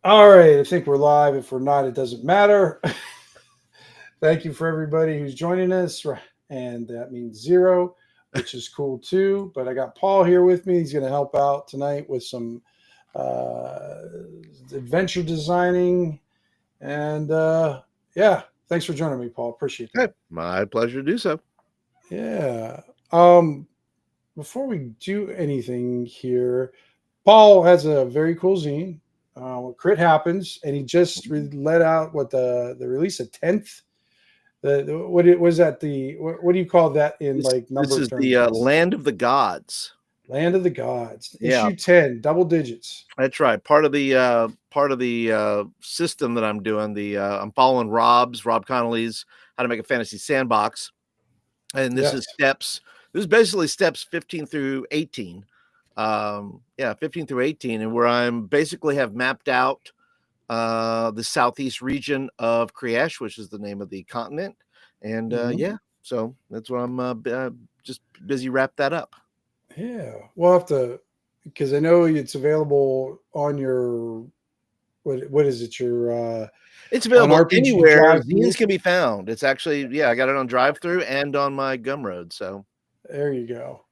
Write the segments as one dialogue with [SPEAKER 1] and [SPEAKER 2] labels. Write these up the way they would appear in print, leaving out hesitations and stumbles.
[SPEAKER 1] All right, I think we're live. If we're not, it doesn't matter. Thank you for everybody who's joining us, and that means zero, which is cool too. But I got Paul here with me. He's going to help out tonight with some uh, adventure designing, and yeah, thanks for joining me, Paul. Appreciate
[SPEAKER 2] Hey,
[SPEAKER 1] that.
[SPEAKER 2] my pleasure to do so.
[SPEAKER 1] Yeah. Before we do anything here, Paul has a very cool zine. Crit happens, and he just let out what the release of 10th. Was that what do you call that in like
[SPEAKER 2] This
[SPEAKER 1] number
[SPEAKER 2] is the
[SPEAKER 1] terms?
[SPEAKER 2] Land of the Gods.
[SPEAKER 1] Land of the Gods,
[SPEAKER 2] Yeah,
[SPEAKER 1] issue 10, double digits.
[SPEAKER 2] that's right. Part of the system that I'm doing. I'm following Rob Connolly's How to Make a Fantasy Sandbox, and this is
[SPEAKER 1] Yes.
[SPEAKER 2] steps. This is basically steps 15 through 18. Yeah, 15 through 18, and where I'm basically have mapped out the southeast region of Kriesh, which is the name of the continent, and
[SPEAKER 1] Hmm.
[SPEAKER 2] yeah, so that's what I'm just busy wrap that up.
[SPEAKER 1] Yeah, we'll have to because I know it's available on your what is it your
[SPEAKER 2] It's
[SPEAKER 1] on
[SPEAKER 2] available
[SPEAKER 1] RPG
[SPEAKER 2] anywhere
[SPEAKER 1] Drive
[SPEAKER 2] zines
[SPEAKER 1] Through.
[SPEAKER 2] can be found. It's actually, yeah, I got it on drive through and on my Gumroad. So
[SPEAKER 1] There you go.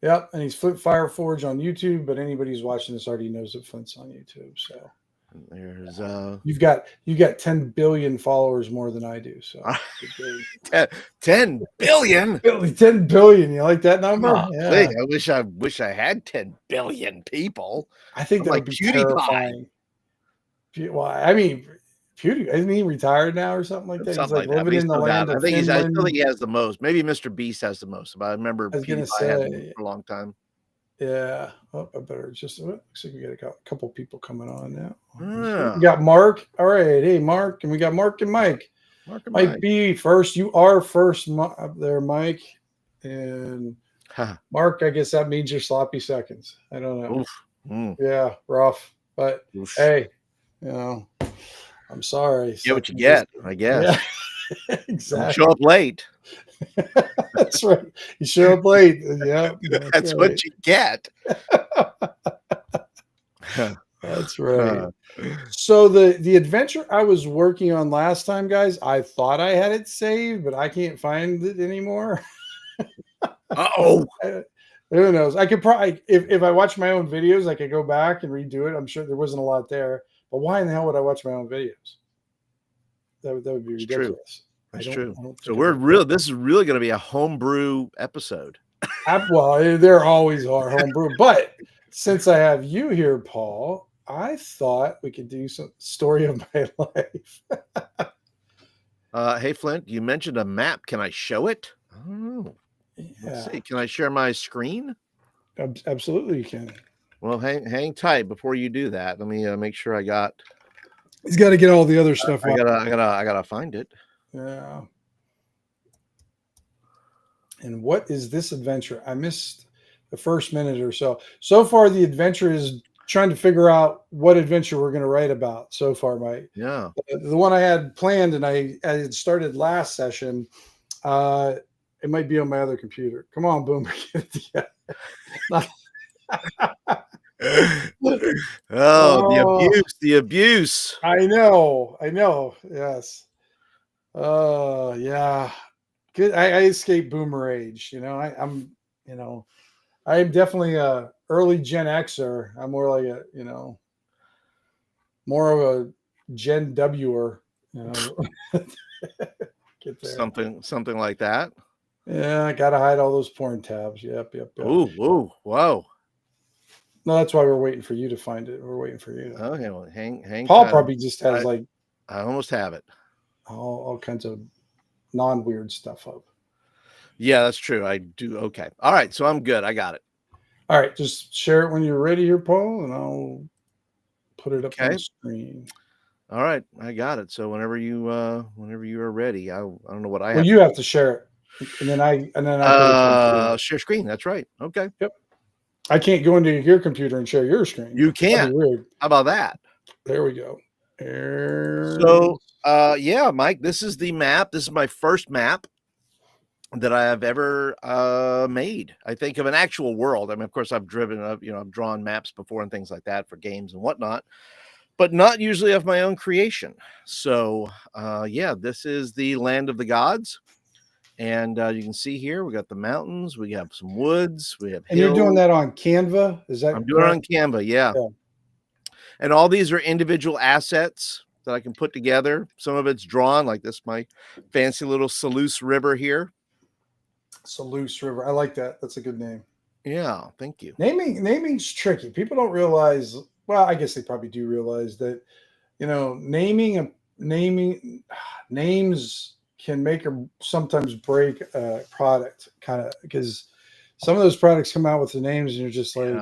[SPEAKER 1] Yep, and he's Flint Fire Forge on YouTube, but anybody who's watching this already knows that Flint's on YouTube. So
[SPEAKER 2] there's
[SPEAKER 1] you've got 10 billion followers more than I do. So good game.
[SPEAKER 2] 10 billion.
[SPEAKER 1] 10 billion. You like that number?
[SPEAKER 2] Golly,
[SPEAKER 1] Yeah.
[SPEAKER 2] I wish I had 10 billion people.
[SPEAKER 1] I think
[SPEAKER 2] I'm
[SPEAKER 1] that
[SPEAKER 2] like
[SPEAKER 1] would be
[SPEAKER 2] PewDiePie.
[SPEAKER 1] terrifying. Well, I mean, Pewdie, isn't he retired now or something like that? He's
[SPEAKER 2] Something
[SPEAKER 1] like
[SPEAKER 2] like that. But
[SPEAKER 1] living
[SPEAKER 2] he's
[SPEAKER 1] in the
[SPEAKER 2] still got
[SPEAKER 1] land
[SPEAKER 2] I
[SPEAKER 1] of
[SPEAKER 2] think I still think
[SPEAKER 1] Finland.
[SPEAKER 2] he has the most. Maybe Mr. Beast has the most, but I remember
[SPEAKER 1] I was gonna
[SPEAKER 2] PewDiePie had the most
[SPEAKER 1] say,
[SPEAKER 2] for a long time.
[SPEAKER 1] yeah. Oh, I better just looks like we got a couple people coming on now. We
[SPEAKER 2] Yeah.
[SPEAKER 1] got Mark. All right, hey Mark, and we got Mark and Mike.
[SPEAKER 2] Mark and
[SPEAKER 1] Mike
[SPEAKER 2] Mike.
[SPEAKER 1] B first. You are first up there, Mike. And Mark, I guess that means you're sloppy seconds. I don't know.
[SPEAKER 2] Oof. Mm.
[SPEAKER 1] Yeah, rough. But
[SPEAKER 2] Oof.
[SPEAKER 1] hey, you know, I'm sorry.
[SPEAKER 2] Get what you
[SPEAKER 1] Seconds is
[SPEAKER 2] get, I
[SPEAKER 1] yeah,
[SPEAKER 2] guess. Don't show
[SPEAKER 1] exactly.
[SPEAKER 2] up late.
[SPEAKER 1] That's right. You show up late. Yeah, that's
[SPEAKER 2] That's what
[SPEAKER 1] right.
[SPEAKER 2] you get.
[SPEAKER 1] That's right. So the adventure I was working on last time, guys, I thought I had it saved, but I can't find it anymore.
[SPEAKER 2] Uh-oh.
[SPEAKER 1] Who knows? I could probably if I watch my own videos, I could go back and redo it. I'm sure there wasn't a lot there, but why in the hell would I watch my own videos? That would be
[SPEAKER 2] It's true.
[SPEAKER 1] ridiculous. I
[SPEAKER 2] It's
[SPEAKER 1] don't
[SPEAKER 2] true.
[SPEAKER 1] I don't
[SPEAKER 2] So
[SPEAKER 1] think I did that.
[SPEAKER 2] this is really going to be a homebrew episode.
[SPEAKER 1] Well, there always are homebrew, but since I have you here, Paul, I thought we could do some story of my life.
[SPEAKER 2] Hey, Flint, you mentioned a map. Can I show it? I don't know. Let's
[SPEAKER 1] Yeah,
[SPEAKER 2] see. Can I share my screen?
[SPEAKER 1] absolutely, you can.
[SPEAKER 2] Well, hang tight before you do that. Let me make sure
[SPEAKER 1] He's got to get all the other stuff
[SPEAKER 2] I
[SPEAKER 1] up.
[SPEAKER 2] gotta find it.
[SPEAKER 1] Yeah. And what is this adventure? I missed the first minute or so. So far, the adventure is trying to figure out what adventure we're going to write about. So far, Mike,
[SPEAKER 2] Yeah.
[SPEAKER 1] the one I had planned and I had started last session. Uh, it might be on my other computer. Come on, Boomer.
[SPEAKER 2] Oh, the
[SPEAKER 1] Oh,
[SPEAKER 2] abuse, the abuse.
[SPEAKER 1] I know. I know. Yes. Yeah. Good. I escaped boomer age. You know, I'm definitely a early Gen Xer. I'm more like more of a Gen Wer. You know, get there.
[SPEAKER 2] Something like that.
[SPEAKER 1] Yeah, I gotta hide all those porn tabs. Yep, yep, yep.
[SPEAKER 2] Ooh, whoa, whoa.
[SPEAKER 1] No, that's why we're waiting for you to find it. We're waiting for you.
[SPEAKER 2] Okay, well, hang
[SPEAKER 1] Paul
[SPEAKER 2] tight.
[SPEAKER 1] probably just has
[SPEAKER 2] I,
[SPEAKER 1] like
[SPEAKER 2] I almost have it.
[SPEAKER 1] all kinds of non weird stuff up.
[SPEAKER 2] Yeah, that's true. I do. Okay. All right. So I'm good. I got it.
[SPEAKER 1] All right, just share it when you're ready here, Paul, and I'll put it up on the
[SPEAKER 2] Okay.
[SPEAKER 1] screen.
[SPEAKER 2] All right. I got it. So whenever you are ready, I don't know what I
[SPEAKER 1] Well,
[SPEAKER 2] have
[SPEAKER 1] you
[SPEAKER 2] to
[SPEAKER 1] have to share it, and then I put it on screen.
[SPEAKER 2] share screen. That's right. Okay.
[SPEAKER 1] Yep. I can't go into your computer and share your screen.
[SPEAKER 2] You
[SPEAKER 1] That'd
[SPEAKER 2] can.
[SPEAKER 1] be weird.
[SPEAKER 2] How about that?
[SPEAKER 1] There we go.
[SPEAKER 2] So yeah, Mike, this is the map. This is my first map that I have ever made. I think of an actual world. I mean, of course, I've drawn maps before and things like that for games and whatnot. but not usually of my own creation. So yeah, this is the land of the gods. And you can see here, we got the mountains, we have some woods, we have
[SPEAKER 1] And you're doing
[SPEAKER 2] hills.
[SPEAKER 1] that on Canva, is that
[SPEAKER 2] I'm doing it on
[SPEAKER 1] correct?
[SPEAKER 2] Canva, yeah.
[SPEAKER 1] Yeah.
[SPEAKER 2] And all these are individual assets that I can put together. Some of it's drawn, like this, my fancy little Salus River here.
[SPEAKER 1] Salus River. I like that. That's a good name.
[SPEAKER 2] Yeah, thank you.
[SPEAKER 1] Naming's tricky. People don't realize. Well, I guess they probably do realize that. Naming names can make or sometimes break a product, kind of, because some of those products come out with the names, and you're just like,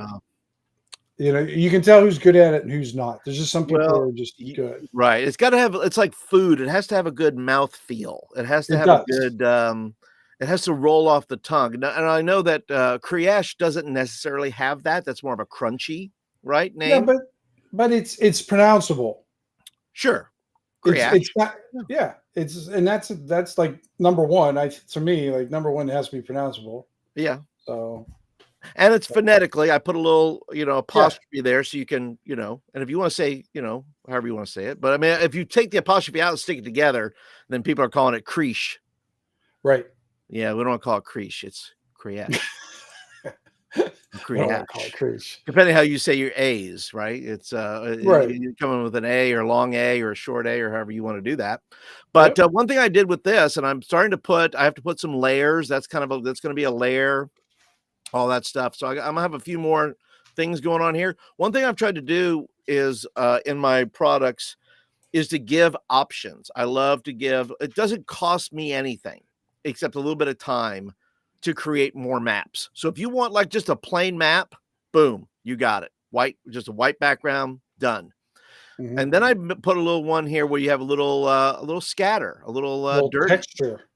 [SPEAKER 2] Yeah.
[SPEAKER 1] you can tell who's good at it and who's not. There's just some people who
[SPEAKER 2] Well,
[SPEAKER 1] are just good.
[SPEAKER 2] right. It's got to have. It's like food. It has to have a good mouth feel. It has to
[SPEAKER 1] It
[SPEAKER 2] have a
[SPEAKER 1] does.
[SPEAKER 2] good. It has to roll off the tongue. And I know that Kriyash doesn't necessarily have that. That's more of a crunchy, right,
[SPEAKER 1] Yeah,
[SPEAKER 2] name.
[SPEAKER 1] but it's pronounceable.
[SPEAKER 2] Sure.
[SPEAKER 1] It's
[SPEAKER 2] Kriyash.
[SPEAKER 1] not. Yeah, that's like number one. To me, like number one has to be pronounceable.
[SPEAKER 2] Yeah.
[SPEAKER 1] So,
[SPEAKER 2] And it's phonetically, I put a little,
[SPEAKER 1] yeah,
[SPEAKER 2] apostrophe there so you can, and if you want to say, however you want to say it. But I mean, if you take the apostrophe out and stick it together, then people are calling it Krish.
[SPEAKER 1] right.
[SPEAKER 2] Yeah, we don't want to call it Krish. It's Kriyash.
[SPEAKER 1] I don't want to call it Krish.
[SPEAKER 2] Depending how you say your A's, right? It's
[SPEAKER 1] Right.
[SPEAKER 2] you come in with an A or long A or a short A or however you want to do that. But
[SPEAKER 1] Yep.
[SPEAKER 2] one thing I did with this, and I'm starting to I have to put some layers. That's going to be a layer, all that stuff. So I'm gonna have a few more things going on here. One thing I've tried to do is in my products is to give options. I love to give. It doesn't cost me anything except a little bit of time to create more maps. So if you want like just a plain map, boom, you got it. Just a white background, done.
[SPEAKER 1] Mhm.
[SPEAKER 2] And then I put a little one here where you have a little scatter, a little dirty
[SPEAKER 1] texture.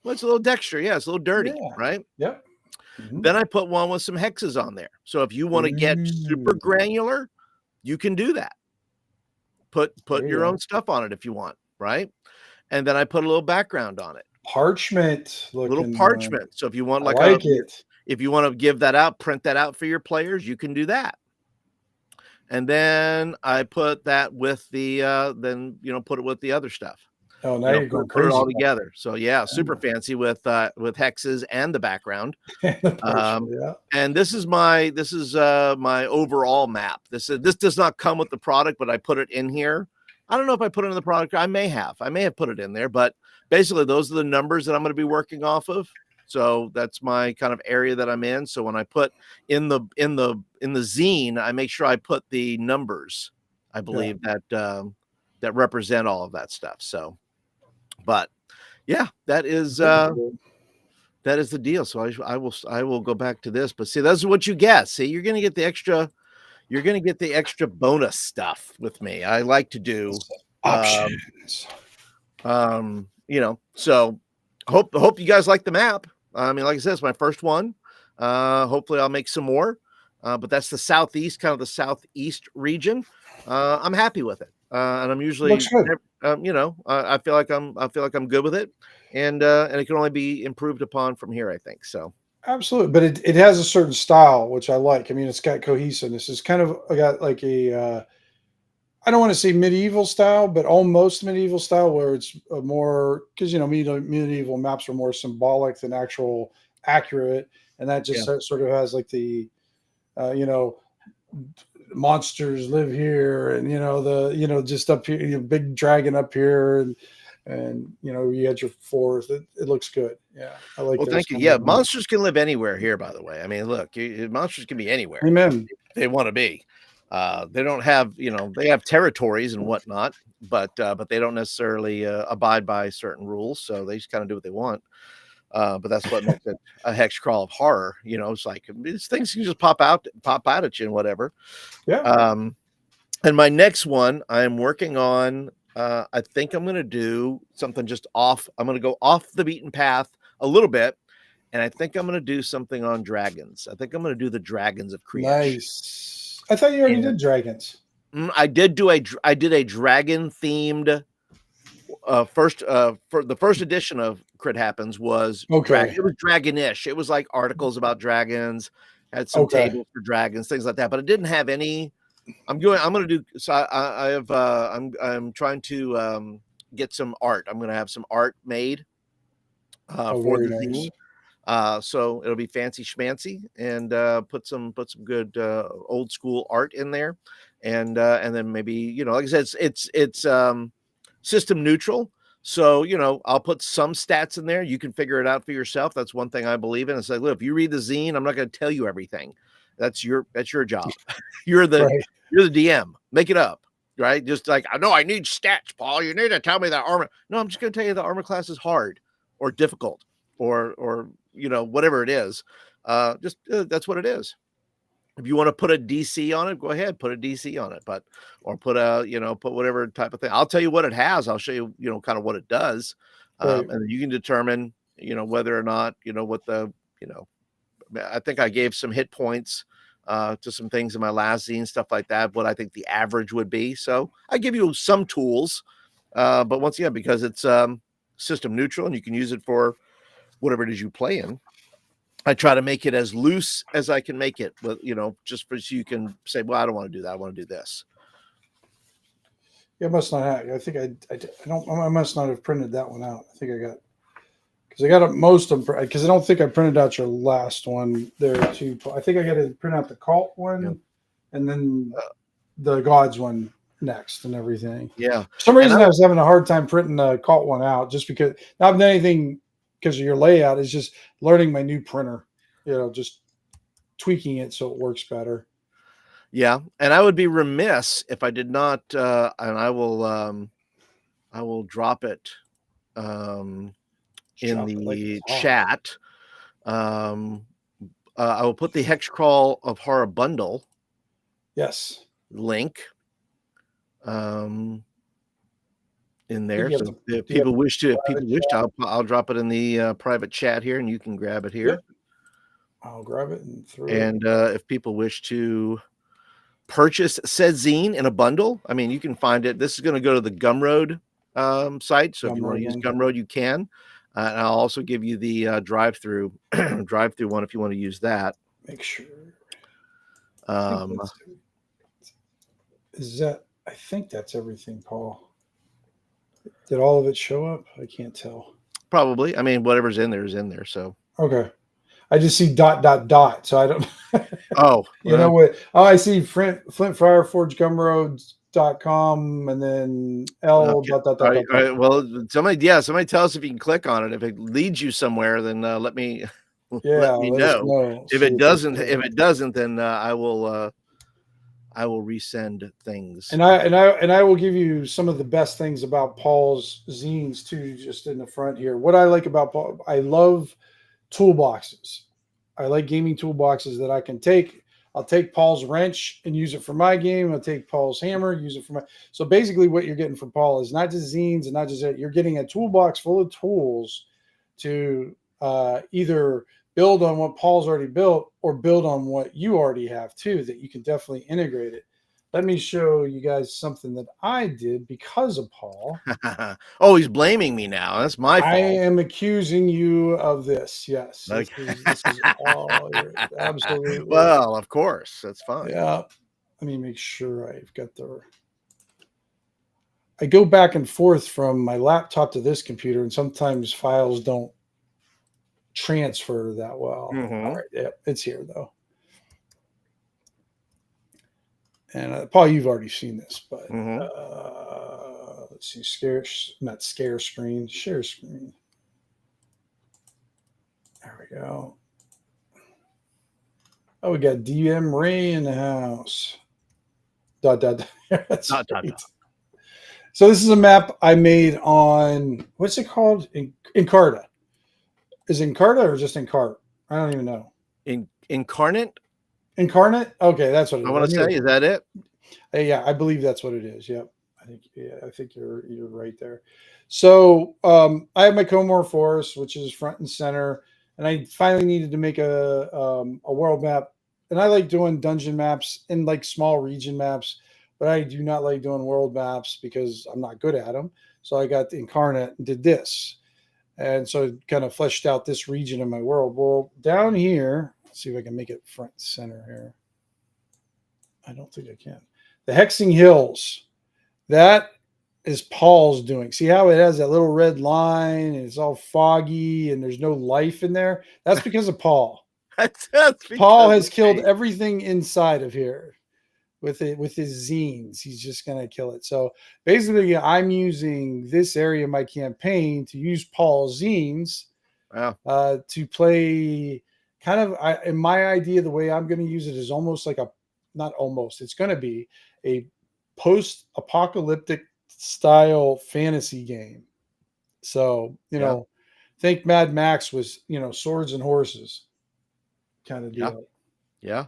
[SPEAKER 2] Well, it's a little texture. Yeah, it's a little dirty,
[SPEAKER 1] Yeah.
[SPEAKER 2] right?
[SPEAKER 1] Yep. Mhm.
[SPEAKER 2] Then I put one with some hexes on there. So if you want to get super
[SPEAKER 1] Mm.
[SPEAKER 2] granular, you can do that. Put
[SPEAKER 1] There you
[SPEAKER 2] your
[SPEAKER 1] go.
[SPEAKER 2] own stuff on it if you want, right? And then I put a little background on it.
[SPEAKER 1] Parchment
[SPEAKER 2] A little
[SPEAKER 1] looking.
[SPEAKER 2] parchment. So if you want
[SPEAKER 1] I
[SPEAKER 2] like
[SPEAKER 1] like it.
[SPEAKER 2] if you want to give that out, print that out for your players, you can do that. And then I put that with the put it with the other stuff.
[SPEAKER 1] Oh, now you're going
[SPEAKER 2] Put it
[SPEAKER 1] crazy.
[SPEAKER 2] all together. So yeah, super fancy with hexes and the background.
[SPEAKER 1] Yeah.
[SPEAKER 2] And this is my overall map. This does not come with the product, but I put it in here. I don't know if I put it in the product. I may have put it in there, but basically those are the numbers that I'm going to be working off of. So that's my kind of area that I'm in. So when I put in the zine, I make sure I put the numbers, I believe that represent all of that stuff. So, but yeah, that is the deal. So I will go back to this, but see, that's what you get. See, you're going to get the extra bonus stuff with me. I like to do
[SPEAKER 1] options.
[SPEAKER 2] So hope you guys like the map. I mean, like I said, it's my first one. Hopefully I'll make some more. But that's the southeast, kind of the southeast region. I'm happy with it. And I'm usually,
[SPEAKER 1] Looks good.
[SPEAKER 2] I feel like I'm good with it, and it can only be improved upon from here, I think. So
[SPEAKER 1] Absolutely, but it has a certain style which I like. I mean, it's got cohesiveness. It's kind of got like a I don't want to say medieval style, but almost medieval style, where it's more because medieval maps are more symbolic than actual accurate, and that just sort of has like the monsters live here, and just up here, big dragon up here, and you had your forest. It looks good. Yeah, I like.
[SPEAKER 2] Well, thank you. Yeah, monsters can live anywhere here. By the way, I mean, look, monsters can be anywhere.
[SPEAKER 1] Amen.
[SPEAKER 2] They want to be. They don't have, they have territories and whatnot, but they don't necessarily abide by certain rules. So they just kind of do what they want. But that's what makes it a hex crawl of horror. It's like these things can just pop out at you and whatever.
[SPEAKER 1] Yeah.
[SPEAKER 2] And my next one I'm working on, I think I'm going to do something just off. I'm going to go off the beaten path a little bit. And I think I'm going to do something on dragons. I think I'm going to do the dragons of Kriyash.
[SPEAKER 1] Nice. I thought you already did dragons.
[SPEAKER 2] I did a dragon themed for the first edition of Crit Happens was
[SPEAKER 1] okay.
[SPEAKER 2] It was dragonish. It was like articles about dragons, had some tables for dragons, things like that, but it didn't have any I'm going to do, so I have, I'm trying to get some art. I'm going to have some art made
[SPEAKER 1] Oh,
[SPEAKER 2] for
[SPEAKER 1] very
[SPEAKER 2] the
[SPEAKER 1] nice.
[SPEAKER 2] zine. So it'll be fancy schmancy, and put some good old school art in there, and then maybe, like I said, it's system neutral. So I'll put some stats in there. You can figure it out for yourself. That's one thing I believe in. It's like, look, if you read the zine, I'm not going to tell you everything. That's your job. you're the
[SPEAKER 1] Right.
[SPEAKER 2] you're the DM. Make it up. Right. Just like, I know I need stats, Paul. You need to tell me that armor. No, I'm just going to tell you the armor class is hard or difficult or whatever it is. Just that's what it is. If you want to put a DC on it, go ahead, put a DC on it, or put put whatever type of thing. I'll tell you what it has. I'll show you, kind of what it does.
[SPEAKER 1] Right.
[SPEAKER 2] And you can determine, whether or not, what I think I gave some hit points to some things in my last zine, stuff like that, what I think the average would be. So I give you some tools, but once again, because it's system neutral and you can use it for whatever it is you play in, I try to make it as loose as I can make it, with just so you can say, well, I don't want to do that. I want to do this.
[SPEAKER 1] Yeah, I must not have. I think I don't. I must not have printed that one out. I think I got, because I got most of them, because I don't think I printed out your last one there too. I think I got to print out the cult one,
[SPEAKER 2] Yep.
[SPEAKER 1] and then the gods one next and everything.
[SPEAKER 2] Yeah.
[SPEAKER 1] For some reason, I was having a hard time printing the cult one out, just because not anything because of your layout. Is just learning my new printer. Just tweaking it so it works better.
[SPEAKER 2] Yeah, and I would be remiss if I did not, and I will drop it in the chat. I will put the Hexcrawl of Horror bundle.
[SPEAKER 1] Yes.
[SPEAKER 2] Link. In there, so if people wish to, I'll drop it in the private chat here, and you can grab it here.
[SPEAKER 1] Yep. I'll grab it and throw it.
[SPEAKER 2] And if people wish to purchase said zine in a bundle, I mean, you can find it. This is going to go to the Gumroad site, so if you want to use Gumroad, you can. And I'll also give you the drive-through one if you want to use that.
[SPEAKER 1] Make sure.
[SPEAKER 3] Is that? I think that's everything, Paul. Did all of it show up? I can't tell.
[SPEAKER 2] Probably. I mean, whatever's in there is in there. So
[SPEAKER 3] okay. I just see ... So I don't.
[SPEAKER 2] Oh,
[SPEAKER 3] you know what? Oh, I see Flint Fireforge Gumroads.com and then L.
[SPEAKER 2] Okay. All right. Well, somebody tell us if you can click on it. If it leads you somewhere, then let me let me know. If it doesn't, then I will resend things.
[SPEAKER 3] And I will give you some of the best things about Paul's zines too, just in the front here. What I like about Paul, I love toolboxes. I like gaming toolboxes that I can take. I'll take Paul's wrench and use it for my game. I'll take Paul's hammer, use it for my. So basically, what you're getting from Paul is not just zines and not just that. You're getting a toolbox full of tools to either build on what Paul's already built or build on what you already have too, that you can definitely integrate it. Let me show you guys something that I did because of Paul.
[SPEAKER 2] Oh, he's blaming me now. That's my fault.
[SPEAKER 3] I am accusing you of this. Yes.
[SPEAKER 2] Okay.
[SPEAKER 3] This is all absolutely.
[SPEAKER 2] Well, of course. That's fine.
[SPEAKER 3] Yeah. Let me make sure I've got I go back and forth from my laptop to this computer, and sometimes files don't transfer that well.
[SPEAKER 2] Mm-hmm.
[SPEAKER 3] All right. Yeah, it's here though. And Paul, you've already seen this, but let's see, share screen. There we go. Oh, we got DM Ray in the house. ... That's right. So this is a map I made on, what's it called? Encarta. Is it Encarta or just Encart? I don't even know.
[SPEAKER 2] Incarnate?
[SPEAKER 3] Incarnate? Okay, that's what it is.
[SPEAKER 2] I want to say, is that it?
[SPEAKER 3] Yeah, I believe that's what it is. Yep. I think you're right there. So I have my Comor Forest, which is front and center, and I finally needed to make a world map. And I like doing dungeon maps and like small region maps, but I do not like doing world maps because I'm not good at them. So I got the Incarnate and did this. And so it kind of fleshed out this region in my world. Well, down here, let's see if I can make it front and center here. I don't think I can.
[SPEAKER 1] The Hexing Hills, that is Paul's doing. See how it has that little red line and it's all foggy and there's no life in there? That's because of Paul.
[SPEAKER 2] That's
[SPEAKER 1] Paul
[SPEAKER 2] because
[SPEAKER 1] has killed
[SPEAKER 2] me.
[SPEAKER 1] everything inside of here with his zines. He's just gonna kill it. So basically, I'm using this area of my campaign to use Paul's zines
[SPEAKER 2] Wow.
[SPEAKER 1] to play. Kind of, in my idea, the way I'm going to use it is almost like not almost. It's going to be a post-apocalyptic style fantasy game. So think Mad Max was swords and horses kind of deal.
[SPEAKER 2] Yeah.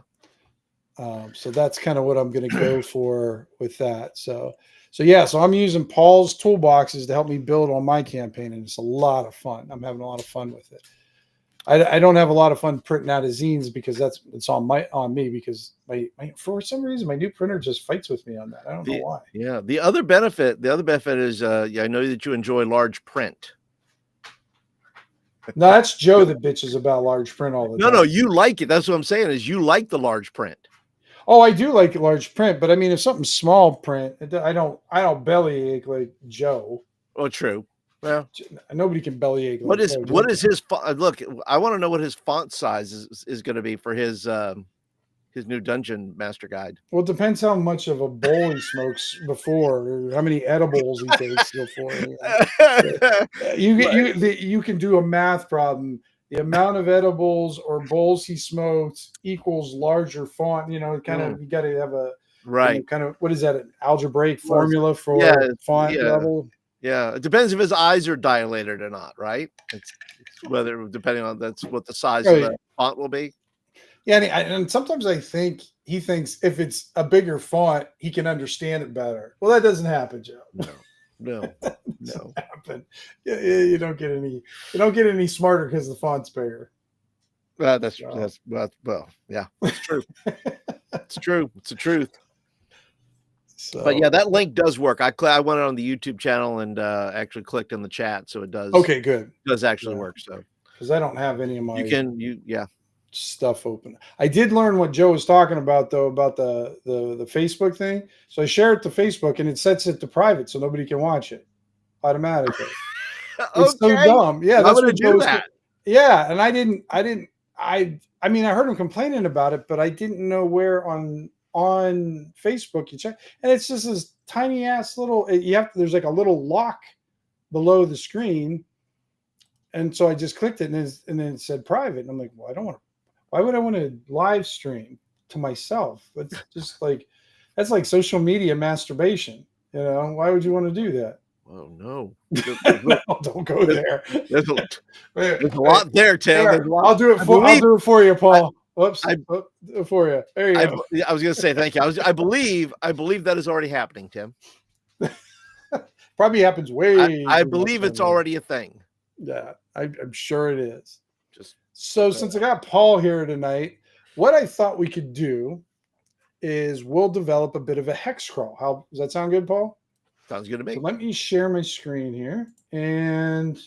[SPEAKER 1] So that's kind of what I'm going to go for with that. So I'm using Paul's toolboxes to help me build on my campaign, and it's a lot of fun. I'm having a lot of fun with it. I don't have a lot of fun printing out of zines because it's on me because my for some reason my new printer just fights with me on that. I don't know why.
[SPEAKER 2] Yeah. The other benefit is I know that you enjoy large print.
[SPEAKER 1] No, that's Joe that bitches about large print all the time.
[SPEAKER 2] No, you like it. That's what I'm saying is you like the large print.
[SPEAKER 1] Oh, I do like large print, but I mean, if something's small print, I don't bellyache like Joe.
[SPEAKER 2] Oh, true. Well,
[SPEAKER 1] nobody can bellyache.
[SPEAKER 2] What is his look? I want to know what his font size is going to be for his new Dungeon Master Guide.
[SPEAKER 1] Well, it depends how much of a bowl he smokes before, or how many edibles he takes before. You can do a math problem. The amount of edibles or bowls he smokes equals larger font. You got to have a
[SPEAKER 2] right.
[SPEAKER 1] Kind of what is that? An algebraic formula for font level.
[SPEAKER 2] Yeah, it depends if his eyes are dilated or not, right? It's whether depending on that's what the size of the font will be.
[SPEAKER 1] Yeah, and sometimes I think he thinks if it's a bigger font, he can understand it better. Well, that doesn't happen, Joe.
[SPEAKER 2] No.
[SPEAKER 1] Happen. You don't get any smarter because the font's bigger.
[SPEAKER 2] That's yeah, that's true. It's true. It's the truth. So, but yeah, that link does work. I went on the YouTube channel and actually clicked in the chat, so it does.
[SPEAKER 1] Okay, good.
[SPEAKER 2] It does actually work. So
[SPEAKER 1] because I don't have any of my stuff open. I did learn what Joe was talking about though about the Facebook thing. So I share it to Facebook and it sets it to private so nobody can watch it automatically. It's so dumb. Yeah,
[SPEAKER 2] that's what Joe was.
[SPEAKER 1] Yeah, and I mean I heard him complaining about it, but I didn't know where on Facebook you check, and it's just this tiny ass little. There's like a little lock below the screen, and so I just clicked it, and then it said private, and I'm like, well, I don't want to. Why would I want to live stream to myself? That's just that's like social media masturbation. Why would you want to do that?
[SPEAKER 2] Oh no!
[SPEAKER 1] No, don't go there.
[SPEAKER 2] There's a lot there, Tim.
[SPEAKER 1] I'll do it for you, Paul. Whoops! For you. There you go.
[SPEAKER 2] I was going to say thank you. I believe that is already happening, Tim.
[SPEAKER 1] Probably happens way.
[SPEAKER 2] I believe it's already a thing.
[SPEAKER 1] Yeah, I'm sure it is. Since I got Paul here tonight, what I thought we could do is we'll develop a bit of a hex crawl. How does that sound good, Paul?
[SPEAKER 2] Sounds good to me.
[SPEAKER 1] So let me share my screen here, and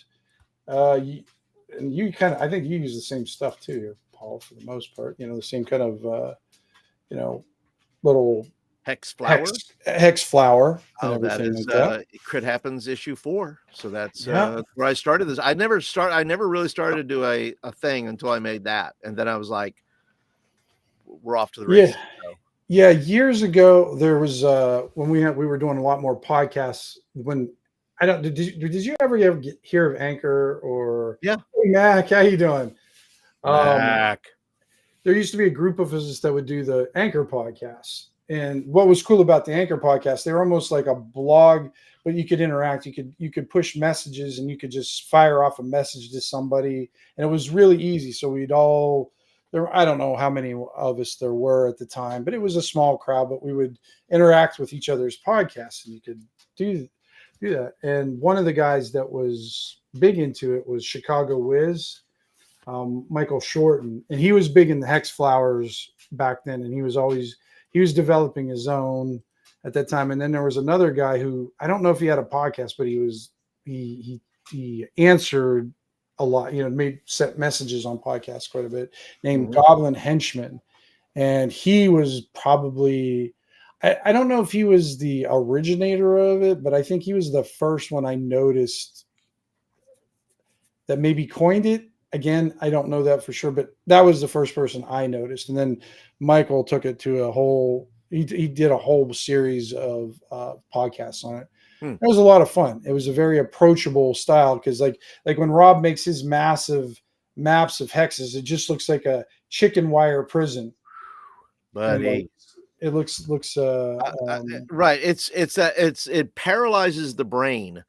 [SPEAKER 1] you kind of, I think you use the same stuff too, Paul, for the most part. The same kind of, little
[SPEAKER 2] hex flower.
[SPEAKER 1] Hex flower.
[SPEAKER 2] And everything like that. Crit Happens issue 4. So that's where I started this. I never really started to do a thing until I made that, and then I was like, we're off to the races.
[SPEAKER 1] Yeah, years ago there was when we were doing a lot more podcasts. When did you ever hear of Anchor or
[SPEAKER 2] Hey
[SPEAKER 1] Mac? How you doing?
[SPEAKER 2] Mac.
[SPEAKER 1] There used to be a group of us that would do the Anchor podcasts, and what was cool about the Anchor podcast, they were almost like a blog, but you could interact. You could push messages, and you could just fire off a message to somebody, and it was really easy. So we'd all. I don't know how many of us there were at the time, but it was a small crowd, but we would interact with each other's podcasts, and you could do that. And one of the guys that was big into it was Chicago Wiz, Michael Shorten, and he was big in the hex flowers back then. And he was developing his own at that time. And then there was another guy who, I don't know if he had a podcast, but he answered a lot, sent messages on podcasts quite a bit, named Goblin Henchman. And he was probably, I don't know if he was the originator of it, but I think he was the first one I noticed that maybe coined it. Again, I don't know that for sure, but that was the first person I noticed. And then Michael took it to a whole, he did a whole series of podcasts on it.
[SPEAKER 2] Hmm.
[SPEAKER 1] It was a lot of fun. It was a very approachable style because like when Rob makes his massive maps of hexes, it just looks like a chicken wire prison. And, like,
[SPEAKER 2] Buddy.
[SPEAKER 1] it looks
[SPEAKER 2] Right. It paralyzes the brain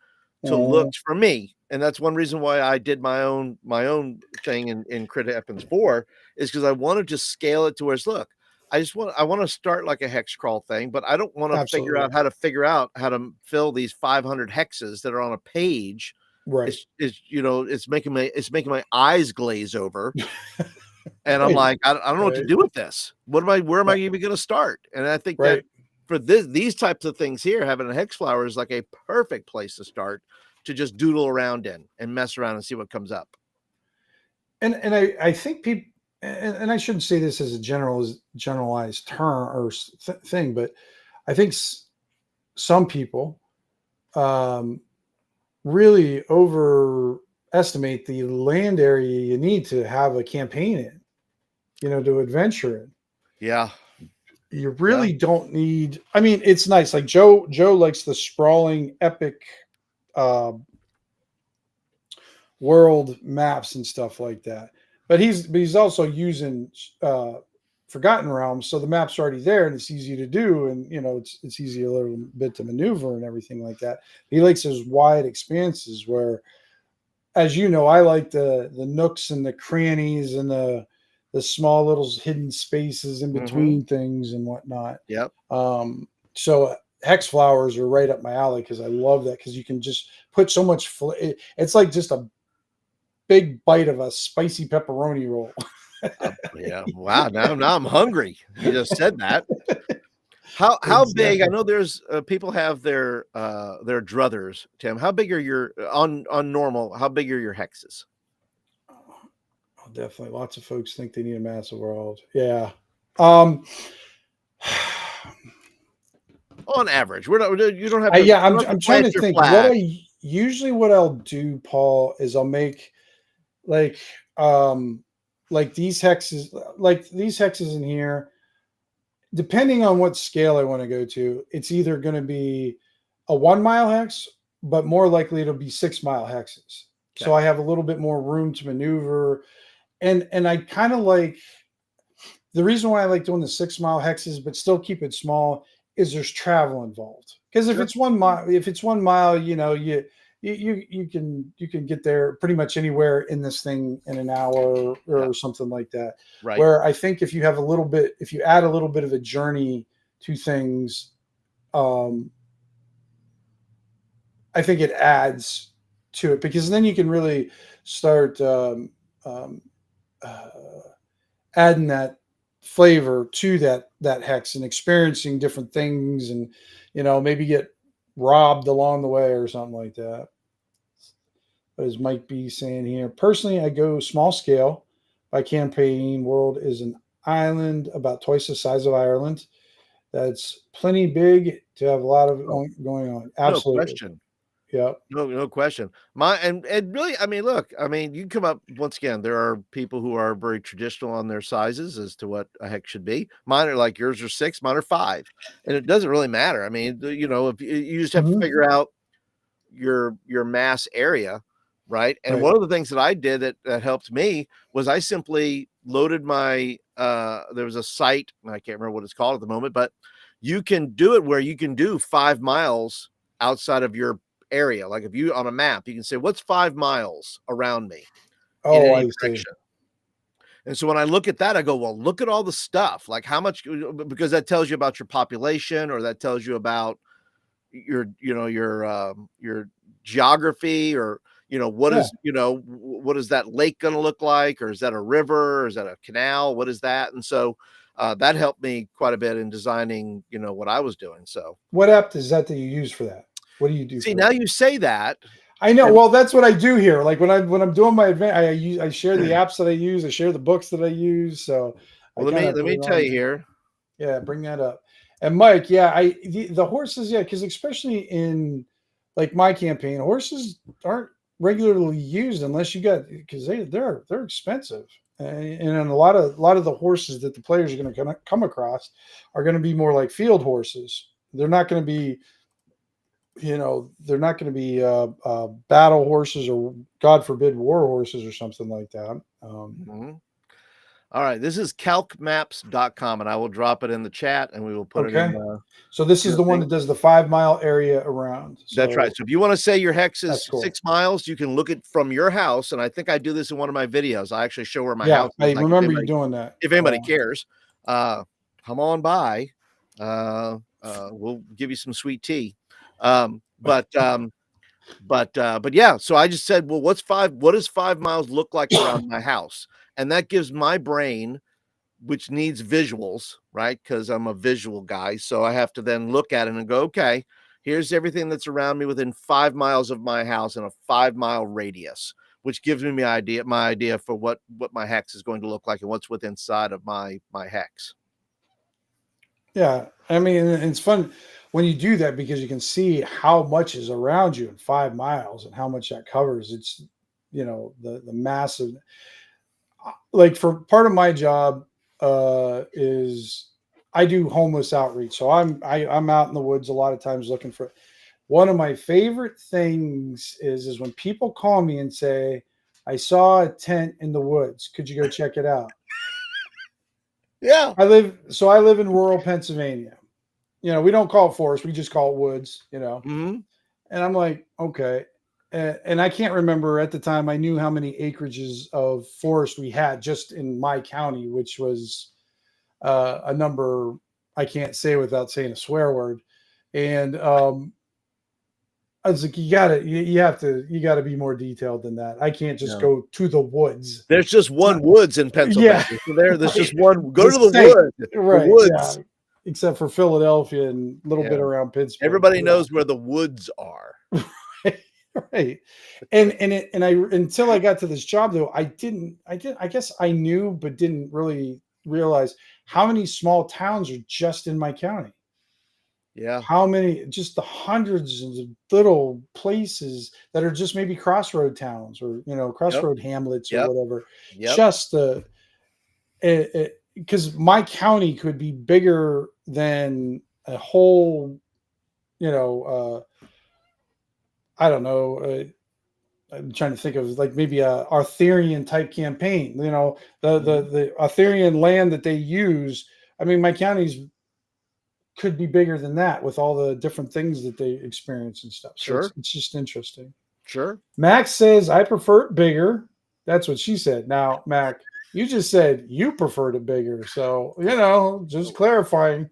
[SPEAKER 2] to look for me. And that's one reason why I did my own thing in Crit Happens 4 is because I wanted to scale it to where it's look. I want to start like a hex crawl thing, but I don't want to figure out how to fill these 500 hexes that are on a page.
[SPEAKER 1] right.
[SPEAKER 2] It's making my eyes glaze over. And I'm
[SPEAKER 1] Right.
[SPEAKER 2] like, I don't know what to
[SPEAKER 1] Right.
[SPEAKER 2] do with this. Where am I even going to start? And I think that
[SPEAKER 1] Right.
[SPEAKER 2] for these types of things here, having a hex flower is like a perfect place to start to just doodle around in and mess around and see what comes up.
[SPEAKER 1] And I think people, and I shouldn't say this as a generalized term or thing, but I think some people really overestimate the land area you need to have a campaign in, to adventure in.
[SPEAKER 2] Yeah.
[SPEAKER 1] You really don't need, I mean, it's nice. Like Joe likes the sprawling epic world maps and stuff like that. But he's also using Forgotten Realms, so the map's already there and it's easy to do, and it's easy a little bit to maneuver and everything like that. He likes those wide expanses where, as you know, I like the nooks and the crannies and the small little hidden spaces in between things and whatnot.
[SPEAKER 2] Yep.
[SPEAKER 1] So hex flowers are right up my alley because I love that because you can just put so much. It's like just a big bite of a spicy pepperoni roll.
[SPEAKER 2] Yeah. Wow. Now I'm hungry. You just said that. How big? I know there's people have their druthers, Tim. How big are your on normal? How big are your hexes?
[SPEAKER 1] Oh, definitely. Lots of folks think they need a massive world. Yeah. On
[SPEAKER 2] average, we're not. You don't have. To,
[SPEAKER 1] yeah, I'm trying to think. What I'll do, Paul, is I'll make like these hexes in here. Depending on what scale I want to go to, it's either going to be a 1 mile hex, but more likely it'll be 6 mile hexes. Okay. So I have a little bit more room to maneuver. And I kind of like, the reason why I like doing the 6 mile hexes, but still keep it small, is there's travel involved. Because if it's 1 mile, you can get there pretty much anywhere in this thing in an hour or something like that.
[SPEAKER 2] Right.
[SPEAKER 1] Where I think if you add a little bit of a journey to things, I think it adds to it, because then you can really start adding that flavor to that hex and experiencing different things, and maybe get robbed along the way or something like that. But as Mike B saying here, personally, I go small scale. My campaign world is an island about twice the size of Ireland. That's plenty big to have a lot of going on. Absolutely.
[SPEAKER 2] No question.
[SPEAKER 1] Yeah.
[SPEAKER 2] No question. And really, I mean, look, you can come up, once again, there are people who are very traditional on their sizes as to what a hex should be. Mine are like, yours are 6, mine are 5. And it doesn't really matter. I mean, if you just have to figure out your mass area, right? And one of the things that I did that helped me was I simply loaded my, there was a site, I can't remember what it's called at the moment, but you can do it where you can do 5 miles outside of your area. Like if you on a map, you can say, what's 5 miles around me in any direction. And so when I look at that, I go, well, look at all the stuff, like how much, because that tells you about your population, or that tells you about your geography, or what is that lake going to look like, or is that a river, or is that a canal, what is that? And so that helped me quite a bit in designing what I was doing. So
[SPEAKER 1] what app is that you use for that? What do you do?
[SPEAKER 2] See, now you say that.
[SPEAKER 1] I know. Well, that's what I do here. Like when I'm doing my event, I share the apps that I use. I share the books that I use. So
[SPEAKER 2] let me tell you here.
[SPEAKER 1] Yeah, bring that up. And Mike, yeah, the horses, yeah, because especially in like my campaign, horses aren't regularly used unless you got because they're expensive, and a lot of the horses that the players are going to come across are going to be more like field horses. They're not going to be, they're not going to be battle horses or God forbid war horses or something like that.
[SPEAKER 2] All right, this is calcmaps.com, and I will drop it in the chat, and we will put it in.
[SPEAKER 1] So this is the one that does the 5 mile area around. So
[SPEAKER 2] that's right. So if you want to say your hex is
[SPEAKER 1] cool.
[SPEAKER 2] 6 miles, you can look at from your house, and I think I do this in one of my videos. I actually show where my house is.
[SPEAKER 1] I remember you doing that.
[SPEAKER 2] If anybody cares, come on by. We'll give you some sweet tea. But yeah. So I just said, well, what does 5 miles look like around my house? And that gives my brain, which needs visuals, right? Because I'm a visual guy. So I have to then look at it and go, okay, here's everything that's around me within 5 miles of my house in a 5 mile radius, which gives me my idea for what my hex is going to look like and what's within inside of my hex.
[SPEAKER 1] Yeah. I mean, it's fun when you do that because you can see how much is around you in 5 miles and how much that covers. It's, the massive, like for part of my job is I do homeless outreach. So I'm out in the woods a lot of times looking for. One of my favorite things is when people call me and say, I saw a tent in the woods. Could you go check it out?
[SPEAKER 2] Yeah.
[SPEAKER 1] I live in rural Pennsylvania. We don't call it forest. We just call it woods,
[SPEAKER 2] Mm-hmm.
[SPEAKER 1] And I'm like, okay. And I can't remember at the time. I knew how many acreages of forest we had just in my county, which was a number I can't say without saying a swear word. And I was like, you gotta be more detailed than that. I can't just go to the woods.
[SPEAKER 2] There's just one woods in Pennsylvania.
[SPEAKER 1] Yeah.
[SPEAKER 2] So there's just one. Go to the woods.
[SPEAKER 1] Right.
[SPEAKER 2] The woods.
[SPEAKER 1] Yeah. Except for Philadelphia and a little bit around Pittsburgh.
[SPEAKER 2] Everybody knows where the woods are.
[SPEAKER 1] Right. And until I got to this job though, I guess I knew, but didn't really realize how many small towns are just in my county.
[SPEAKER 2] Yeah.
[SPEAKER 1] How many, just the hundreds of little places that are just maybe crossroad towns or, crossroad hamlets or whatever.
[SPEAKER 2] Yep.
[SPEAKER 1] Just because my county could be bigger than a whole, I don't know. I'm trying to think of like maybe a Arthurian type campaign, the Arthurian land that they use. I mean, my county's could be bigger than that with all the different things that they experience and stuff. So
[SPEAKER 2] sure.
[SPEAKER 1] It's just interesting.
[SPEAKER 2] Sure.
[SPEAKER 1] Max says, I prefer it bigger. That's what she said. Now, Mac, you just said you preferred it bigger. So, just clarifying.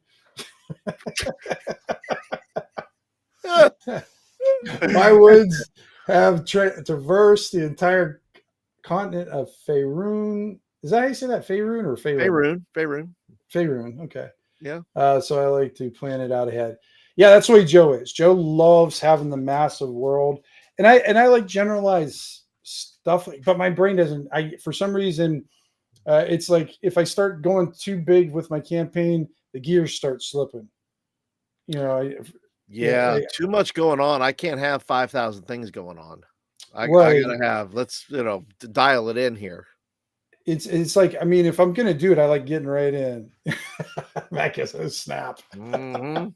[SPEAKER 1] My woods have traversed the entire continent of Faerun. Is that how you say that? Faerun or Faerun?
[SPEAKER 2] Faerun.
[SPEAKER 1] Faerun. Okay.
[SPEAKER 2] Yeah.
[SPEAKER 1] So I like to plan it out ahead. Yeah, that's the way Joe is. Joe loves having the massive world, and I like generalized stuff, but my brain doesn't. For some reason, it's like if I start going too big with my campaign, the gears start slipping.
[SPEAKER 2] Too much going on. I can't have 5,000 things going on. I gotta have. Let's dial it in here.
[SPEAKER 1] It's like, I mean, if I'm gonna do it, I like getting right in. Mac is a snap.
[SPEAKER 2] Mm-hmm.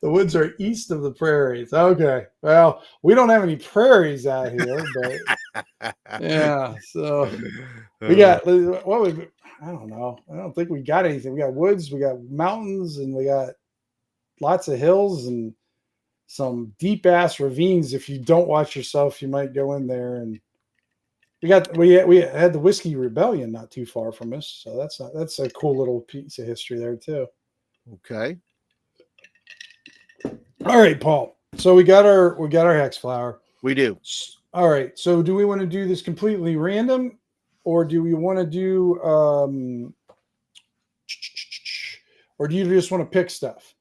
[SPEAKER 1] The woods are east of the prairies. Okay, well, we don't have any prairies out here, but yeah. So we got I don't know. I don't think we got anything. We got woods, we got mountains, and we got lots of hills and some deep ass ravines. If you don't watch yourself, you might go in there and. We had the Whiskey Rebellion not too far from us, so that's a cool little piece of history there too.
[SPEAKER 2] Okay.
[SPEAKER 1] All right, Paul. So we got our hex flower.
[SPEAKER 2] We do.
[SPEAKER 1] All right. So do we want to do this completely random, or do we want to do, or do you just want to pick stuff?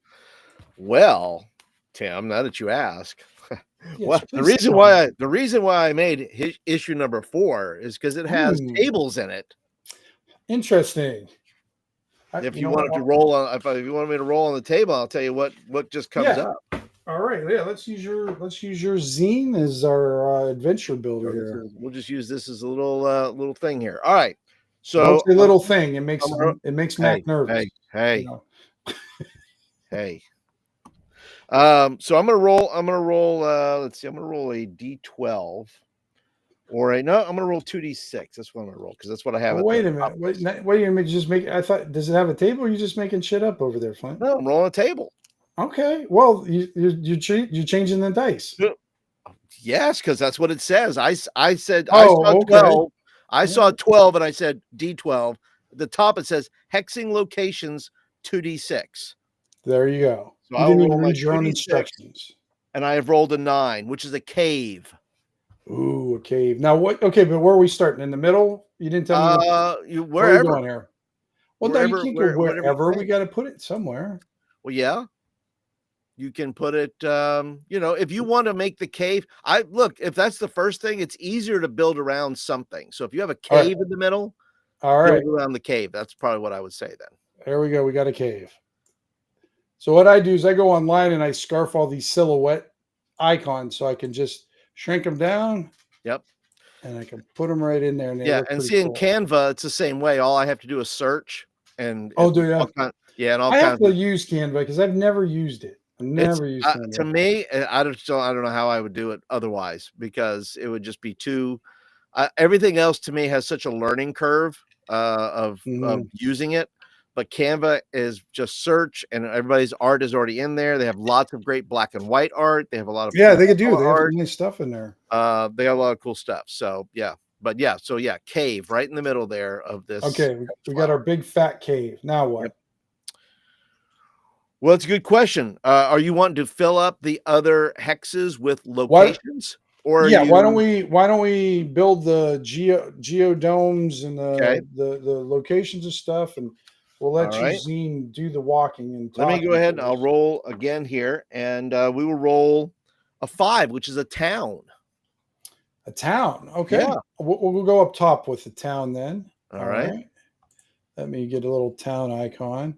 [SPEAKER 2] Well, Tim, now that you ask.
[SPEAKER 1] Yes,
[SPEAKER 2] well, the reason why I made issue number 4 is because it has tables in it.
[SPEAKER 1] Interesting.
[SPEAKER 2] If
[SPEAKER 1] You
[SPEAKER 2] you
[SPEAKER 1] know
[SPEAKER 2] wanted to
[SPEAKER 1] what?
[SPEAKER 2] roll on, if you wanted me to roll on the table, I'll tell you what just comes
[SPEAKER 1] Yeah.
[SPEAKER 2] up.
[SPEAKER 1] All right. Yeah. Let's use your zine as our adventure builder here.
[SPEAKER 2] We'll just use this as a little thing here. All right.
[SPEAKER 1] Don't
[SPEAKER 2] So
[SPEAKER 1] say little thing. It makes
[SPEAKER 2] I'm-
[SPEAKER 1] Mac
[SPEAKER 2] hey,
[SPEAKER 1] nervous.
[SPEAKER 2] hey,
[SPEAKER 1] You know?
[SPEAKER 2] hey. So I'm gonna roll. Let's see. I'm gonna roll a D12 or I'm gonna roll 2D6. That's what I'm gonna roll because that's what I have.
[SPEAKER 1] Well,
[SPEAKER 2] At
[SPEAKER 1] wait
[SPEAKER 2] the
[SPEAKER 1] a
[SPEAKER 2] top
[SPEAKER 1] minute.
[SPEAKER 2] of this.
[SPEAKER 1] Wait a minute. Just make. I thought. Does it have a table? Or are you just making shit up over there, Flint?
[SPEAKER 2] No, I'm rolling a table.
[SPEAKER 1] Okay. Well, you're changing the dice.
[SPEAKER 2] Yes, because that's what it says. I said I saw
[SPEAKER 1] Oh, okay.
[SPEAKER 2] 12. I saw 12 and I said D12. At the top it says hexing locations 2D6.
[SPEAKER 1] There you go.
[SPEAKER 2] So
[SPEAKER 1] You
[SPEAKER 2] I'll
[SPEAKER 1] didn't even
[SPEAKER 2] roll my
[SPEAKER 1] read your own
[SPEAKER 2] 2D6
[SPEAKER 1] instructions.
[SPEAKER 2] and I have rolled a 9, which is a cave.
[SPEAKER 1] Ooh, a cave. Now what? Okay, but where are we starting? In the middle? You didn't tell me. Where are we
[SPEAKER 2] Wherever,
[SPEAKER 1] going here? Well, no, you can't go
[SPEAKER 2] whatever you
[SPEAKER 1] wherever. We
[SPEAKER 2] think.
[SPEAKER 1] got to put it somewhere.
[SPEAKER 2] Well, yeah, you can put it. If you want to make the cave, if that's the first thing, it's easier to build around something. So if you have a
[SPEAKER 1] All right.
[SPEAKER 2] cave in the middle,
[SPEAKER 1] All right.
[SPEAKER 2] build around the cave. That's probably what I would say then.
[SPEAKER 1] There we go. We got a cave. So what I do is I go online and I scarf all these silhouette icons so I can just shrink them down.
[SPEAKER 2] Yep.
[SPEAKER 1] And I can put them right in there. And they
[SPEAKER 2] Yeah,
[SPEAKER 1] look
[SPEAKER 2] and
[SPEAKER 1] pretty
[SPEAKER 2] see in
[SPEAKER 1] cool.
[SPEAKER 2] Canva, it's the same way. All I have to do is search and
[SPEAKER 1] Oh, do you?
[SPEAKER 2] and all
[SPEAKER 1] I have
[SPEAKER 2] kinds
[SPEAKER 1] to use Canva because I've never used it. I've never used Canva.
[SPEAKER 2] To me, I don't know how I would do it otherwise because it would just be too. Everything else to me has such a learning curve of using it, but Canva is just search, and everybody's art is already in there. They have lots of great black and white art. They have a lot of
[SPEAKER 1] they could do. They have nice stuff in there.
[SPEAKER 2] They got a lot of cool stuff. So yeah, but yeah, cave right in the middle there of this.
[SPEAKER 1] Okay, we got our big fat cave. Now what?
[SPEAKER 2] Yep. Well, it's a good question. Are you wanting to fill up the other hexes with locations? Why
[SPEAKER 1] don't we build the geodomes and the locations and stuff, and we'll let you Zine do the walking and
[SPEAKER 2] let me go ahead and I'll roll again here, and we will roll a 5, which is a town.
[SPEAKER 1] A town, okay. Yeah. We'll go up top with the town then.
[SPEAKER 2] All right.
[SPEAKER 1] Let me get a little town icon.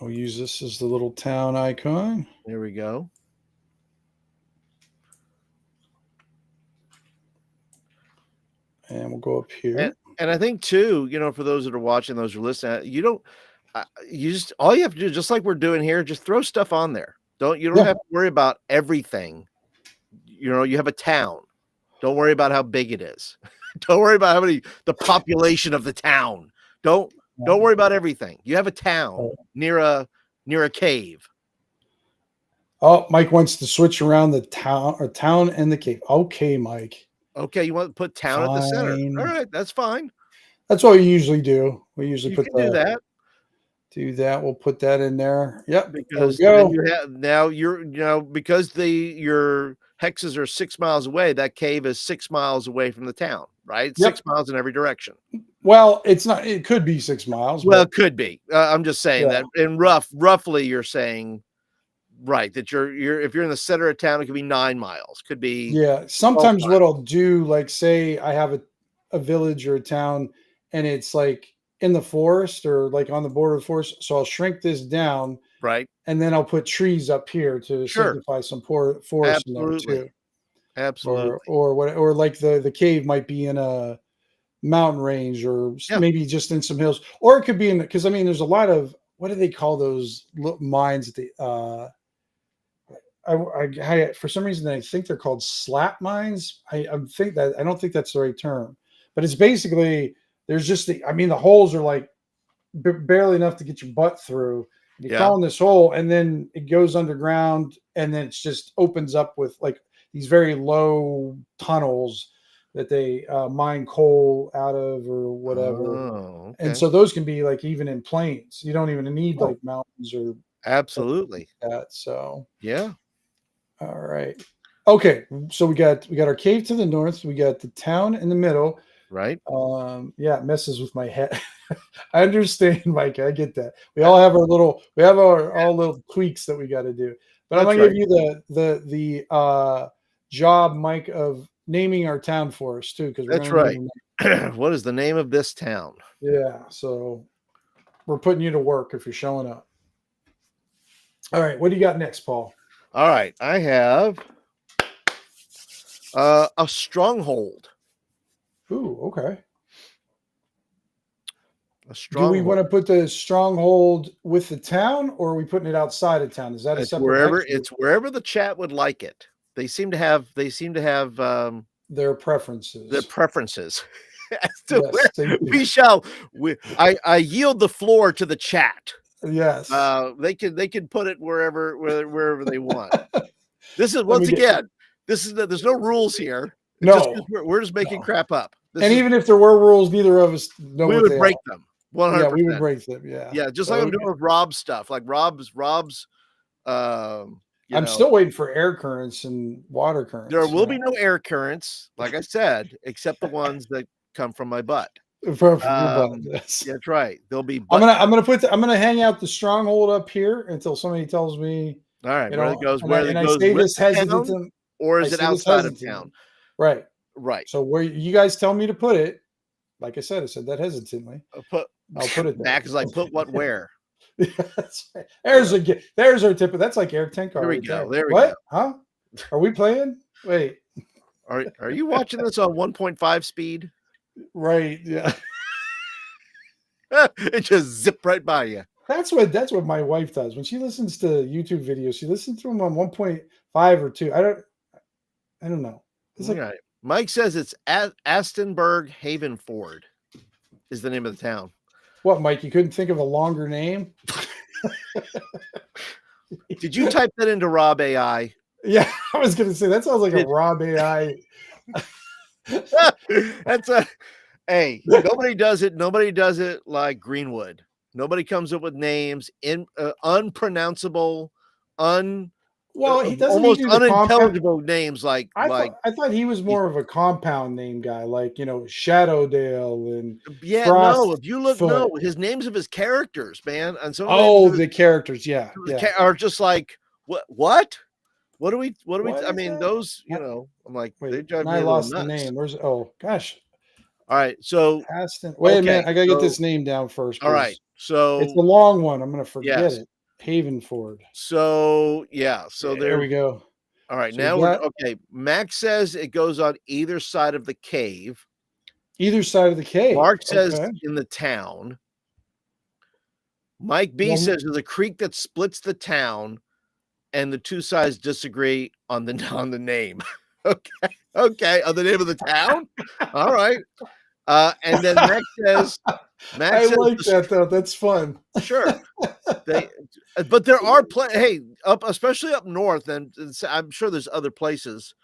[SPEAKER 1] We'll use this as the little town icon.
[SPEAKER 2] There we go.
[SPEAKER 1] And we'll go up here.
[SPEAKER 2] And I think too, for those that are watching, those who are listening, all you have to do, just like we're doing here, just throw stuff on there. You don't have to worry about everything. You have a town. Don't worry about how big it is. Don't worry about the population of the town. Don't worry about everything. You have a town near a cave.
[SPEAKER 1] Oh, Mike wants to switch around the town and the cave. Okay, Mike.
[SPEAKER 2] Okay, you want to put town at the center. All right, that's fine.
[SPEAKER 1] That's what we usually do. We usually
[SPEAKER 2] do that.
[SPEAKER 1] Do that. We'll put that in there. Yep.
[SPEAKER 2] Because because your hexes are 6 miles away, that cave is 6 miles away from the town, right? 6 miles in every direction.
[SPEAKER 1] Well, it's not. It could be 6 miles.
[SPEAKER 2] Well, it could be. I'm just saying that in roughly, you're saying. Right, that if you're in the center of town, it could be 9 miles. Could be
[SPEAKER 1] Sometimes what I'll do, like say I have a village or a town, and it's like in the forest or like on the border of the forest. So I'll shrink this down,
[SPEAKER 2] right,
[SPEAKER 1] and then I'll put trees up here to signify some forest in there too.
[SPEAKER 2] Absolutely,
[SPEAKER 1] or like the cave might be in a mountain range or maybe just in some hills, or it could be in because there's a lot of what do they call those mines? I for some reason I think they're called slap mines. I don't think that's the right term, but it's basically there's just the holes are like barely enough to get your butt through. You fall in this hole and then it goes underground and then it just opens up with like these very low tunnels that they mine coal out of or whatever.
[SPEAKER 2] Oh, okay.
[SPEAKER 1] And so those can be like even in plains. You don't even need like mountains or
[SPEAKER 2] absolutely
[SPEAKER 1] that. So
[SPEAKER 2] yeah.
[SPEAKER 1] All right. Okay. So we got our cave to the north. We got the town in the middle.
[SPEAKER 2] Right.
[SPEAKER 1] It messes with my head. I understand, Mike. I get that. We all have our little tweaks that we got to do. But I'm
[SPEAKER 2] That's
[SPEAKER 1] gonna
[SPEAKER 2] right.
[SPEAKER 1] give you the job, Mike, of naming our town for us too, because we're
[SPEAKER 2] That's
[SPEAKER 1] gonna
[SPEAKER 2] right.
[SPEAKER 1] name
[SPEAKER 2] What is the name of this town?
[SPEAKER 1] yeah. So we're putting you to work if you're showing up. All right, what do you got next, Paul?
[SPEAKER 2] All right, I have a stronghold.
[SPEAKER 1] Ooh, okay.
[SPEAKER 2] A
[SPEAKER 1] Do we
[SPEAKER 2] stronghold.
[SPEAKER 1] want to put the stronghold with the town, or are we putting it outside of town? Is that a
[SPEAKER 2] It's
[SPEAKER 1] separate
[SPEAKER 2] wherever
[SPEAKER 1] entry?
[SPEAKER 2] it's wherever the chat would like it. They seem to have
[SPEAKER 1] Their
[SPEAKER 2] their
[SPEAKER 1] preferences.
[SPEAKER 2] preferences as to
[SPEAKER 1] Yes,
[SPEAKER 2] where
[SPEAKER 1] they do.
[SPEAKER 2] I yield the floor to the chat.
[SPEAKER 1] Yes.
[SPEAKER 2] They can put it wherever they want. This is
[SPEAKER 1] Let me
[SPEAKER 2] once
[SPEAKER 1] get
[SPEAKER 2] again, there's no rules here. It's just
[SPEAKER 1] no.
[SPEAKER 2] we're just making
[SPEAKER 1] No.
[SPEAKER 2] crap up. This
[SPEAKER 1] And
[SPEAKER 2] is
[SPEAKER 1] even if there were rules, neither of us know
[SPEAKER 2] we
[SPEAKER 1] what
[SPEAKER 2] would
[SPEAKER 1] they
[SPEAKER 2] break
[SPEAKER 1] are.
[SPEAKER 2] them
[SPEAKER 1] Yeah, we would
[SPEAKER 2] 100%.
[SPEAKER 1] break them. Yeah.
[SPEAKER 2] Yeah, just
[SPEAKER 1] So
[SPEAKER 2] like I'm doing with Rob's stuff. Like Rob's
[SPEAKER 1] I'm still waiting for air currents and water currents.
[SPEAKER 2] there will be no air currents, like I said, except the ones that come from my butt.
[SPEAKER 1] from your butt. Yes.
[SPEAKER 2] That's right. There'll be
[SPEAKER 1] I'm
[SPEAKER 2] butt.
[SPEAKER 1] gonna hang out the stronghold up here until somebody tells me,
[SPEAKER 2] All right,
[SPEAKER 1] you
[SPEAKER 2] where
[SPEAKER 1] know,
[SPEAKER 2] it goes,
[SPEAKER 1] and I say
[SPEAKER 2] with
[SPEAKER 1] this
[SPEAKER 2] the town,
[SPEAKER 1] hesitant.
[SPEAKER 2] or
[SPEAKER 1] I
[SPEAKER 2] is it
[SPEAKER 1] say this
[SPEAKER 2] outside of
[SPEAKER 1] hesitant.
[SPEAKER 2] town?
[SPEAKER 1] Right.
[SPEAKER 2] Right.
[SPEAKER 1] So where you guys tell me to put it, like I said that hesitantly. I'll put it there.
[SPEAKER 2] Mac is like, put what where?
[SPEAKER 1] That's right. There's our tip. That's like Eric Tenkar
[SPEAKER 2] There we
[SPEAKER 1] right
[SPEAKER 2] go.
[SPEAKER 1] there.
[SPEAKER 2] There we
[SPEAKER 1] What?
[SPEAKER 2] go.
[SPEAKER 1] Huh? Are we playing? Wait.
[SPEAKER 2] Are you watching this on 1.5 speed?
[SPEAKER 1] Right. Yeah.
[SPEAKER 2] It just zipped right by you.
[SPEAKER 1] That's what my wife does when she listens to YouTube videos. She listens to them on 1.5 or 2. I don't know. It's
[SPEAKER 2] All
[SPEAKER 1] like
[SPEAKER 2] right. Mike says it's Astonburg Havenford is the name of the town.
[SPEAKER 1] what, Mike? You couldn't think of a longer name?
[SPEAKER 2] Did you type that into Rob AI?
[SPEAKER 1] Yeah, I was gonna say that sounds like a
[SPEAKER 2] Did-
[SPEAKER 1] Rob AI.
[SPEAKER 2] That's a hey, nobody does it like Greenwood. Nobody comes up with names in unpronounceable,
[SPEAKER 1] Well, he doesn't he
[SPEAKER 2] almost
[SPEAKER 1] do the compound?
[SPEAKER 2] unintelligible names like
[SPEAKER 1] I thought he was more of a compound name guy, like Shadowdale and
[SPEAKER 2] yeah,
[SPEAKER 1] Frost
[SPEAKER 2] no, if you look
[SPEAKER 1] Foot.
[SPEAKER 2] his names of his characters, man, and some
[SPEAKER 1] Oh,
[SPEAKER 2] of
[SPEAKER 1] the characters, yeah.
[SPEAKER 2] are just like what do we
[SPEAKER 1] What
[SPEAKER 2] I
[SPEAKER 1] is
[SPEAKER 2] mean,
[SPEAKER 1] that?
[SPEAKER 2] those, I'm like, they
[SPEAKER 1] Wait,
[SPEAKER 2] drive
[SPEAKER 1] and
[SPEAKER 2] me
[SPEAKER 1] I
[SPEAKER 2] a little
[SPEAKER 1] lost the
[SPEAKER 2] nuts.
[SPEAKER 1] name. Where's oh gosh,
[SPEAKER 2] All right, so
[SPEAKER 1] Aston. Wait a minute, I gotta get
[SPEAKER 2] so
[SPEAKER 1] this name down first
[SPEAKER 2] all right,
[SPEAKER 1] because it's a
[SPEAKER 2] so
[SPEAKER 1] long one. I'm gonna forget
[SPEAKER 2] yes,
[SPEAKER 1] it. Havenford.
[SPEAKER 2] so yeah, so
[SPEAKER 1] There we go.
[SPEAKER 2] all right,
[SPEAKER 1] So we
[SPEAKER 2] now we're
[SPEAKER 1] got
[SPEAKER 2] okay. Max says it goes on either side of the cave.
[SPEAKER 1] either side of the cave.
[SPEAKER 2] Mark says
[SPEAKER 1] Okay.
[SPEAKER 2] in the town. Mike B
[SPEAKER 1] Well,
[SPEAKER 2] says there's a creek that splits the town, and the two sides disagree on the name. Okay, on the name of the town. All right, and then Max says
[SPEAKER 1] I like that though. That's fun.
[SPEAKER 2] sure. But there are hey, especially up north, and I'm sure there's other places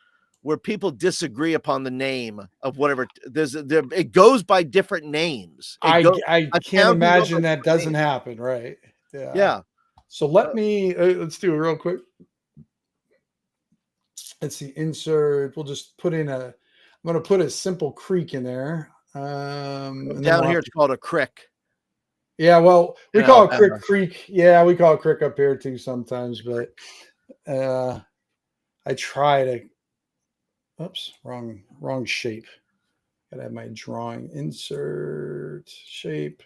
[SPEAKER 2] where people disagree upon the name of whatever. It goes by different names.
[SPEAKER 1] I
[SPEAKER 2] A
[SPEAKER 1] can't
[SPEAKER 2] town can go by
[SPEAKER 1] imagine that
[SPEAKER 2] different
[SPEAKER 1] doesn't
[SPEAKER 2] names.
[SPEAKER 1] happen, right? Yeah.
[SPEAKER 2] Yeah.
[SPEAKER 1] So let me let's do it real quick. Let's see, insert. We'll just put in I'm gonna put a simple creek in there. And then
[SPEAKER 2] Down
[SPEAKER 1] we'll
[SPEAKER 2] here,
[SPEAKER 1] have
[SPEAKER 2] it's called a crick.
[SPEAKER 1] yeah, well, we
[SPEAKER 2] in
[SPEAKER 1] call it
[SPEAKER 2] Alabama.
[SPEAKER 1] creek. Yeah, we call it crick up here too sometimes, but I try to oops, wrong shape. Gotta have my drawing insert shape.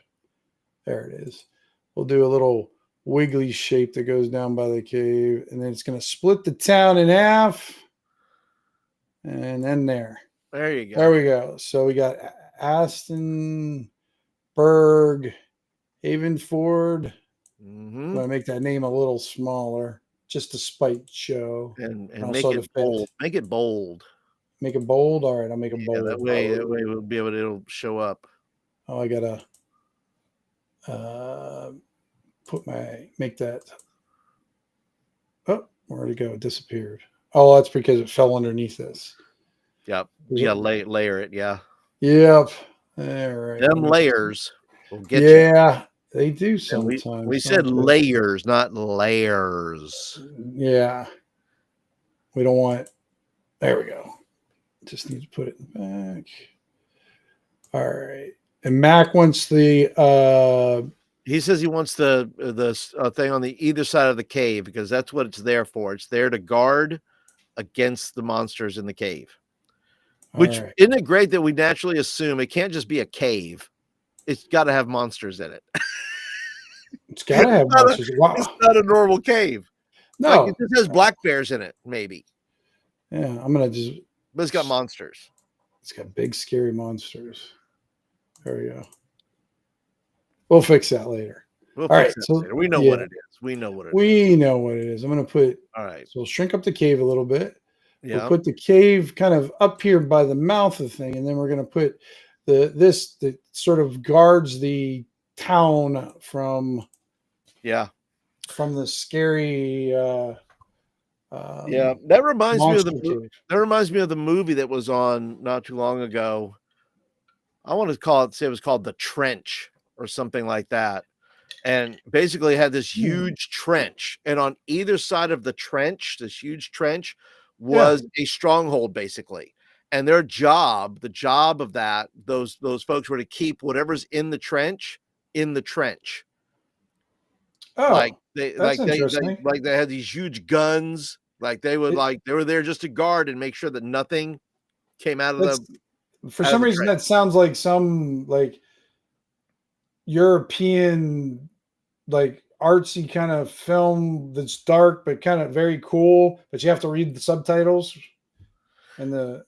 [SPEAKER 1] There it is. We'll do a little wiggly shape that goes down by the cave, and then it's gonna split the town in half. And then there.
[SPEAKER 2] There you go.
[SPEAKER 1] There we go. So we got Astonburg, Havenford. I'm going to make that name a little smaller just to spite Joe.
[SPEAKER 2] and make
[SPEAKER 1] also
[SPEAKER 2] it bold. Make it bold.
[SPEAKER 1] Make it bold. All right, I'll make it bold.
[SPEAKER 2] That way we'll be able to it'll show up.
[SPEAKER 1] Oh, I gotta make that. Oh, where'd it go? It disappeared. Oh, that's because it fell underneath this.
[SPEAKER 2] Yep. Yeah, layer it. Yeah.
[SPEAKER 1] Yep. All right.
[SPEAKER 2] Them layers will get you.
[SPEAKER 1] Yeah, they do sometimes.
[SPEAKER 2] We said layers, not layers.
[SPEAKER 1] Yeah. We don't want it. There we go. Just need to put it in the back. All right. And Mac wants the
[SPEAKER 2] He says he wants the thing on the either side of the cave because that's what it's there for. It's there to guard against the monsters in the cave. Which
[SPEAKER 3] right.
[SPEAKER 2] isn't it great that we naturally assume it can't just be a cave. It's got to have monsters in it.
[SPEAKER 3] It's got to have
[SPEAKER 2] It's not a-
[SPEAKER 3] monsters. Wow.
[SPEAKER 2] It's not a normal cave. Like
[SPEAKER 3] No.
[SPEAKER 2] it just has black bears in it, maybe,
[SPEAKER 3] Yeah, I'm gonna just.
[SPEAKER 2] but it's got monsters.
[SPEAKER 3] It's got big scary monsters. There we go. We'll fix that later.
[SPEAKER 2] We'll
[SPEAKER 3] All
[SPEAKER 2] fix
[SPEAKER 3] right,
[SPEAKER 2] that
[SPEAKER 3] so,
[SPEAKER 2] later. We know
[SPEAKER 3] yeah.
[SPEAKER 2] what it is. We know what it is.
[SPEAKER 3] We know what it is. I'm gonna put.
[SPEAKER 2] All right.
[SPEAKER 3] So we'll shrink up the cave a little bit.
[SPEAKER 2] Yeah.
[SPEAKER 3] We'll put the cave kind of up here by the mouth of the thing, and then we're gonna put this that sort of guards the town from
[SPEAKER 2] Yeah.
[SPEAKER 3] the scary.
[SPEAKER 2] Yeah. That reminds me of
[SPEAKER 3] monster
[SPEAKER 2] the
[SPEAKER 3] cave.
[SPEAKER 2] that reminds me of the movie that was on not too long ago. I want to say it was called The Trench or something like that. And basically it had this huge trench, and on either side of the trench, this huge trench was a stronghold basically. And their job, the job of those folks were to keep whatever's in the trench in the trench.
[SPEAKER 3] Oh,
[SPEAKER 2] Like they
[SPEAKER 3] that's interesting.
[SPEAKER 2] they had these huge guns. Like they would they were there just to guard and make sure that nothing came out of the
[SPEAKER 3] for
[SPEAKER 2] out of
[SPEAKER 3] some
[SPEAKER 2] the
[SPEAKER 3] reason
[SPEAKER 2] trench.
[SPEAKER 3] that sounds like some like European like artsy kind of film that's dark but kind of very cool, but you have to read the subtitles and the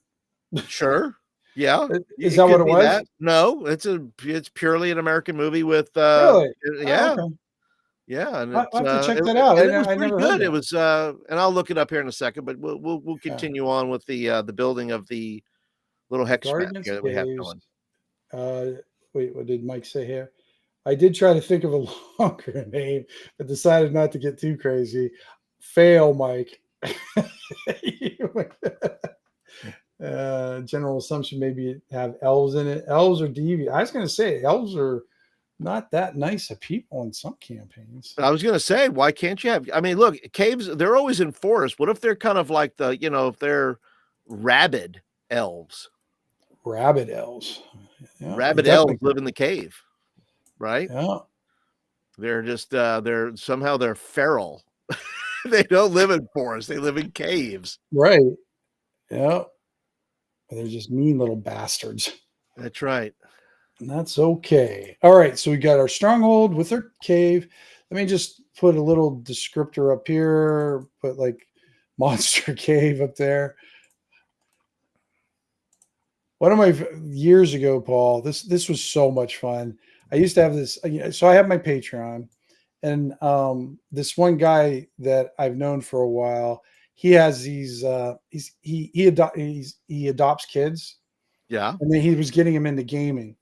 [SPEAKER 2] Sure. Yeah.
[SPEAKER 3] is that what
[SPEAKER 2] could
[SPEAKER 3] it
[SPEAKER 2] be
[SPEAKER 3] was?
[SPEAKER 2] that. No, it's purely an American movie with
[SPEAKER 3] Really?
[SPEAKER 2] yeah.
[SPEAKER 3] Oh, okay.
[SPEAKER 2] Yeah, and
[SPEAKER 3] I'll
[SPEAKER 2] it's
[SPEAKER 3] have to check that out.
[SPEAKER 2] and it was
[SPEAKER 3] I
[SPEAKER 2] pretty
[SPEAKER 3] never heard
[SPEAKER 2] good. It
[SPEAKER 3] that.
[SPEAKER 2] was and I'll look it up here in a second, but we'll
[SPEAKER 3] Yeah.
[SPEAKER 2] continue on with the building of the little hex map
[SPEAKER 3] Guardians
[SPEAKER 2] here that we have
[SPEAKER 3] Caves.
[SPEAKER 2] going.
[SPEAKER 3] Wait, what did Mike say here? I did try to think of a longer name, but decided not to get too crazy. Fail, Mike. General assumption maybe it have elves in it. Elves are deviant. I was going to say elves are not that nice of people in some campaigns.
[SPEAKER 2] I was gonna say, why can't you have? I mean, look, caves, they're always in forests. What if they're kind of like if they're rabid elves?
[SPEAKER 3] Rabbit elves. Yeah,
[SPEAKER 2] Rabid
[SPEAKER 3] definitely-
[SPEAKER 2] elves live in the cave, right?
[SPEAKER 3] Yeah.
[SPEAKER 2] They're just they're feral. They don't live in forests, they live in caves.
[SPEAKER 3] Right. Yeah. They're just mean little bastards.
[SPEAKER 2] That's right.
[SPEAKER 3] And that's okay. All right. So we got our stronghold with our cave. Let me just put a little descriptor up here, put like monster cave up there. One of my years ago, Paul, this was so much fun. I used to have this. So I have my Patreon, and this one guy that I've known for a while, he has these. He adopts kids.
[SPEAKER 2] Yeah.
[SPEAKER 3] And then he was getting them into gaming,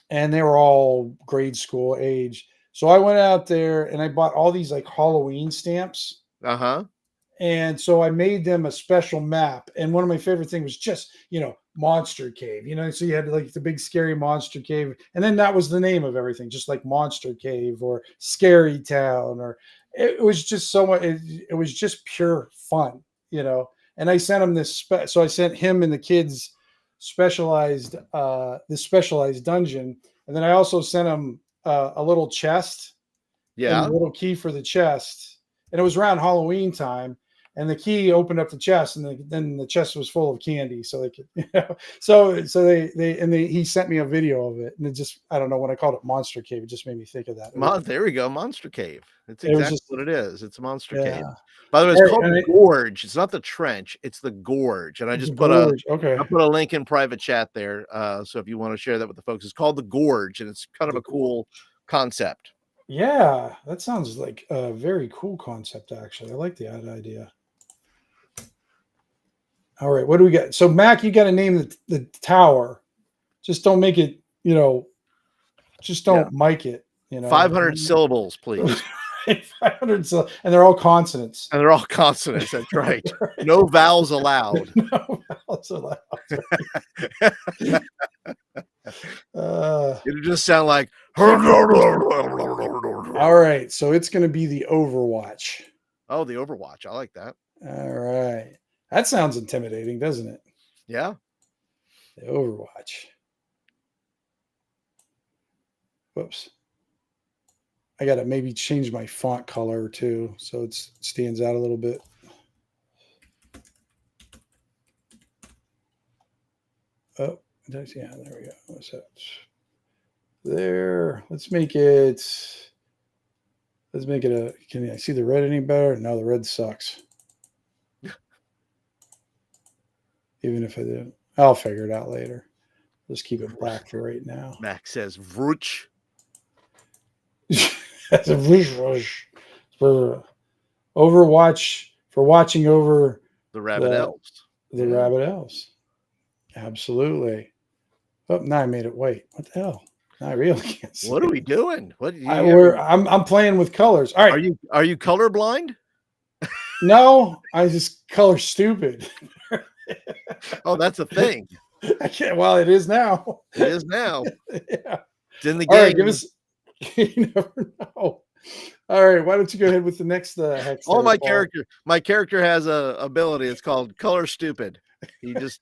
[SPEAKER 3] and they were all grade school age. So I went out there and I bought all these like Halloween stamps.
[SPEAKER 2] Uh-huh.
[SPEAKER 3] And so I made them a special map. And one of my favorite things was just, Monster Cave, so you had like the big scary Monster Cave. And then that was the name of everything, just like Monster Cave or Scary Town, or it was just so much. It was just pure fun, and I sent him this. So I sent him and the kids this specialized dungeon. And then I also sent him a little chest.
[SPEAKER 2] Yeah.
[SPEAKER 3] And a little key for the chest. And it was around Halloween time. And the key opened up the chest, and then the chest was full of candy. So they could, he sent me a video of it, and it just, I don't know, when I called it Monster Cave, it just made me think of that.
[SPEAKER 2] There we go, Monster Cave. It's
[SPEAKER 3] It was
[SPEAKER 2] exactly
[SPEAKER 3] just-
[SPEAKER 2] what it is. It's a monster
[SPEAKER 3] Yeah.
[SPEAKER 2] cave. By the way, it's
[SPEAKER 3] Right,
[SPEAKER 2] called
[SPEAKER 3] and
[SPEAKER 2] the gorge. It's not the trench. It's the gorge. And I just put a link in private chat there. So if you want to share that with the folks, it's called the gorge, and it's kind of a cool concept.
[SPEAKER 3] Yeah, that sounds like a very cool concept. Actually, I like the idea. All right, what do we got? So Mac, you got to name the tower. Just don't make it, just don't mic it.
[SPEAKER 2] 500 syllables, please.
[SPEAKER 3] 500 syllables, and they're all consonants.
[SPEAKER 2] And they're all consonants. That's right. No vowels allowed.
[SPEAKER 3] No vowels allowed.
[SPEAKER 2] It'll just sound like.
[SPEAKER 3] All right, so it's going to be the Overwatch.
[SPEAKER 2] Oh, the Overwatch. I like that.
[SPEAKER 3] All right. That sounds intimidating, doesn't it?
[SPEAKER 2] Yeah.
[SPEAKER 3] The Overwatch. Whoops.
[SPEAKER 1] I got to maybe change my font color too, so it stands out a little bit. Oh, yeah, there we go. What's that? There. Let's make it a. Can I see the red any better? No, the red sucks. Even if I did, I'll figure it out later. Just keep it black for right now.
[SPEAKER 2] Max says Vrooch.
[SPEAKER 1] That's a rush for Overwatch, for watching over
[SPEAKER 2] The rabbit elves.
[SPEAKER 1] the
[SPEAKER 2] Yeah.
[SPEAKER 1] rabbit elves. Absolutely. Oh, now I made it white. What the hell? Now I really can't see.
[SPEAKER 2] What are we doing? What
[SPEAKER 1] I'm playing with colors. All right.
[SPEAKER 2] Are you colorblind?
[SPEAKER 1] No, I just color stupid.
[SPEAKER 2] Oh, that's a thing.
[SPEAKER 1] I can't. Well, it is now.
[SPEAKER 2] It is now.
[SPEAKER 1] Yeah.
[SPEAKER 2] It's in the
[SPEAKER 1] All
[SPEAKER 2] game.
[SPEAKER 1] right, give us. You never know. All right, why don't you go ahead with the next hex?
[SPEAKER 2] Oh,
[SPEAKER 1] there, Paul?
[SPEAKER 2] my character has a ability. It's called color stupid. He just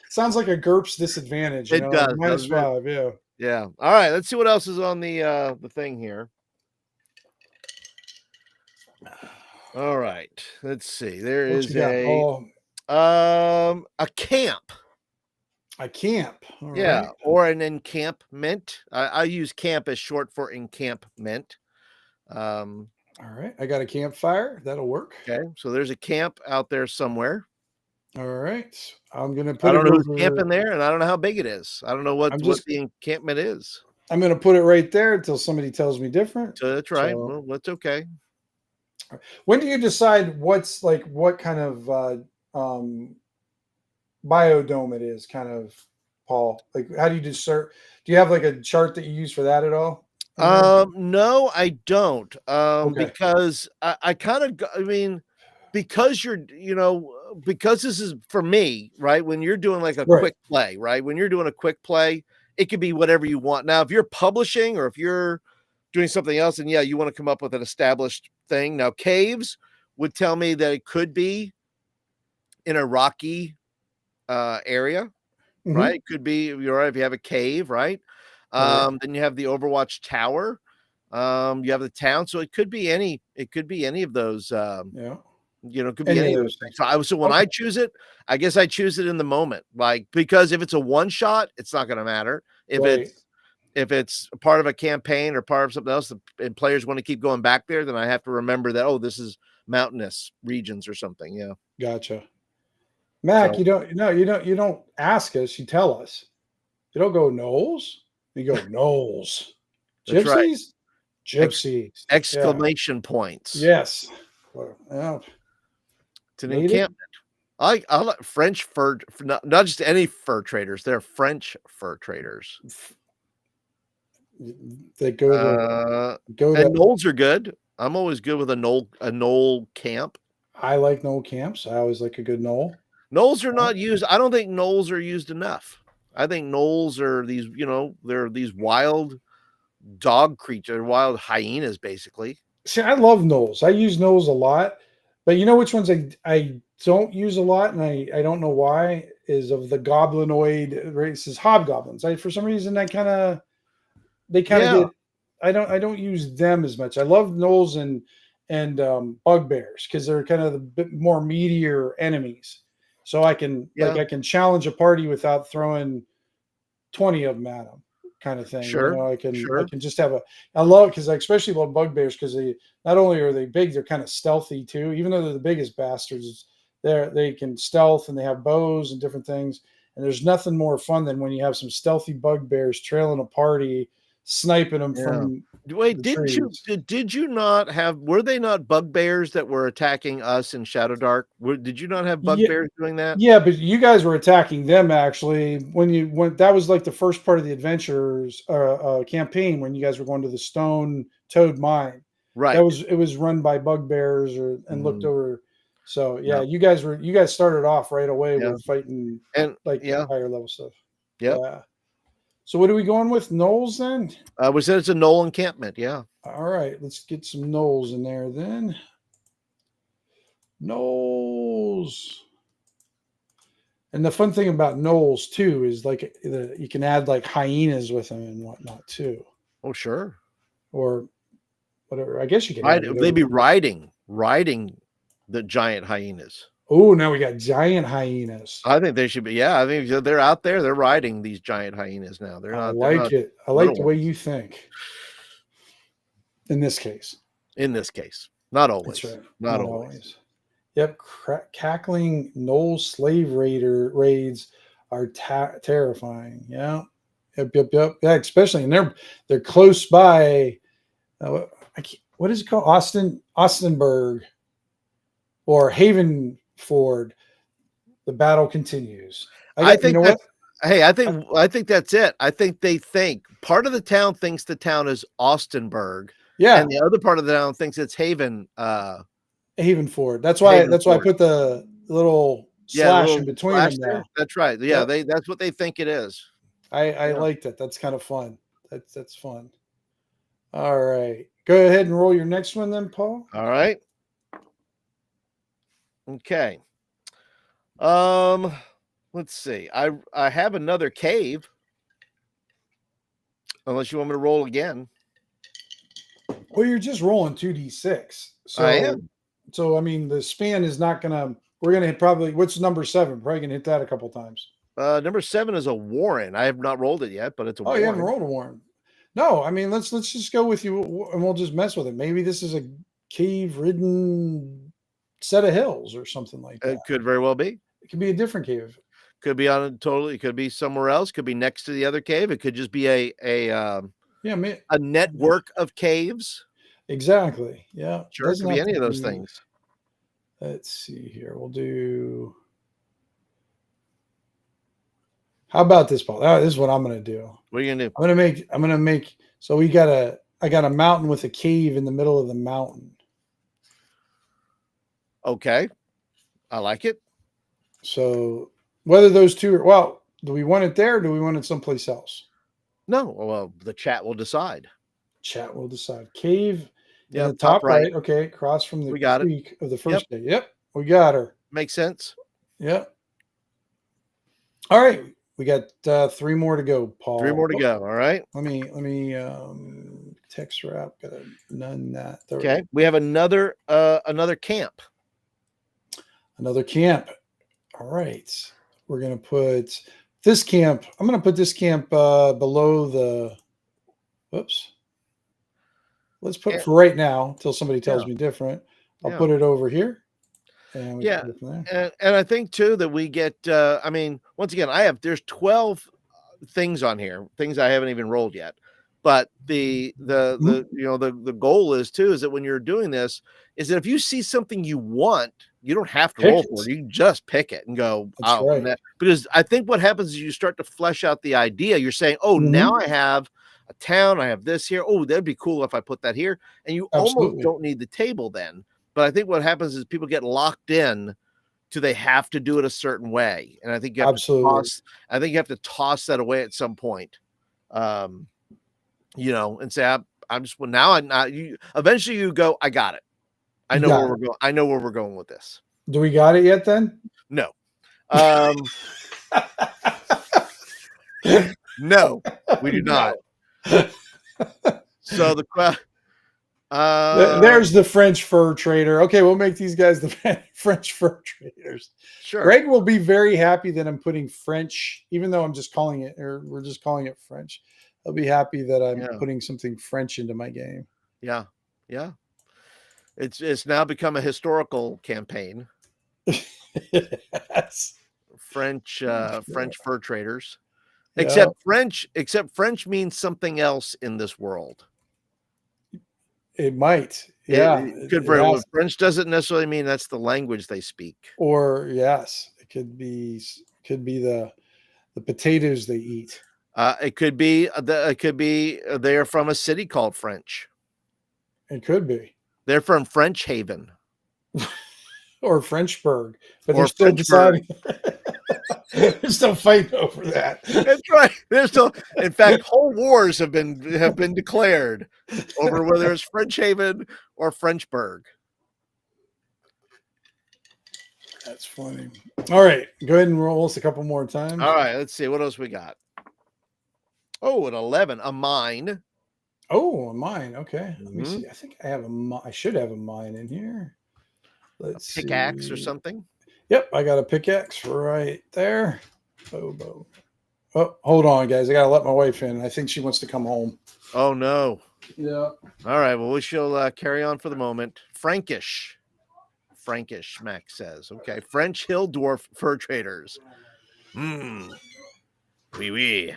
[SPEAKER 1] Sounds like a GURPS disadvantage.
[SPEAKER 2] It does,
[SPEAKER 1] minus
[SPEAKER 2] doesn't it?
[SPEAKER 1] 5. Yeah.
[SPEAKER 2] yeah. All right, let's see what else is on the thing here. All right, let's see. There
[SPEAKER 1] What
[SPEAKER 2] is
[SPEAKER 1] you got?
[SPEAKER 2] a camp.
[SPEAKER 1] A camp. All
[SPEAKER 2] Yeah,
[SPEAKER 1] right.
[SPEAKER 2] or an encampment. I use camp as short for encampment.
[SPEAKER 1] All right. I got a campfire. That'll work.
[SPEAKER 2] Okay, so there's a camp out there somewhere.
[SPEAKER 1] All right. I'm gonna put
[SPEAKER 2] I don't
[SPEAKER 1] it
[SPEAKER 2] know who's
[SPEAKER 1] over-
[SPEAKER 2] camping there, and I don't know how big it is. I don't know what the encampment is.
[SPEAKER 1] I'm gonna put it right there until somebody tells me different.
[SPEAKER 2] So that's right.
[SPEAKER 1] So-
[SPEAKER 2] Well, that's okay.
[SPEAKER 1] When do you decide what kind of biodome it is, kind of, Paul? Like, how do you discern? Do you have like a chart that you use for that at all?
[SPEAKER 2] No, I don't.
[SPEAKER 1] Okay.
[SPEAKER 2] Because I kind of, I mean, because because this is for me, right? When you're doing like a
[SPEAKER 1] Right.
[SPEAKER 2] quick play, right? When you're doing a quick play, it could be whatever you want. Now, if you're publishing or if you're doing something else, and yeah, you want to come up with an established thing. Now, caves would tell me that it could be in a rocky area,
[SPEAKER 1] Mhm.
[SPEAKER 2] right? It could be, you're right, if you have a cave, right?
[SPEAKER 1] Right.
[SPEAKER 2] Then you have the Overwatch tower. You have the town, so it could be any of those.
[SPEAKER 1] Yeah.
[SPEAKER 2] It could be
[SPEAKER 1] Any
[SPEAKER 2] any
[SPEAKER 1] of
[SPEAKER 2] of
[SPEAKER 1] those
[SPEAKER 2] those. So when I choose it, I guess I choose it in the moment, like, because if it's a one shot, it's not going to matter.
[SPEAKER 1] Right.
[SPEAKER 2] If it's a part of a campaign or part of something else, and players want to keep going back there, then I have to remember that, oh, this is mountainous regions or something. Yeah.
[SPEAKER 1] Gotcha. Mac,
[SPEAKER 2] So-
[SPEAKER 1] you don't ask us, you tell us. You don't go Knowles. You go Knowles.
[SPEAKER 2] That's right.
[SPEAKER 1] Gypsies? Gypsies.
[SPEAKER 2] Exclamation points.
[SPEAKER 1] Yes. Well, yeah.
[SPEAKER 2] It's an
[SPEAKER 1] Native?
[SPEAKER 2] encampment. I like French fur, not just any fur traders. They're French fur traders.
[SPEAKER 1] They go
[SPEAKER 2] And
[SPEAKER 1] to
[SPEAKER 2] Knolls are good. I'm always good with a knoll camp.
[SPEAKER 1] I like Knoll camps. I always like a good Knoll.
[SPEAKER 2] Knolls are not used. I don't think knolls are used enough. I think knolls are these, they're these wild dog creatures, wild hyenas, basically.
[SPEAKER 1] See, I love Knolls. I use Knolls a lot, but you know which ones I don't use a lot, and I don't know why, is of the goblinoid races, hobgoblins. For some reason they kind of get. I don't use them as much. I love Knolls and bugbears because they're kind of the bit more meatier enemies. So I can I can challenge a party without throwing 20 of them at them, kind of thing.
[SPEAKER 2] Sure,
[SPEAKER 1] I can just have I love, because I especially love bugbears because they not only are they big, they're kind of stealthy too. Even though they're the biggest bastards, they can stealth and they have bows and different things. And there's nothing more fun than when you have some stealthy bugbears trailing a party, sniping them from.
[SPEAKER 2] Wait, did you not have? Were they not bugbears that were attacking us in Shadowdark? Did you not have bugbears doing that?
[SPEAKER 1] Yeah, but you guys were attacking them actually when that was like the first part of the adventures campaign when you guys were going to the Stone Toad mine.
[SPEAKER 2] Right.
[SPEAKER 1] It was run by bugbears and looked over. So yeah, you guys started off right away with fighting
[SPEAKER 2] and
[SPEAKER 1] higher level stuff.
[SPEAKER 2] Yep.
[SPEAKER 1] Yeah. So what are we going with? Knolls then?
[SPEAKER 2] We said it's a knoll encampment. Yeah.
[SPEAKER 1] All right, let's get some knolls in there then. Knolls. And the fun thing about knolls too is like you can add like hyenas with them and whatnot too.
[SPEAKER 2] Oh, sure.
[SPEAKER 3] or whatever. I guess you can.
[SPEAKER 2] They'd be riding the giant hyenas.
[SPEAKER 3] Oh, now we got giant hyenas.
[SPEAKER 2] I think they should be. Yeah, I think they're out there. They're riding these giant hyenas now. They're
[SPEAKER 3] I
[SPEAKER 2] not.
[SPEAKER 3] like it. I like the
[SPEAKER 2] little
[SPEAKER 3] way
[SPEAKER 2] ones.
[SPEAKER 3] you think. In this case.
[SPEAKER 2] In this case, not always.
[SPEAKER 3] That's right.
[SPEAKER 2] Not always.
[SPEAKER 3] Yep. Cackling Knoll slave raids are terrifying. Yeah. Yep. Yeah, especially, and they're close by. What is it called? Austinburg or Havenford. The battle continues.
[SPEAKER 2] I think
[SPEAKER 3] you know what?
[SPEAKER 2] Hey, I think that's it. I think they think part of the town thinks the town is Austinburg.
[SPEAKER 3] Yeah.
[SPEAKER 2] And the other part of the town thinks it's Haven.
[SPEAKER 3] Havenford. That's why I put the little slash in between them there.
[SPEAKER 2] That's right. Yeah, that's what they think it is.
[SPEAKER 3] I like that. That's kind of fun. That's fun. All right. Go ahead and roll your next one then, Paul.
[SPEAKER 2] All right. Okay. Let's see. I have another cave. Unless you want me to roll again.
[SPEAKER 3] Well, you're just rolling 2d6. So
[SPEAKER 2] I am.
[SPEAKER 3] So I mean, the span is not gonna. We're gonna hit probably. What's number 7? Probably gonna hit that a couple times.
[SPEAKER 2] Number 7 is a Warren. I have not rolled it yet, but it's a Warren.
[SPEAKER 3] You haven't rolled a Warren. No, I mean let's just go with you and we'll just mess with it. Maybe this is a cave-ridden set of hills or something like that.
[SPEAKER 2] It could very well be.
[SPEAKER 3] It could be a different cave.
[SPEAKER 2] Could be it could be somewhere else. Could be next to the other cave. It could just be a network of caves.
[SPEAKER 3] Exactly. Yeah.
[SPEAKER 2] Sure, it could be any of those things.
[SPEAKER 3] Let's see here. We'll do. How about this, Paul? This is what I'm going to do.
[SPEAKER 2] What are you going to do?
[SPEAKER 3] I'm going to make. So I got a mountain with a cave in the middle of the mountain.
[SPEAKER 2] Okay. I like it.
[SPEAKER 3] So whether those two are, do we want it there or do we want it someplace else?
[SPEAKER 2] No. Well, the chat will decide.
[SPEAKER 3] Chat will decide. Cave
[SPEAKER 2] in
[SPEAKER 3] the top right. Okay. Across from the creek of the first day. Yep. We got her.
[SPEAKER 2] Makes sense.
[SPEAKER 3] Yep. All right. We got 3 more to go, Paul.
[SPEAKER 2] 3 more to go. All right.
[SPEAKER 3] Let me text wrap. Got a none that.
[SPEAKER 2] Okay. We have another camp.
[SPEAKER 3] Another camp. All right. We're gonna put this camp. I'm gonna put this camp below the. Whoops. Let's put for right now until somebody tells me different. I'll put it over here. And
[SPEAKER 2] and I think too that we get. I mean, once again, there's 12 things on here, things I haven't even rolled yet. But the goal is that when you're doing this, is that if you see something you want, you don't have to roll for it. You just pick it and go out. Right. Because I think what happens is you start to flesh out the idea. You're saying, oh, now I have a town. I have this here. Oh, that'd be cool if I put that here. And you almost don't need the table then. But I think what happens is people get locked in to they have to do it a certain way. And I think you have you have to toss that away at some point. And say, I'm just eventually you go, I got it. I know where we're going. I know where we're going with this.
[SPEAKER 3] Do we got it yet then?
[SPEAKER 2] No. No, we do not. So
[SPEAKER 3] there's the French fur trader. Okay, we'll make these guys the French fur traders.
[SPEAKER 2] Sure.
[SPEAKER 3] Greg will be very happy that I'm putting French, even though I'm just calling it, or we're just calling it French. I'll be happy that I'm putting something French into my game.
[SPEAKER 2] Yeah. Yeah. It's now become a historical campaign.
[SPEAKER 3] Yes.
[SPEAKER 2] French fur traders. Yeah. Except French means something else in this world.
[SPEAKER 3] It might. Yeah.
[SPEAKER 2] It could very well. French doesn't necessarily mean that's the language they speak.
[SPEAKER 3] Or yes, it could be the potatoes they eat.
[SPEAKER 2] It could be they're from a city called French.
[SPEAKER 3] It could be.
[SPEAKER 2] They're from French Haven.
[SPEAKER 3] Or Frenchburg. But they're still deciding. They're still fighting over that.
[SPEAKER 2] That's right. There's still, in fact, whole wars have been declared over whether it's French Haven or Frenchburg.
[SPEAKER 3] That's funny. All right, go ahead and roll us a couple more times.
[SPEAKER 2] All right, let's see what else we got. Oh, an 11, a mine.
[SPEAKER 1] Oh, a mine. Okay. Let me
[SPEAKER 2] Mhm.
[SPEAKER 1] see. I think I have I should have a mine in here.
[SPEAKER 2] A
[SPEAKER 1] Let's
[SPEAKER 2] pickaxe or
[SPEAKER 1] see.
[SPEAKER 2] something.
[SPEAKER 1] Yep, I got a pickaxe right there. Bobo. Oh, hold on, guys. I gotta let my wife in. I think she wants to come home.
[SPEAKER 2] Oh no.
[SPEAKER 1] Yeah.
[SPEAKER 2] All right. Well, we shall carry on for the moment. Frankish. Frankish, Max says. Okay. French hill dwarf fur traders. Hmm. Oui, oui.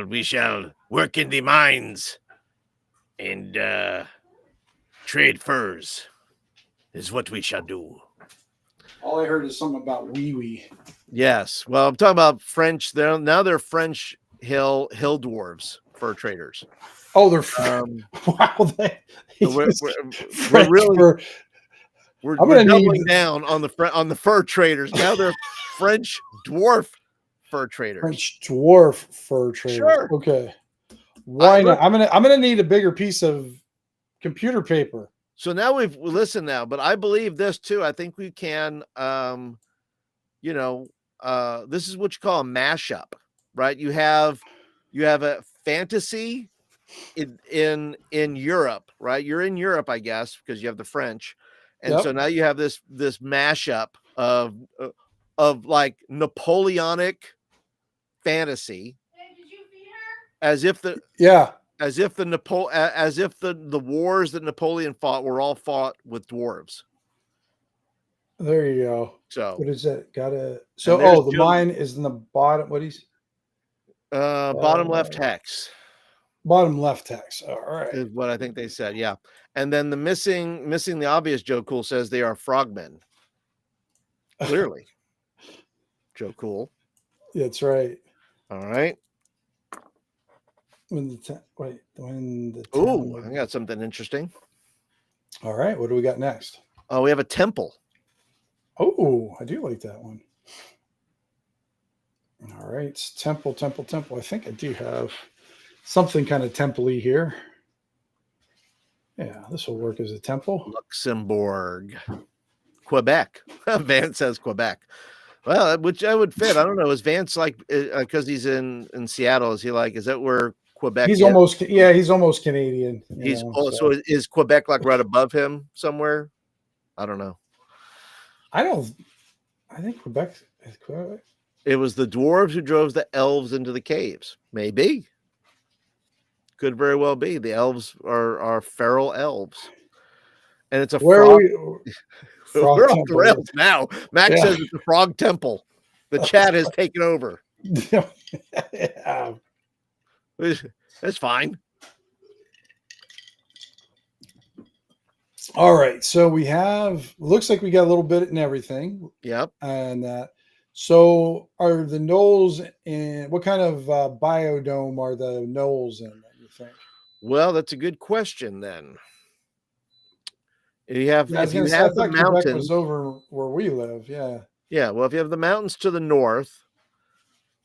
[SPEAKER 2] We shall work in the mines and trade furs is what we shall do.
[SPEAKER 1] All I heard is something about wee wee.
[SPEAKER 2] Yes. Well, I'm talking about French. They're French hill dwarves, fur traders.
[SPEAKER 1] Oh, they're wow.
[SPEAKER 2] So we're
[SPEAKER 1] French
[SPEAKER 2] really
[SPEAKER 1] for.
[SPEAKER 2] we're
[SPEAKER 1] I'm gonna need
[SPEAKER 2] doubling down on the fur traders. Now they're French dwarf fur traders.
[SPEAKER 1] French dwarf fur traders.
[SPEAKER 2] Sure.
[SPEAKER 1] Okay. Why not? I'm gonna need a bigger piece of computer paper.
[SPEAKER 2] So now we've listened now, but I believe this too. I think we can this is what you call a mashup, right? You have a fantasy in Europe, right? You're in Europe, I guess, because you have the French. And so now you have this mashup of like Napoleonic fantasy.
[SPEAKER 4] Hey, did you feed her?
[SPEAKER 2] As if the wars that Napoleon fought were all fought with dwarves.
[SPEAKER 1] There you go.
[SPEAKER 2] So
[SPEAKER 1] what is that? The
[SPEAKER 2] Jill.
[SPEAKER 1] mine is in the bottom. What is
[SPEAKER 2] bottom left hex.
[SPEAKER 1] Bottom left hex. All right.
[SPEAKER 2] Is what I think they said. Yeah. And then the missing the obvious, Joe Cool says they are frogmen. Clearly. Joe Cool.
[SPEAKER 1] That's right.
[SPEAKER 2] All right.
[SPEAKER 1] Oh,
[SPEAKER 2] I got something interesting.
[SPEAKER 1] All right. What do we got next?
[SPEAKER 2] Oh, we have a temple.
[SPEAKER 1] Oh, I do like that one. All right. Temple. I think I do have something kind of temple-y here. Yeah, this will work as a temple.
[SPEAKER 2] Luxembourg. Quebec. Vance says Quebec. Well, which I would fit. I don't know. Is Vance like, because he's in Seattle, is he like, is that where Quebec
[SPEAKER 1] he's
[SPEAKER 2] is?
[SPEAKER 1] almost Canadian.
[SPEAKER 2] So is Quebec like right above him somewhere? I don't know.
[SPEAKER 1] I think Quebec.
[SPEAKER 2] It was the dwarves who drove the elves into the caves. Maybe. Could very well be. The elves are feral elves. And it's a frog. We're off the rails now. Max says it's a frog temple. The chat has taken over.
[SPEAKER 1] Yeah.
[SPEAKER 2] That's fine.
[SPEAKER 1] All right. So we have, looks like we got a little bit in everything.
[SPEAKER 2] Yep.
[SPEAKER 1] And so are the gnolls in, what kind of biodome are the gnolls in, you think?
[SPEAKER 2] Well, that's a good question then. If you have
[SPEAKER 1] the mountains, Quebec was over where we live. Yeah.
[SPEAKER 2] Yeah. Well, if you have the mountains to the north,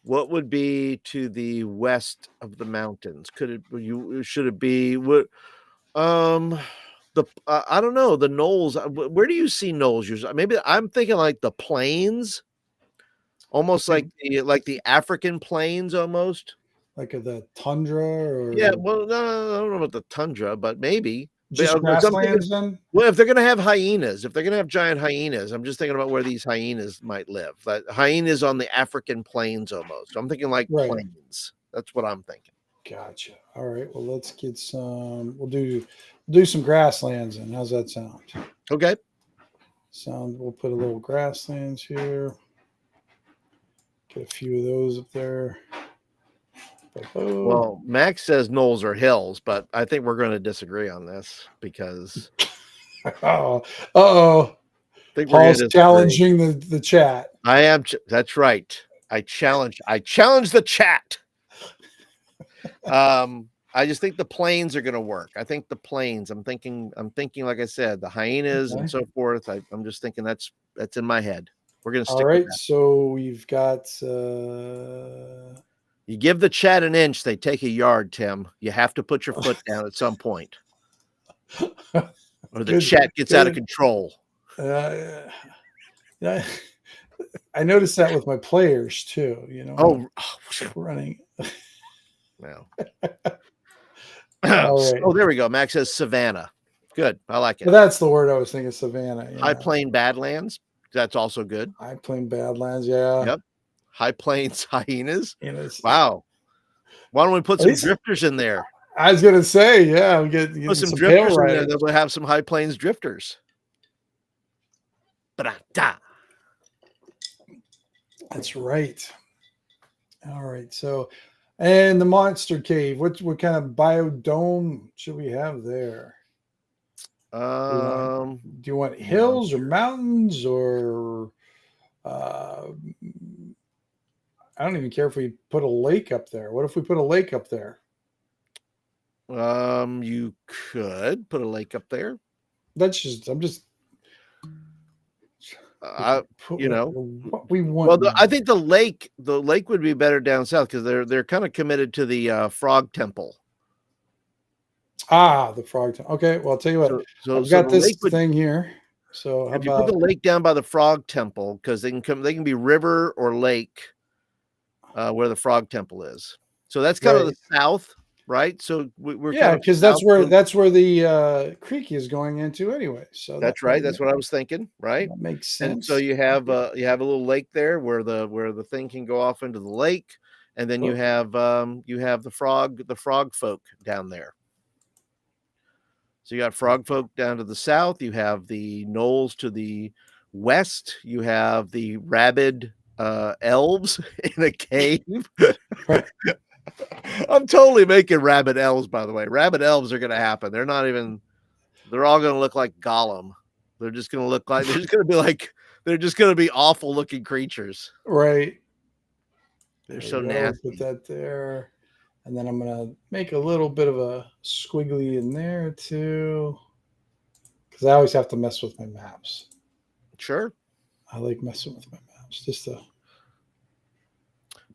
[SPEAKER 2] what would be to the west of the mountains? Should it be what? I don't know, the gnolls. Where do you see gnolls usually? Maybe I'm thinking like the plains, almost like the African plains, almost
[SPEAKER 1] like the tundra. Or
[SPEAKER 2] yeah. Well, no, I don't know about the tundra, but maybe.
[SPEAKER 1] Just grasslands then?
[SPEAKER 2] Well, if they're going to have hyenas, if they're going to have giant hyenas, I'm just thinking about where these hyenas might live. Like hyenas on the African plains almost. I'm thinking like plains. That's what I'm thinking.
[SPEAKER 1] Gotcha. All right. Well, let's get some. We'll do some grasslands in. How's that sound?
[SPEAKER 2] Okay.
[SPEAKER 1] We'll put a little grasslands here. Get a few of those up there.
[SPEAKER 2] Well, Max says gnolls are hills, but I think we're going to disagree on this because.
[SPEAKER 1] Paul's challenging the chat.
[SPEAKER 2] I am. That's right. I challenge the chat. I just think the plains are going to work. I think the plains. I'm thinking. Like I said, the hyenas and so forth. I'm just thinking that's in my head. We're going to stick.
[SPEAKER 1] All right.
[SPEAKER 2] With that.
[SPEAKER 1] So we've got.
[SPEAKER 2] You give the chat an inch, they take a yard, Tim. You have to put your foot down at some point. Or the chat gets out of control.
[SPEAKER 1] Yeah, I noticed that with my players too,
[SPEAKER 2] Oh,
[SPEAKER 1] running.
[SPEAKER 2] No.
[SPEAKER 1] All right.
[SPEAKER 2] Oh, there we go. Max says Savannah. Good. I like
[SPEAKER 1] Well,
[SPEAKER 2] it.
[SPEAKER 1] that's the word I was thinking. Savannah. Yeah.
[SPEAKER 2] High Plain Badlands. That's also good.
[SPEAKER 1] High Plain Badlands. Yeah.
[SPEAKER 2] Yep. High Plains Hyenas.
[SPEAKER 1] You know,
[SPEAKER 2] Wow. Why don't we put
[SPEAKER 1] At
[SPEAKER 2] some
[SPEAKER 1] least-
[SPEAKER 2] drifters in there?
[SPEAKER 1] I was gonna say, yeah, we get
[SPEAKER 2] Put some
[SPEAKER 1] pale
[SPEAKER 2] drifters in there.
[SPEAKER 1] riders.
[SPEAKER 2] Then we'll have some High Plains drifters. Ba-da-da.
[SPEAKER 1] That's right. All right. So, and the monster cave. What kind of biodome should we have there? Do you want hills or mountains or? I don't even care if we put a lake up there. What if we put a lake up there?
[SPEAKER 2] You could put a lake up there.
[SPEAKER 1] That's just. I'm just.
[SPEAKER 2] You know,
[SPEAKER 1] what we want.
[SPEAKER 2] well, I think the lake would be better down south because they're kind of committed to the Frog Temple.
[SPEAKER 1] The frog. Okay. Well, I'll tell you what. I've got
[SPEAKER 2] the
[SPEAKER 1] this
[SPEAKER 2] lake would-
[SPEAKER 1] thing here. So how
[SPEAKER 2] if you put
[SPEAKER 1] about
[SPEAKER 2] the lake down by the Frog Temple, because they can be river or lake, where the Frog Temple is. So that's kind of the south, right? So we're
[SPEAKER 1] yeah,
[SPEAKER 2] kind of
[SPEAKER 1] because
[SPEAKER 2] south of-
[SPEAKER 1] that's where the creek is going into anyway. So
[SPEAKER 2] that's right. That's what I was thinking, right?
[SPEAKER 1] That makes sense.
[SPEAKER 2] And so you have a little lake there where the thing can go off into the lake, and then you have the frog folk down there. So you got frog folk down to the south. You have the Knolls to the west. You have the rabid elves in a cave. I'm totally making rabid elves, by the way. Rabid elves are going to happen. They're all going to look like Gollum. They're just going to be awful looking creatures.
[SPEAKER 1] right.
[SPEAKER 2] They're
[SPEAKER 1] There
[SPEAKER 2] so
[SPEAKER 1] we go.
[SPEAKER 2] nasty.
[SPEAKER 1] Put that there, and then I'm gonna make a little bit of a squiggly in there too, because I always have to mess with my maps.
[SPEAKER 2] Sure.
[SPEAKER 1] I like messing with my maps just to.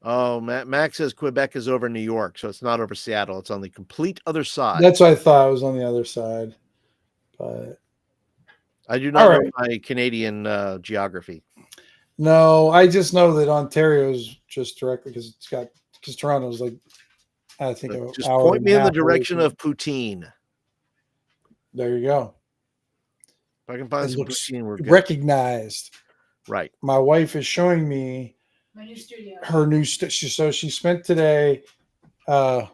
[SPEAKER 2] Oh, Max says Quebec is over New York, so it's not over Seattle. It's on the complete other side.
[SPEAKER 1] That's what I thought. I was on the other side, but
[SPEAKER 2] I do not
[SPEAKER 1] all
[SPEAKER 2] know my Canadian geography.
[SPEAKER 1] no, I just know that Ontario's just directly because Toronto's like, I think an
[SPEAKER 2] Just
[SPEAKER 1] hour
[SPEAKER 2] point
[SPEAKER 1] and
[SPEAKER 2] me
[SPEAKER 1] a
[SPEAKER 2] in the
[SPEAKER 1] half away
[SPEAKER 2] direction
[SPEAKER 1] from-
[SPEAKER 2] of poutine.
[SPEAKER 1] There you go.
[SPEAKER 2] If I can find
[SPEAKER 1] It
[SPEAKER 2] some
[SPEAKER 1] looks
[SPEAKER 2] poutine, we're good.
[SPEAKER 1] Recognized.
[SPEAKER 2] Right.
[SPEAKER 1] My wife is showing me
[SPEAKER 4] My new studio.
[SPEAKER 1] her new so she spent today.
[SPEAKER 4] Mowing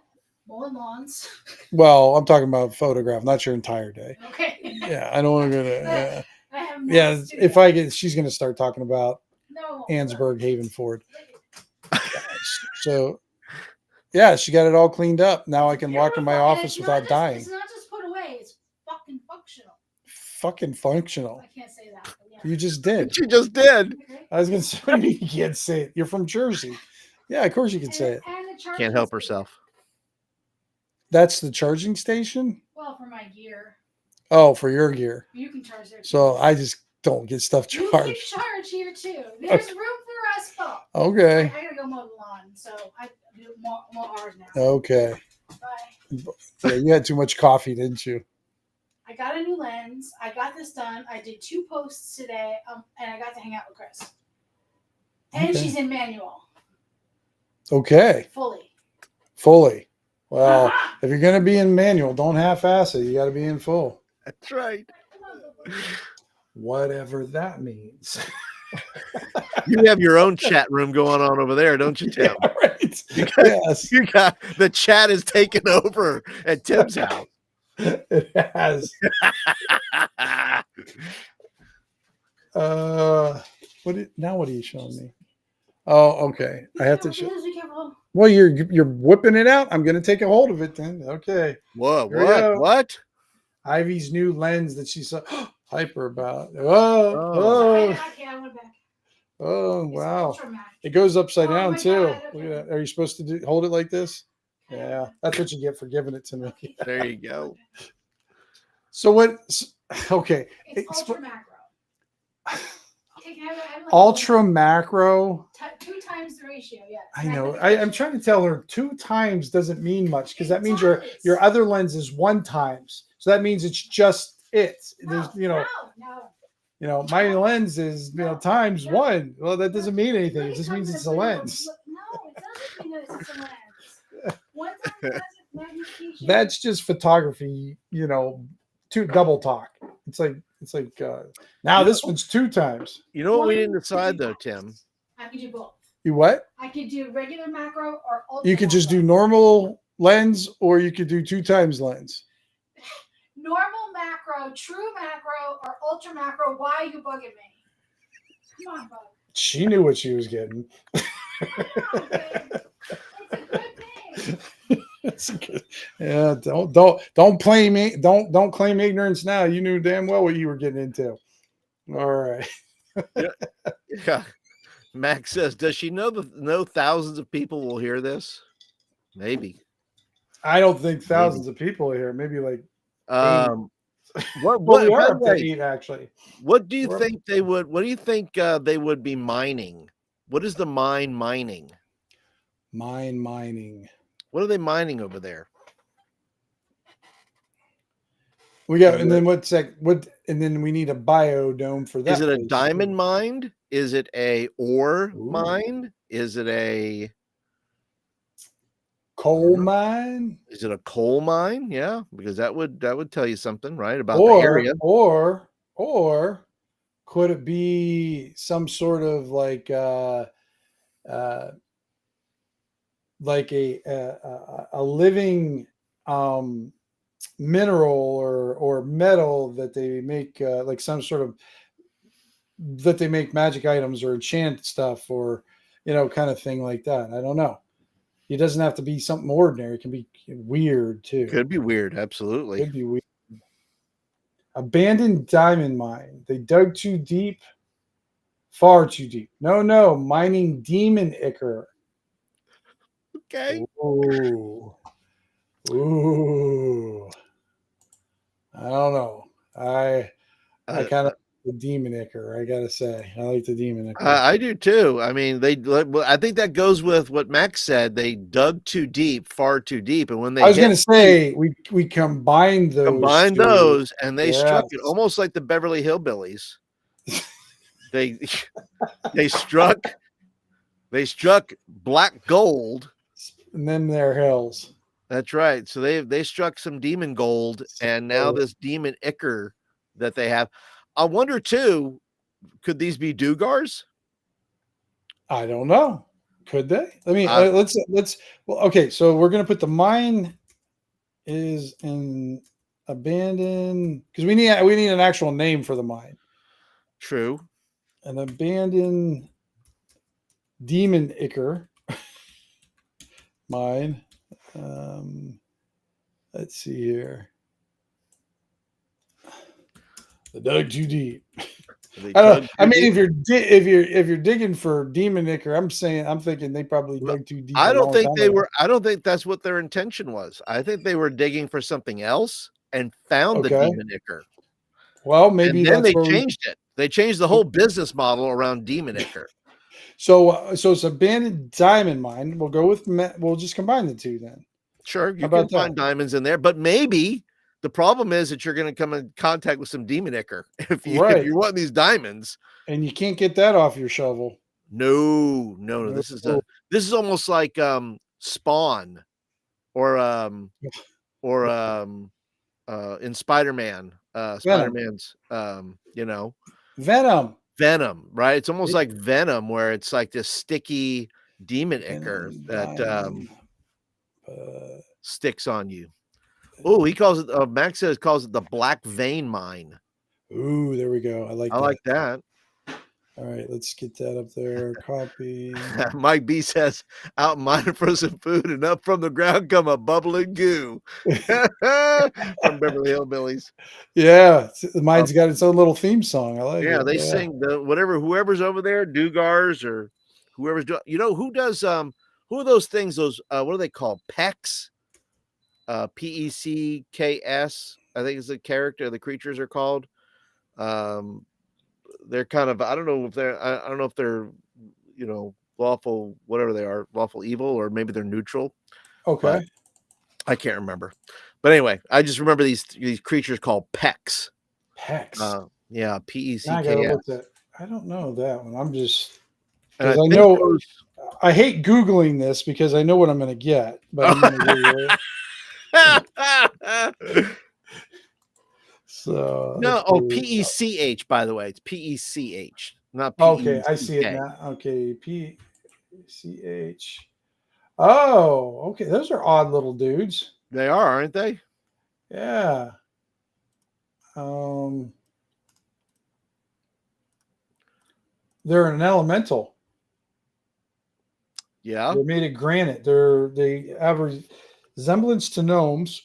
[SPEAKER 4] lawns.
[SPEAKER 1] Well, I'm talking about photograph, not your entire day.
[SPEAKER 4] Okay.
[SPEAKER 1] Yeah, I don't want to go to.
[SPEAKER 4] I have no
[SPEAKER 1] Yeah,
[SPEAKER 4] studio.
[SPEAKER 1] if I get, she's going to start talking about
[SPEAKER 4] No.
[SPEAKER 1] Ansburg Haven Ford. So, yeah, she got it all cleaned up. Now I can walk in my
[SPEAKER 4] Beautiful. And
[SPEAKER 1] office
[SPEAKER 4] it's not
[SPEAKER 1] without
[SPEAKER 4] just-
[SPEAKER 1] dying.
[SPEAKER 4] It's not just put away. It's fucking functional.
[SPEAKER 1] Fucking functional.
[SPEAKER 4] I can't say that. But yeah.
[SPEAKER 1] You just did.
[SPEAKER 2] You just did.
[SPEAKER 4] Okay.
[SPEAKER 1] I was going to say, what do you mean you can't say it? You're from Jersey. Yeah, of course you can say it.
[SPEAKER 4] And the charging
[SPEAKER 2] Can't help
[SPEAKER 4] station.
[SPEAKER 2] herself.
[SPEAKER 1] That's the charging station?
[SPEAKER 4] Well, for my gear,
[SPEAKER 1] Oh, for your gear.
[SPEAKER 4] you can charge there.
[SPEAKER 1] So I just don't get stuff
[SPEAKER 4] you can
[SPEAKER 1] charged.
[SPEAKER 4] charge here too. There's room for us both.
[SPEAKER 1] Okay.
[SPEAKER 4] I gotta go mow the lawn, so I do more hours now.
[SPEAKER 1] Okay.
[SPEAKER 4] Bye.
[SPEAKER 1] Yeah, you had too much coffee, didn't you?
[SPEAKER 4] I got a new lens. I got this done. I did 2 posts today, and I got to hang out with Chris. And
[SPEAKER 1] Okay.
[SPEAKER 4] she's in manual
[SPEAKER 1] Okay.
[SPEAKER 4] fully.
[SPEAKER 1] Fully. Well,
[SPEAKER 4] Aha!
[SPEAKER 1] if you're going to be in manual, don't half-ass it. You got to be in full.
[SPEAKER 2] That's right.
[SPEAKER 1] Whatever that means.
[SPEAKER 2] You have your own chat room going on over there, don't you, Tim?
[SPEAKER 1] Yeah, right.
[SPEAKER 2] You got,
[SPEAKER 1] Yes,
[SPEAKER 2] you got the chat is taken over at Tim's house.
[SPEAKER 1] it has. What are you showing me? Oh, okay. I have to show.
[SPEAKER 4] Be careful.
[SPEAKER 1] Well, you're whipping it out. I'm going to take a hold of it then. Okay.
[SPEAKER 2] Whoa,
[SPEAKER 1] Here we go.
[SPEAKER 2] what?
[SPEAKER 1] Ivy's new lens that she's so hyper about. Oh,
[SPEAKER 2] Oh.
[SPEAKER 1] oh,
[SPEAKER 4] Okay, I went back.
[SPEAKER 1] oh,
[SPEAKER 4] It's
[SPEAKER 1] wow.
[SPEAKER 4] Ultra Max.
[SPEAKER 1] It goes upside
[SPEAKER 4] Oh
[SPEAKER 1] down
[SPEAKER 4] my
[SPEAKER 1] too.
[SPEAKER 4] God,
[SPEAKER 1] Look
[SPEAKER 4] okay.
[SPEAKER 1] at that. Are you supposed to hold it like this? Yeah, that's what you get for giving it to me.
[SPEAKER 2] There you go.
[SPEAKER 1] So what? Okay,
[SPEAKER 4] It's
[SPEAKER 1] Exp-
[SPEAKER 4] ultra macro. Okay, can I have like
[SPEAKER 1] ultra macro.
[SPEAKER 4] 2 times the ratio, yeah.
[SPEAKER 1] I know. I'm trying to tell her 2 times doesn't mean much because that
[SPEAKER 4] It
[SPEAKER 1] means your
[SPEAKER 4] does.
[SPEAKER 1] other lens is 1 times. So that means it's just it. There's
[SPEAKER 4] No.
[SPEAKER 1] my lens is times
[SPEAKER 4] No.
[SPEAKER 1] 1. Well, that doesn't mean anything.
[SPEAKER 4] But
[SPEAKER 1] It just
[SPEAKER 4] comes
[SPEAKER 1] means
[SPEAKER 4] in
[SPEAKER 1] it's a
[SPEAKER 4] different
[SPEAKER 1] lens.
[SPEAKER 4] No, it doesn't mean that it's a lens. 1 time doesn't education.
[SPEAKER 1] That's just photography, double talk. It's like now
[SPEAKER 2] You
[SPEAKER 1] this
[SPEAKER 2] know-
[SPEAKER 1] one's 2 times.
[SPEAKER 2] You know what we
[SPEAKER 4] One
[SPEAKER 2] didn't decide
[SPEAKER 4] to
[SPEAKER 2] though,
[SPEAKER 4] two
[SPEAKER 2] Tim?
[SPEAKER 4] times. I could do both.
[SPEAKER 1] You what?
[SPEAKER 4] I could do regular macro or ultra.
[SPEAKER 1] You could just do
[SPEAKER 4] macro.
[SPEAKER 1] normal lens, or you could do 2 times lens.
[SPEAKER 4] Normal macro, true macro, or ultra macro. Why are you bugging me? Come on, bug.
[SPEAKER 1] She knew what she was getting.
[SPEAKER 4] Come on, babe. It's a good thing.
[SPEAKER 1] It's good. Yeah, don't claim me. Don't claim ignorance now. You knew damn well what you were getting into. All right.
[SPEAKER 2] Yeah. Max says, does she know thousands of people will hear this? Maybe.
[SPEAKER 1] I don't think thousands of people are here. Maybe like
[SPEAKER 2] What
[SPEAKER 1] well, we
[SPEAKER 2] by
[SPEAKER 1] are
[SPEAKER 2] the
[SPEAKER 1] up to
[SPEAKER 2] way,
[SPEAKER 1] 8 actually.
[SPEAKER 2] what do you
[SPEAKER 1] We're-
[SPEAKER 2] think they would what do you think they would be mining? What is the mine mining?
[SPEAKER 1] Mining.
[SPEAKER 2] What are they mining over there?
[SPEAKER 1] We got, and then what's that? What? And then we need a biodome for that.
[SPEAKER 2] Is it a
[SPEAKER 1] place.
[SPEAKER 2] diamond mine? Is it a ore
[SPEAKER 1] Ooh.
[SPEAKER 2] mine? Is it a
[SPEAKER 1] Coal mine?
[SPEAKER 2] coal mine? Yeah, because that would tell you something, right? About the area.
[SPEAKER 1] Or could it be some sort of like a living mineral or metal that they make like some sort of that they make magic items or enchant stuff or kind of thing like that. I don't know. It doesn't have to be something ordinary. It can be weird too.
[SPEAKER 2] Could be weird, absolutely.
[SPEAKER 1] Could be weird. Abandoned diamond mine. They dug too deep, far too deep. No, mining demon ichor.
[SPEAKER 2] Okay.
[SPEAKER 1] Ooh. I don't know. I kind of the demon ichor. I gotta say, I like the demon ichor.
[SPEAKER 2] I do too. I mean, I think that goes with what Max said. They dug too deep, far too deep, and when they
[SPEAKER 1] I was gonna say we combined those.
[SPEAKER 2] those, and they struck it
[SPEAKER 1] Yes.
[SPEAKER 2] almost like the Beverly Hillbillies. they struck black gold.
[SPEAKER 1] And then they're hills.
[SPEAKER 2] That's right. So they struck some demon gold, and now
[SPEAKER 1] So-
[SPEAKER 2] this demon ichor that they have. I wonder too, could these be Dugars?
[SPEAKER 1] I don't know. Could they? I mean,
[SPEAKER 2] Uh,
[SPEAKER 1] let's. Well, okay. So we're gonna put the mine is in abandoned because we need an actual name for the mine.
[SPEAKER 2] True.
[SPEAKER 1] An abandoned demon ichor mine. Let's see here. The dug too deep.
[SPEAKER 2] They
[SPEAKER 1] I don't.
[SPEAKER 2] dug
[SPEAKER 1] I
[SPEAKER 2] too
[SPEAKER 1] mean,
[SPEAKER 2] deep?
[SPEAKER 1] if you're digging for demon ichor, I'm thinking they probably
[SPEAKER 2] Well,
[SPEAKER 1] dug too deep.
[SPEAKER 2] I
[SPEAKER 1] a
[SPEAKER 2] don't
[SPEAKER 1] long
[SPEAKER 2] think
[SPEAKER 1] time
[SPEAKER 2] they
[SPEAKER 1] ago.
[SPEAKER 2] were. I don't think that's what their intention was. I think they were digging for something else and found the
[SPEAKER 1] Okay.
[SPEAKER 2] demon ichor.
[SPEAKER 1] Well, maybe
[SPEAKER 2] And then
[SPEAKER 1] that's
[SPEAKER 2] they
[SPEAKER 1] where we,
[SPEAKER 2] changed it. They changed the whole business model around demon ichor.
[SPEAKER 1] so it's abandoned diamond mine. We'll go with we'll just combine the two then.
[SPEAKER 2] Sure, you
[SPEAKER 1] about
[SPEAKER 2] can find
[SPEAKER 1] that?
[SPEAKER 2] diamonds in there, but maybe the problem is that you're going to come in contact with some demon ichor if you
[SPEAKER 1] Right.
[SPEAKER 2] want these diamonds.
[SPEAKER 1] And you can't get that off your shovel.
[SPEAKER 2] No. This
[SPEAKER 1] No.
[SPEAKER 2] is almost like Spawn or in Spider-Man. Spider-Man's
[SPEAKER 1] Venom.
[SPEAKER 2] Venom, right? It's almost like Venom where it's like this sticky demon ichor that
[SPEAKER 1] Diamond.
[SPEAKER 2] sticks on you. Oh, he calls it Max calls it the black vein mine.
[SPEAKER 1] Ooh, there we go. I like
[SPEAKER 2] I
[SPEAKER 1] that.
[SPEAKER 2] like that.
[SPEAKER 1] All right, let's get that up there. Copy.
[SPEAKER 2] Mike B says, out mining for some food, and up from the ground come a bubbling goo. From Beverly Hillbillies.
[SPEAKER 1] Yeah, mine's got its own little theme song. I like it.
[SPEAKER 2] Yeah, they sing the whoever's over there, Dugars or whoever's doing. Who does who are those things? Those what are they called? Pecks. PECKS. I think is the character. The creatures are called. They're kind of I don't know if they're lawful whatever they are, lawful evil, or maybe they're neutral.
[SPEAKER 1] Okay.
[SPEAKER 2] I can't remember. But anyway, I just remember these creatures called Pecks.
[SPEAKER 1] Hex.
[SPEAKER 2] Yeah,
[SPEAKER 1] Now I
[SPEAKER 2] PECKS.
[SPEAKER 1] gotta look that. I don't know that one. I'm just
[SPEAKER 2] And
[SPEAKER 1] because I
[SPEAKER 2] think
[SPEAKER 1] know
[SPEAKER 2] those-
[SPEAKER 1] I hate Googling this because I know what I'm going to get, but I'm going to So
[SPEAKER 2] No,
[SPEAKER 1] that's
[SPEAKER 2] oh,
[SPEAKER 1] pretty-
[SPEAKER 2] PECH, by the way. It's PECH, not
[SPEAKER 1] Okay, I see it
[SPEAKER 2] PECK.
[SPEAKER 1] now. Okay, PCH. Oh, okay. Those are odd little dudes.
[SPEAKER 2] They are, aren't they?
[SPEAKER 1] Yeah. Um, they're an elemental.
[SPEAKER 2] Yeah.
[SPEAKER 1] They're made of granite. They have a resemblance to gnomes,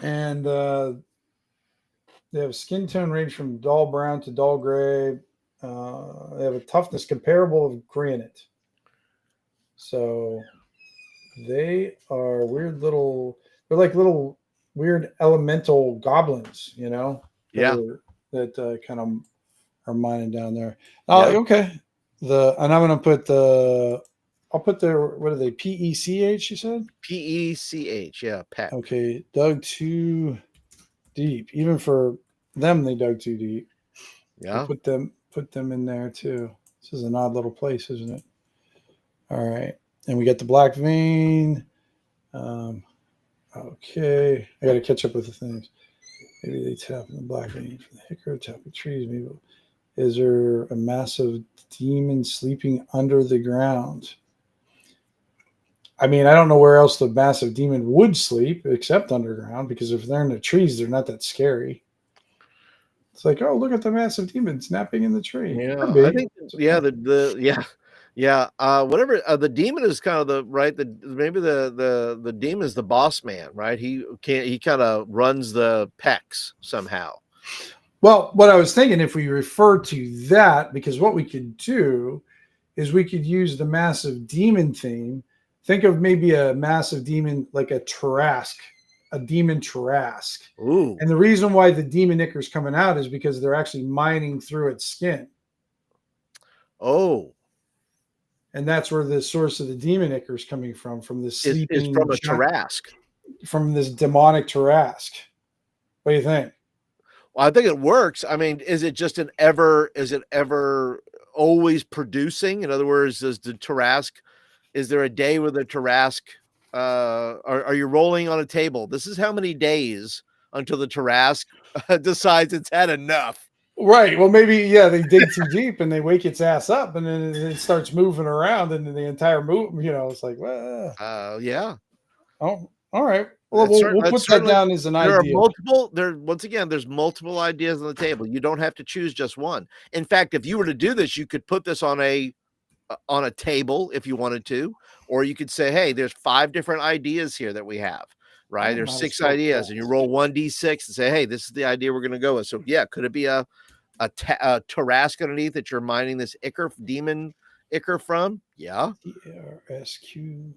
[SPEAKER 1] and they have a skin tone range from dull brown to dull gray. They have a toughness comparable of granite. So they are weird little. They're like little weird elemental goblins, you know.
[SPEAKER 2] Yeah.
[SPEAKER 1] That kind of are mining down there.
[SPEAKER 2] Yeah.
[SPEAKER 1] Okay. And I'm gonna put the. I'll put the what are they? PECH. You said.
[SPEAKER 2] PECH. Yeah. Peck.
[SPEAKER 1] Okay. Dug too deep. Even for them, they dug too deep.
[SPEAKER 2] Yeah.
[SPEAKER 1] Put them in there too. This is an odd little place, isn't it? All right. And we got the black vein. Okay. I got to catch up with the things. Maybe they tap in the black vein from the hickory, tapping trees. Maybe is there a massive demon sleeping under the ground? I mean, I don't know where else the massive demon would sleep except underground, because if they're in the trees, they're not that scary. It's like, oh, look at the massive demon snapping in the tree.
[SPEAKER 2] Yeah.
[SPEAKER 1] Could be.
[SPEAKER 2] I think, yeah, whatever. The demon is kind of the demon is the boss man, right? He kind of runs the pecs somehow.
[SPEAKER 1] Well, what I was thinking, if we refer to that, because what we could do is we could use the massive demon theme. Think of maybe a massive demon like a Tarrasque, a demon Tarrasque.
[SPEAKER 2] Ooh.
[SPEAKER 1] And the reason why the demon ichor is coming out is because they're actually mining through its skin.
[SPEAKER 2] Oh.
[SPEAKER 1] And that's where the source of the demon ichor is coming from this sleeping.
[SPEAKER 2] It's from a Tarrasque.
[SPEAKER 1] From this demonic Tarrasque. What do you think?
[SPEAKER 2] Well, I think it works. I mean, is it ever always producing? In other words, is there a day where the Tarrasque, are you rolling on a table? This is how many days until the Tarrasque decides it's had enough.
[SPEAKER 1] Right. Well, maybe, yeah, they dig too deep and they wake its ass up, and then it starts moving around, and then the entire move, it's like, well,
[SPEAKER 2] yeah.
[SPEAKER 1] Oh, all right. Well, we'll put that down as an idea.
[SPEAKER 2] There's multiple ideas on the table. You don't have to choose just one. In fact, if you were to do this, you could put this on a table if you wanted to, or you could say, hey, there's 5 different ideas here that we have, right? There's 6 ideas, and you roll 1d6 and say, hey, this is the idea we're going to go with. So yeah, could it be a Tarrasque underneath that you're mining this demon ichor from? Yeah.
[SPEAKER 1] TRSQ.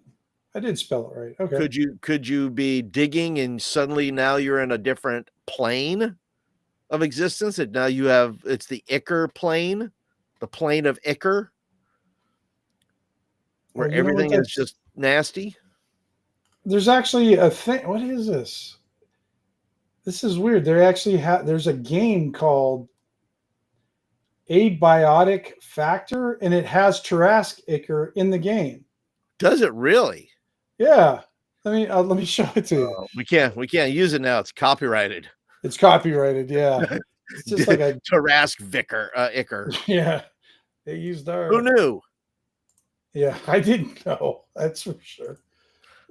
[SPEAKER 1] I did spell it right. Okay.
[SPEAKER 2] Could you be digging and suddenly now you're in a different plane of existence, and now it's the ichor plane, the plane of ichor, where everything is just nasty?
[SPEAKER 1] There's actually a thing. What is this? This is weird. There's a game called Abiotic Factor, and it has Tarrasque ichor in the game.
[SPEAKER 2] Does it really?
[SPEAKER 1] Yeah. Let me show it to you.
[SPEAKER 2] We can't use it now. It's copyrighted.
[SPEAKER 1] It's copyrighted. Yeah. It's just like a
[SPEAKER 2] Tarrasque ichor.
[SPEAKER 1] Yeah. They used our.
[SPEAKER 2] Who knew?
[SPEAKER 1] Yeah, I didn't know. That's for sure.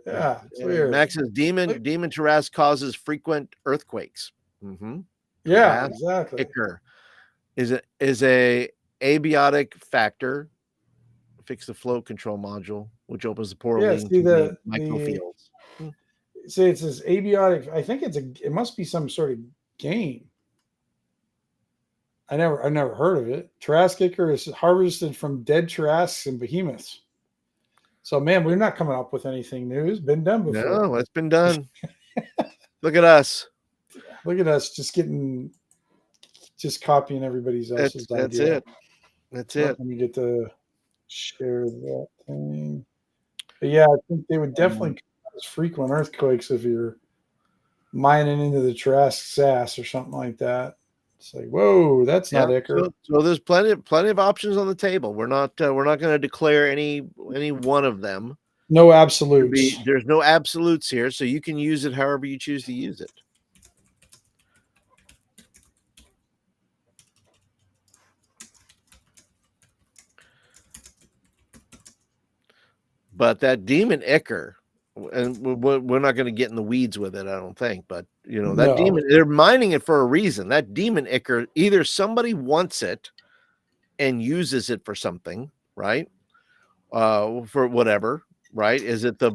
[SPEAKER 1] Yeah, it's weird.
[SPEAKER 2] Max says demon Tarrasque causes frequent earthquakes. Mm-hmm.
[SPEAKER 1] Yeah, exactly.
[SPEAKER 2] Ichor is a abiotic factor. Fix the flow control module, which opens the portal leading to the microfields.
[SPEAKER 1] See, it says abiotic. I think it must be some sort of game. I never heard of it. Tarrasque ichor is harvested from dead Tarrasques and behemoths. So, man, we're not coming up with anything new. It's been done before.
[SPEAKER 2] No, it's been done. Look at us.
[SPEAKER 1] Look at us just copying everybody else's idea.
[SPEAKER 2] That's it.
[SPEAKER 1] Let me get to share that thing. But yeah, I think they would definitely cause frequent earthquakes if you're mining into the Tarrasque sass or something like that. It's like, whoa, that's not ichor.
[SPEAKER 2] So there's plenty of options on the table. We're not going to declare any one of them.
[SPEAKER 1] No absolutes.
[SPEAKER 2] There's no absolutes here, so you can use it however you choose to use it. But that Demon Ichor, and we're not going to get in the weeds with it, I don't think. But that
[SPEAKER 1] No.
[SPEAKER 2] demon, they're mining it for a reason. That Demon Ichor, either somebody wants it and uses it for something, right? For whatever, right? Is it the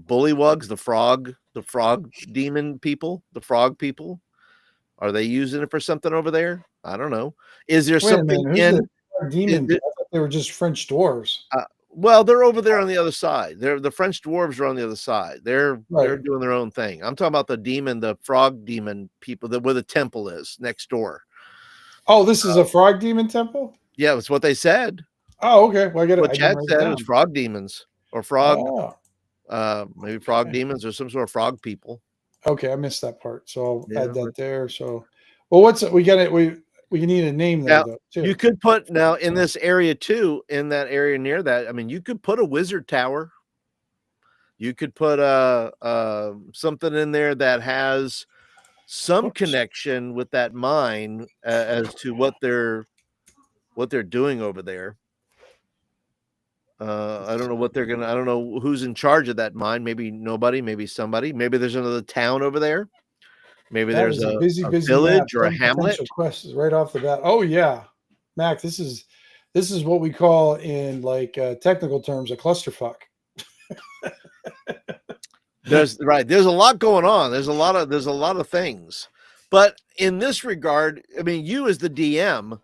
[SPEAKER 2] bullywugs, the frog demon people, the frog people? Are they using it for something over there? I don't know. Is there
[SPEAKER 1] Wait a
[SPEAKER 2] something
[SPEAKER 1] minute, who's the demons? I thought they were just French dwarves.
[SPEAKER 2] Well, they're over there on the other side. The French dwarves are on the other side. They're doing their own thing. I'm talking about the demon, the frog demon people where the temple is next door.
[SPEAKER 1] Oh, this is a frog demon temple?
[SPEAKER 2] Yeah, that's what they said.
[SPEAKER 1] Oh, okay. Well,
[SPEAKER 2] What Chad said it was frog demons or frog, maybe frog demons or some sort of frog people.
[SPEAKER 1] Okay, I missed that part, so I'll add that there. So, well, we got it. We need a name there, though. Too.
[SPEAKER 2] You could put now in this area too, in that area near that. I mean, you could put a wizard tower. You could put something in there that has some connection with that mine as to what they're doing over there. I don't know what they're gonna. I don't know who's in charge of that mine. Maybe nobody. Maybe somebody. Maybe there's another town over there. Maybe there's a
[SPEAKER 1] busy
[SPEAKER 2] village or a hamlet.
[SPEAKER 1] Questions right off the bat. Oh yeah, Mac. This is what we call in like technical terms a clusterfuck.
[SPEAKER 2] There's a lot going on. There's a lot of things. But in this regard, I mean, you as the DM,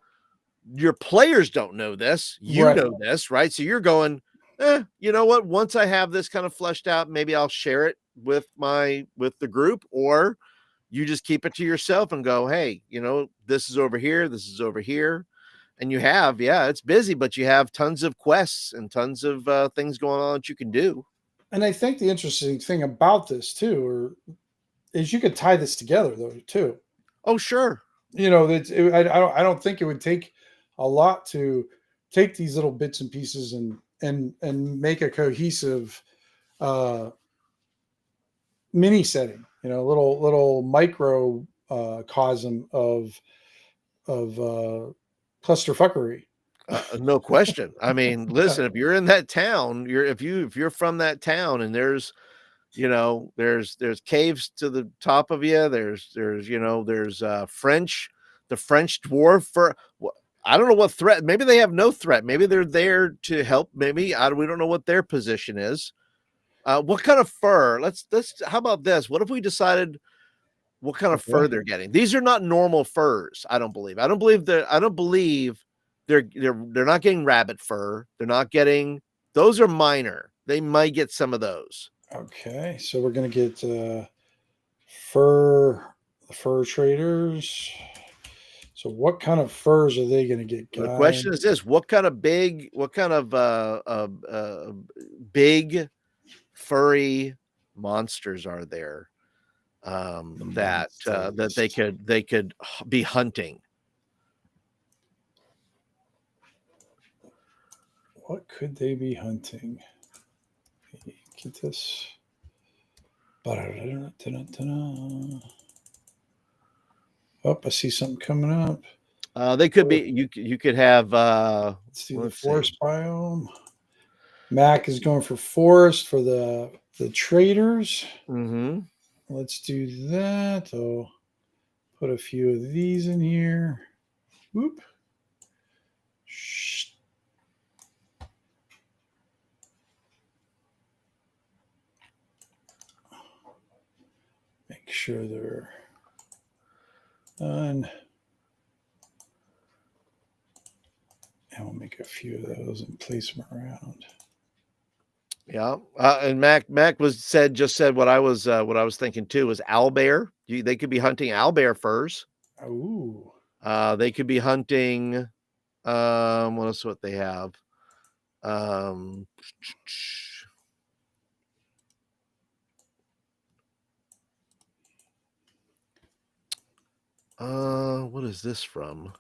[SPEAKER 2] your players don't know this. You know this, right? So you're going, you know what? Once I have this kind of fleshed out, maybe I'll share it with the group, or you just keep it to yourself and go, hey, this is over here, this is over here. And you have, it's busy, but you have tons of quests and tons of things going on that you can do.
[SPEAKER 1] And I think the interesting thing about this too, is you could tie this together though too.
[SPEAKER 2] Oh, sure.
[SPEAKER 1] I don't think it would take a lot to take these little bits and pieces and make a cohesive mini setting. Little micro cosm of clusterfuckery.
[SPEAKER 2] No question. I mean, listen, if you're in that town, if you're from that town and there's caves to the top of you, there's the French dwarf for I don't know what threat. Maybe they have no threat. Maybe they're there to help. Maybe we don't know what their position is. What kind of fur? Let's how about this? What if we decided what kind of fur they're getting? These are not normal furs. I don't believe they're not getting rabbit fur. They're not getting, those are minor. They might get some of those.
[SPEAKER 1] Okay, so we're gonna get fur traders. So what kind of furs are they gonna get?
[SPEAKER 2] The question is this: what kind of big furry monsters are there that they could be hunting?
[SPEAKER 1] What could they be hunting? Get this. Oh, I see something coming up.
[SPEAKER 2] They could be. You could have.
[SPEAKER 1] Let's do the forest biome. Mac is going for forest for the traders.
[SPEAKER 2] Mm-hmm.
[SPEAKER 1] Let's do that. I'll put a few of these in here. Whoop. Make sure they're done. And we'll make a few of those and place them around.
[SPEAKER 2] Yeah, and Mac just said what I was thinking too was owlbear. They could be hunting owlbear furs.
[SPEAKER 1] Ooh.
[SPEAKER 2] They could be hunting. What else? What they have? What is this from?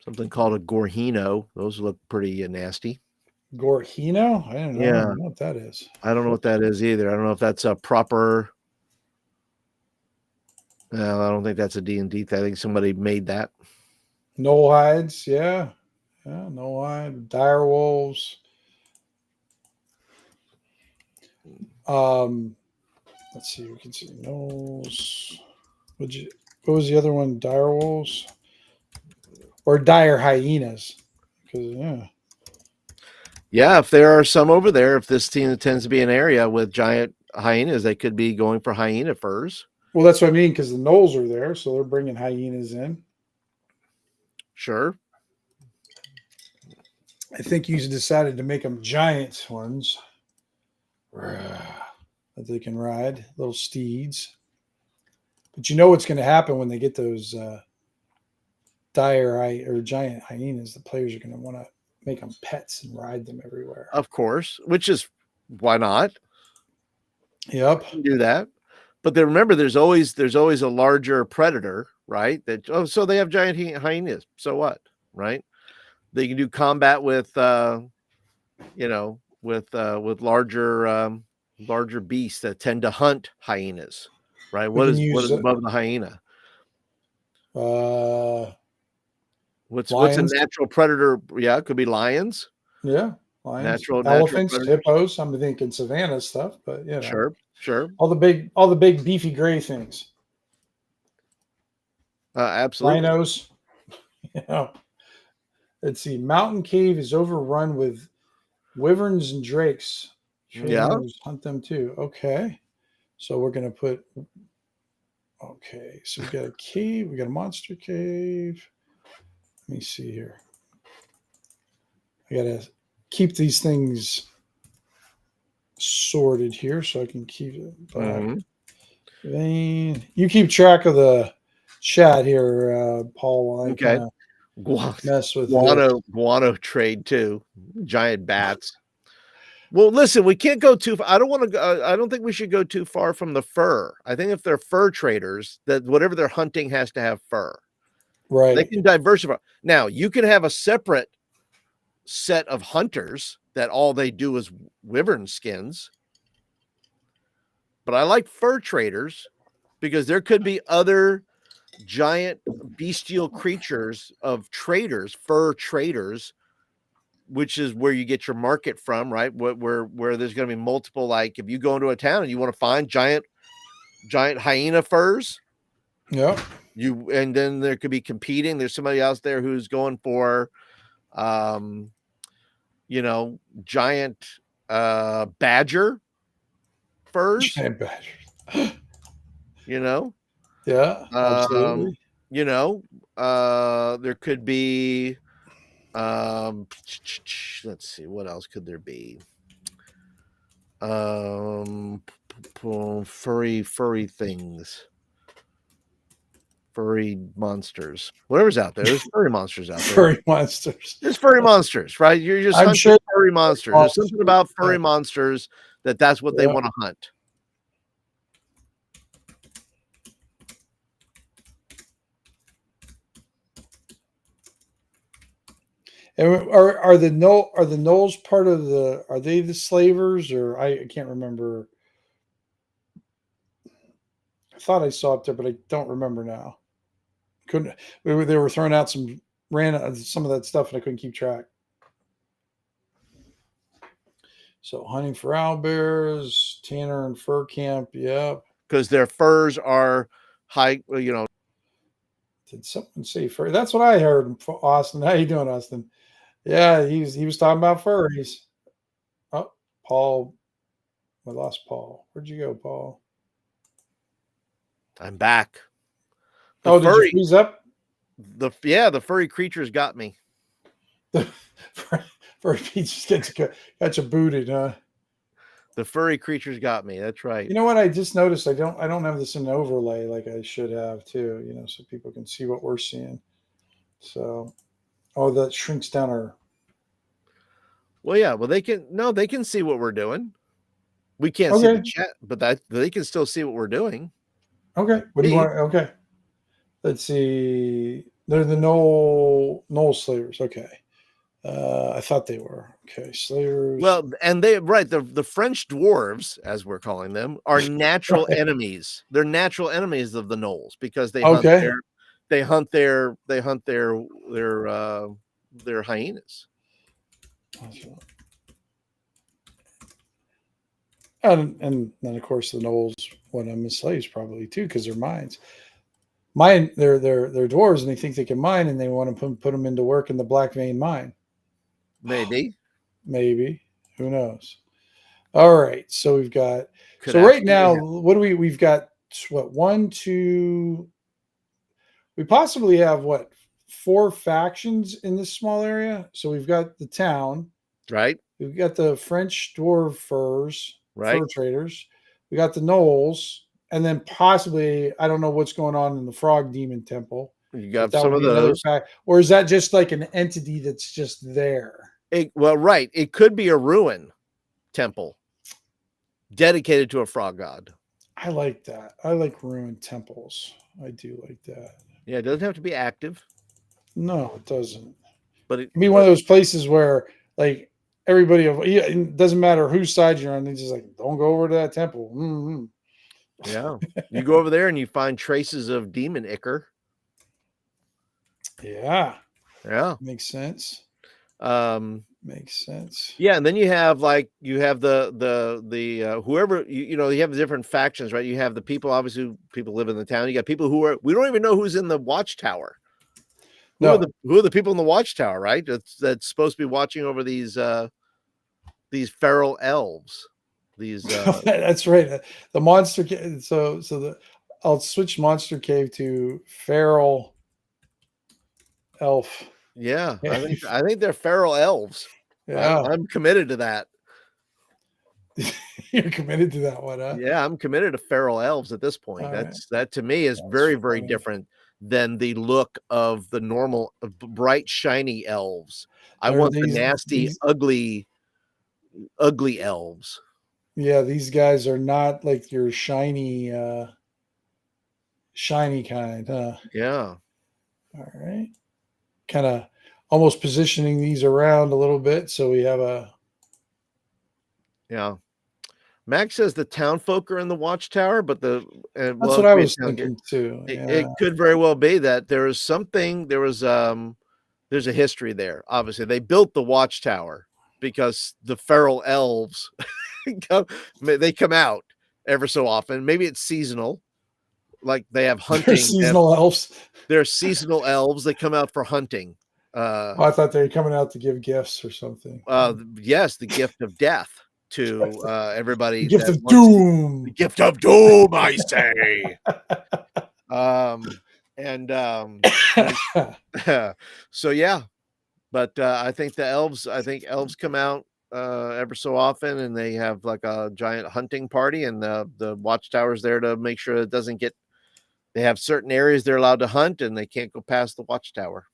[SPEAKER 2] Something called a gorhino. Those look pretty nasty.
[SPEAKER 1] Gorhino? I don't know. I
[SPEAKER 2] Yeah.
[SPEAKER 1] don't know what that is.
[SPEAKER 2] I don't know what that is either. I don't know if that's a proper. No, I don't think that's a D&D. I think somebody made that.
[SPEAKER 1] Knoll hides, yeah. Yeah, knoll hide, dire wolves. Let's see, we can see knolls. What was the other one? Dire wolves? Or dire hyenas. Because
[SPEAKER 2] Yeah, if there are some over there, if this team tends to be an area with giant hyenas, they could be going for hyena furs.
[SPEAKER 1] well, that's what I mean, because the knolls are there, so they're bringing hyenas in.
[SPEAKER 2] Sure.
[SPEAKER 1] I think you decided to make them giant ones that they can ride, little steeds. But you know what's going to happen when they get those giant hyenas? The players are going to want to make them pets and ride them everywhere.
[SPEAKER 2] Of course, which is why not?
[SPEAKER 1] Yep.
[SPEAKER 2] Do that. But then remember, there's always a larger predator, right? So they have giant hyenas. So what, right? They can do combat with with larger beasts that tend to hunt hyenas, right? What is above the hyena? What's a natural predator? Yeah, it could be lions.
[SPEAKER 1] Yeah, lions,
[SPEAKER 2] natural
[SPEAKER 1] elephants,
[SPEAKER 2] predators.
[SPEAKER 1] hippos. I'm thinking savannah stuff, but
[SPEAKER 2] sure.
[SPEAKER 1] All the big beefy gray things.
[SPEAKER 2] Absolutely.
[SPEAKER 1] Rhinos. Let's see. Mountain Cave is overrun with wyverns and drakes. Trainers hunt them too. Okay. So we're going to put. Okay. So we got a cave. We got a monster cave. Let me see here. I got to keep these things sorted here so I can keep it. You keep track of the chat here, Paul. While
[SPEAKER 2] okay.
[SPEAKER 1] Mess with
[SPEAKER 2] guano trade too. Giant bats. Well, listen, we can't go too far. I don't think we should go too far from the fur. I think if they're fur traders, that whatever they're hunting has to have fur.
[SPEAKER 1] Right.
[SPEAKER 2] They can diversify. Now, you can have a separate set of hunters that all they do is wyvern skins. But I like fur traders because there could be other giant bestial creatures of traders, fur traders, which is where you get your market from, right? Where there's going to be multiple, like if you go into a town and you want to find giant hyena furs,
[SPEAKER 1] yeah,
[SPEAKER 2] and then there could be competing. There's somebody else there who's going for, giant badger furs.
[SPEAKER 1] Giant badgers.
[SPEAKER 2] Yeah,
[SPEAKER 1] absolutely.
[SPEAKER 2] There could be let's see, what else could there be? Furry things, furry monsters, whatever's out there. There's furry monsters out there.
[SPEAKER 1] Furry monsters.
[SPEAKER 2] There's furry monsters, right? You're just hunting furry monsters. There's something about furry monsters that's what they want to hunt.
[SPEAKER 1] And are the gnolls part of the? Are they the slavers, or I can't remember? I thought I saw it there, but I don't remember now. They were throwing out some of that stuff, and I couldn't keep track. So hunting for owlbears, Tanner and Fur Camp, yep.
[SPEAKER 2] Because their furs are high,
[SPEAKER 1] Did someone say fur? That's what I heard. Austin, how you doing, Austin? Yeah, he was talking about furries. Oh, Paul. I lost Paul. Where'd you go, Paul?
[SPEAKER 2] I'm back.
[SPEAKER 1] Did you freeze up?
[SPEAKER 2] The furry creatures got me.
[SPEAKER 1] The furry creatures got you booted, huh?
[SPEAKER 2] The furry creatures got me. That's right.
[SPEAKER 1] You know what? I just noticed I don't have this in overlay like I should have too. So people can see what we're seeing. So, that shrinks down our.
[SPEAKER 2] Well, yeah. Well, they can see what we're doing. We can't see the chat, but they can still see what we're doing.
[SPEAKER 1] Okay. What do you want? Okay. Let's see. They're the Knoll slavers. Okay. I thought they were. Okay, Slayers.
[SPEAKER 2] Well, and the French dwarves, as we're calling them, are natural
[SPEAKER 1] Right.
[SPEAKER 2] enemies. They're natural enemies of the gnolls because they hunt
[SPEAKER 1] Okay.
[SPEAKER 2] their hyenas.
[SPEAKER 1] And then of course the gnolls want them as slaves probably too, because they're mines. They're dwarves and they think they can mine and they want to put them into work in the Black Vein mine.
[SPEAKER 2] Maybe.
[SPEAKER 1] Maybe. Who knows? All right. So we've got
[SPEAKER 2] Could
[SPEAKER 1] so right
[SPEAKER 2] absolutely
[SPEAKER 1] now,
[SPEAKER 2] happen.
[SPEAKER 1] what do we've got what 1, 2, we possibly have what 4 factions in this small area. So we've got the town,
[SPEAKER 2] Right?
[SPEAKER 1] we've got the French dwarf fur
[SPEAKER 2] Right.
[SPEAKER 1] traders, we got the gnolls, and then possibly I don't know what's going on in the Frog Demon Temple.
[SPEAKER 2] You
[SPEAKER 1] But
[SPEAKER 2] got
[SPEAKER 1] that
[SPEAKER 2] some
[SPEAKER 1] would
[SPEAKER 2] of
[SPEAKER 1] be another
[SPEAKER 2] those.
[SPEAKER 1] fact, or is that just like an entity that's just there?
[SPEAKER 2] Well, right. It could be a ruin temple dedicated to a frog god.
[SPEAKER 1] I like that. I like ruined temples. I do like that.
[SPEAKER 2] Yeah, it doesn't have to be active,
[SPEAKER 1] No, it doesn't.
[SPEAKER 2] but it
[SPEAKER 1] It'd be one of those places where like everybody it doesn't matter whose side you're on, they just like don't go over to that temple. Mm-hmm.
[SPEAKER 2] yeah. You go over there and you find traces of demon ichor.
[SPEAKER 1] Yeah,
[SPEAKER 2] Yeah.
[SPEAKER 1] makes sense. Makes sense.
[SPEAKER 2] Yeah, and then you have the whoever you have the different factions, right? You have the people, obviously people live in the town. You got people who we don't even know who's in the watchtower. Who
[SPEAKER 1] No,
[SPEAKER 2] are the people in the watchtower, right? That's supposed to be watching over these feral elves. These
[SPEAKER 1] that's right. The monster. I'll switch monster cave to feral elf.
[SPEAKER 2] yeah, I think they're feral elves.
[SPEAKER 1] Yeah,
[SPEAKER 2] I'm committed to that.
[SPEAKER 1] you're committed to that one, huh?
[SPEAKER 2] Yeah, I'm committed to feral elves at this point.
[SPEAKER 1] All
[SPEAKER 2] That to me is
[SPEAKER 1] That's
[SPEAKER 2] very, very
[SPEAKER 1] funny.
[SPEAKER 2] different than the look of the normal bright, shiny elves. I
[SPEAKER 1] There are
[SPEAKER 2] want the nasty, ugly elves.
[SPEAKER 1] Yeah, these guys are not like your shiny kind, huh?
[SPEAKER 2] Yeah.
[SPEAKER 1] All right. Kind of almost positioning these around a little bit so we have a
[SPEAKER 2] Yeah. Max says the town folk are in the watchtower, but
[SPEAKER 1] that's what I was thinking too.
[SPEAKER 2] It could very well be that there's a history there. Obviously, they built the watchtower because the feral elves they come out ever so often. Maybe it's seasonal, like they have hunting.
[SPEAKER 1] They're seasonal elves.
[SPEAKER 2] They're seasonal elves. They come out for hunting.
[SPEAKER 1] I thought they were coming out to give gifts or something.
[SPEAKER 2] Yes, the gift of death to everybody.
[SPEAKER 1] The gift of doom.
[SPEAKER 2] The gift of doom, I say. So yeah, but I think elves come out ever so often, and they have like a giant hunting party, and the watchtower's there to make sure it doesn't get. They have certain areas they're allowed to hunt, and they can't go past the watchtower.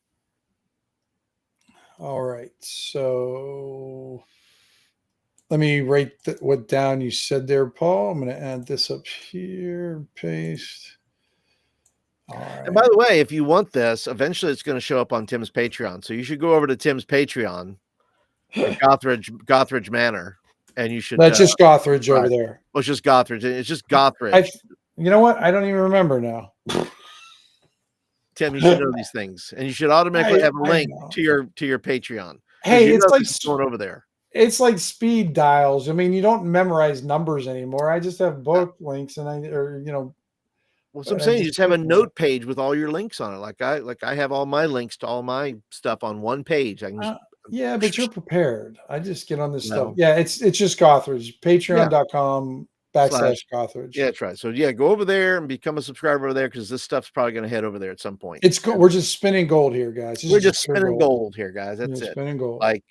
[SPEAKER 1] All right, so let me write what down you said there, Paul. I'm going to add this up here, paste. All right.
[SPEAKER 2] And by the way, if you want this, eventually it's going to show up on Tim's Patreon. So you should go over to Tim's Patreon, Gothridge Manor, and you should.
[SPEAKER 1] That's just Gothridge over there.
[SPEAKER 2] Well, it's just Gothridge. It's just Gothridge.
[SPEAKER 1] You know what? I don't even remember now.
[SPEAKER 2] Tim, you should know these things, and you should automatically have a link to your Patreon.
[SPEAKER 1] Hey, it's like
[SPEAKER 2] going over there.
[SPEAKER 1] It's like speed dials. I mean, you don't memorize numbers anymore. I just have book links, and
[SPEAKER 2] Well, so I'm saying you just have a note page with all your links on it. Like I have all my links to all my stuff on one page. I can just,
[SPEAKER 1] yeah, but you're prepared. I just get on this stuff. Yeah, it's just Gothridge. Patreon.com/Gothridge.
[SPEAKER 2] Yeah, that's right. So yeah, go over there and become a subscriber over there because this stuff's probably going to head over there at some point.
[SPEAKER 1] It's we're just spinning gold here, guys.
[SPEAKER 2] We're just spinning gold here, guys. That's it.
[SPEAKER 1] Spinning gold.
[SPEAKER 2] Like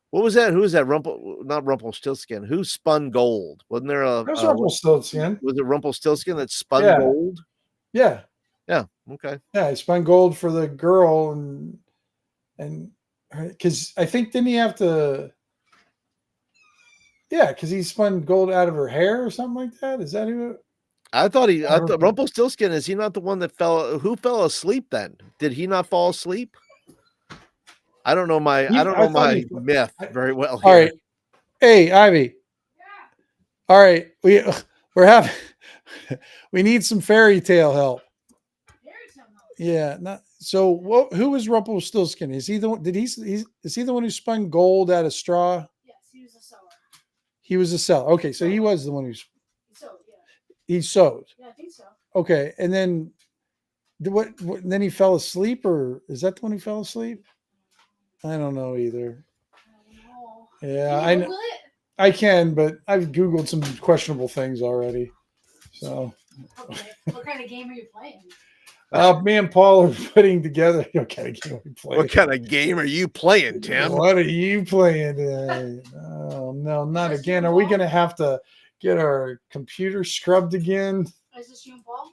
[SPEAKER 2] what was that? Who was that? Not Rumpelstiltskin. Who spun gold? Wasn't there a
[SPEAKER 1] Rumpelstiltskin?
[SPEAKER 2] Was it Rumpelstiltskin that spun gold?
[SPEAKER 1] Yeah.
[SPEAKER 2] Yeah. Okay.
[SPEAKER 1] Yeah, he spun gold for the girl and because I think didn't he have to? Yeah, because he spun gold out of her hair or something like that. Is that who?
[SPEAKER 2] I thought Rumpelstiltskin, is he not the one that fell asleep then? Did he not fall asleep? I don't know my
[SPEAKER 3] You-
[SPEAKER 2] I don't
[SPEAKER 3] I
[SPEAKER 2] know
[SPEAKER 3] thought
[SPEAKER 2] my
[SPEAKER 3] you-
[SPEAKER 2] myth
[SPEAKER 3] I-
[SPEAKER 2] very well
[SPEAKER 3] All
[SPEAKER 2] here.
[SPEAKER 3] right. Hey, Ivy.
[SPEAKER 4] Yeah.
[SPEAKER 3] All right. We're having we need some fairy tale help.
[SPEAKER 4] Very tell no.
[SPEAKER 3] Yeah. So who was Rumpelstiltskin? Is he the one is he the one who spun gold out of straw?
[SPEAKER 4] Yes, he was a sewer.
[SPEAKER 3] He was a seller. Okay, so he was the one
[SPEAKER 4] So yeah.
[SPEAKER 3] he sewed.
[SPEAKER 4] Yeah, I think so.
[SPEAKER 3] Okay, and then then he fell asleep, or is that the one who fell asleep? I don't know either.
[SPEAKER 4] I don't know.
[SPEAKER 3] Yeah,
[SPEAKER 4] Can
[SPEAKER 3] I
[SPEAKER 4] you
[SPEAKER 3] know.
[SPEAKER 4] Google it?
[SPEAKER 3] I can, but I've Googled some questionable things already. So
[SPEAKER 4] Okay. What kind of game are you playing?
[SPEAKER 3] me and Paul are putting together. What kind of game are we playing?
[SPEAKER 2] What kind of game are you playing, Tim?
[SPEAKER 3] What are you playing today? Oh no, not
[SPEAKER 4] Just
[SPEAKER 3] again.
[SPEAKER 4] you,
[SPEAKER 3] Are we
[SPEAKER 4] Paul?
[SPEAKER 3] gonna have to get our computer scrubbed again?
[SPEAKER 4] Is this you and Paul?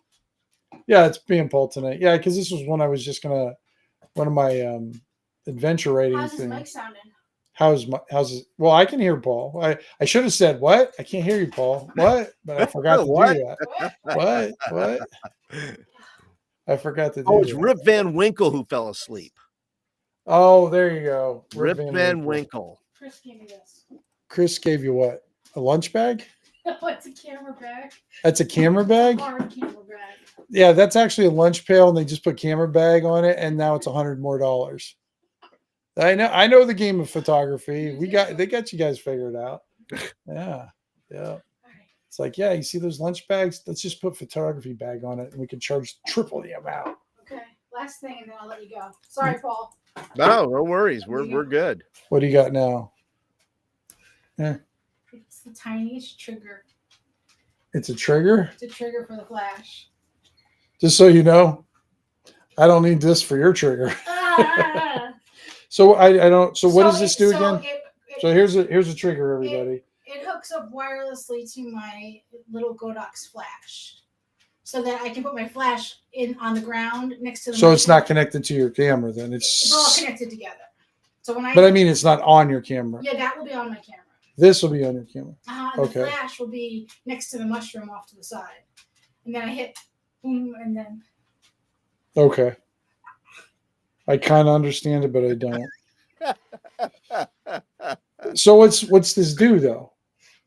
[SPEAKER 3] Yeah, it's me and Paul tonight. Yeah, because this was one I was just gonna one of my adventure rating
[SPEAKER 4] How's his
[SPEAKER 3] things.
[SPEAKER 4] mic sounding?
[SPEAKER 3] How's it? Well, I can hear Paul. I should have said what? I can't hear you, Paul. What? But I forgot to
[SPEAKER 2] What?
[SPEAKER 3] do that.
[SPEAKER 4] What?
[SPEAKER 3] What? I forgot to do
[SPEAKER 2] Oh, it's
[SPEAKER 3] that.
[SPEAKER 2] Rip Van Winkle who fell asleep.
[SPEAKER 3] Oh, there you go.
[SPEAKER 2] Rip Van Winkle.
[SPEAKER 4] Chris gave me this.
[SPEAKER 3] Chris gave you what? A lunch bag?
[SPEAKER 4] What's a camera bag?
[SPEAKER 3] That's a camera bag?
[SPEAKER 4] Hard camera bag.
[SPEAKER 3] Yeah, that's actually a lunch pail, and they just put camera bag on it, and now it's $100 more. I know the game of photography. They got you guys figured out. Yeah.
[SPEAKER 4] All right.
[SPEAKER 3] It's like, yeah, you see those lunch bags? Let's just put photography bag on it, and we can charge triple the amount.
[SPEAKER 4] Okay. Last thing, and then I'll let you go. Sorry, Paul.
[SPEAKER 2] No worries. We're good.
[SPEAKER 3] What do you got now?
[SPEAKER 4] It's the tiniest trigger.
[SPEAKER 3] It's a trigger.
[SPEAKER 4] It's a trigger for the flash.
[SPEAKER 3] Just so you know, I don't need this for your trigger.
[SPEAKER 4] Ah!
[SPEAKER 3] So I don't. So what does this do again?
[SPEAKER 4] It,
[SPEAKER 3] So here's a trigger, everybody.
[SPEAKER 4] it hooks up wirelessly to my little Godox flash, so that I can put my flash in on the ground next to the.
[SPEAKER 3] So it's
[SPEAKER 4] microphone.
[SPEAKER 3] not connected to your camera, then
[SPEAKER 4] It's all
[SPEAKER 3] it's.
[SPEAKER 4] connected together. So when
[SPEAKER 3] But I mean, it's not on your camera.
[SPEAKER 4] yeah, that will be on my camera.
[SPEAKER 3] This will be on your camera.
[SPEAKER 4] And
[SPEAKER 3] Okay.
[SPEAKER 4] the flash will be next to the mushroom off to the side, and then I hit boom, and then
[SPEAKER 3] Okay. I kind of understand it, but I don't. So what's this do though?